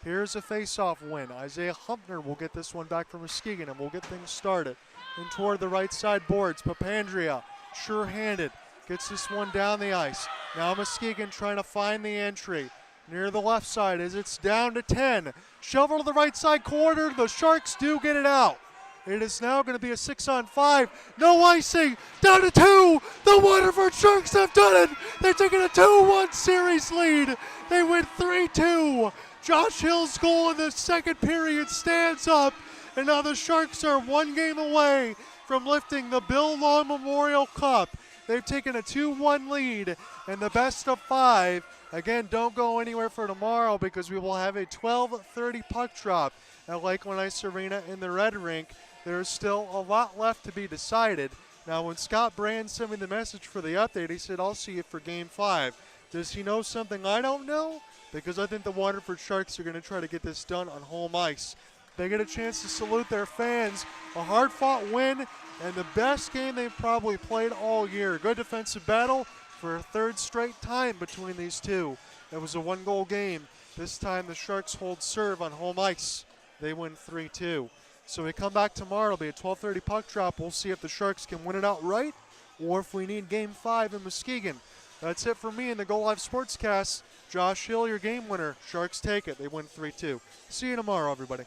Here's a face-off win. Isaiah Humpner will get this one back from Muskegon, and we'll get things started. And toward the right side boards, Papandrea, sure-handed, gets this one down the ice. Now Muskegon trying to find the entry. Near the left side as it's down to 10. Shovel to the right side corner. The Sharks do get it out. It is now going to be a 6-on-5. No icing. Down to 2. The Waterford Sharks have done it. They're taking a 2-1 series lead. They win 3-2. Josh Hill's goal in the second period stands up. And now the Sharks are one game away from lifting the Bill Long Memorial Cup. They've taken a 2-1 lead in the best of 5. Again, don't go anywhere for tomorrow because we will have a 12:30 puck drop at Lakeland Ice Arena in the Red Rink. There's still a lot left to be decided. Now, when Scott Brand sent me the message for the update, he said, I'll see you for Game 5. Does he know something I don't know? Because I think the Waterford Sharks are going to try to get this done on home ice. They get a chance to salute their fans. A hard-fought win and the best game they've probably played all year. Good defensive battle for a third straight time between these two. It was a one-goal game. This time the Sharks hold serve on home ice. They win 3-2. So we come back tomorrow. It'll be a 12:30 puck drop. We'll see if the Sharks can win it outright or if we need Game 5 in Muskegon. That's it for me in the Go Live Sportscast. Josh Hill, your game winner. Sharks take it. They win 3-2. See you tomorrow, everybody.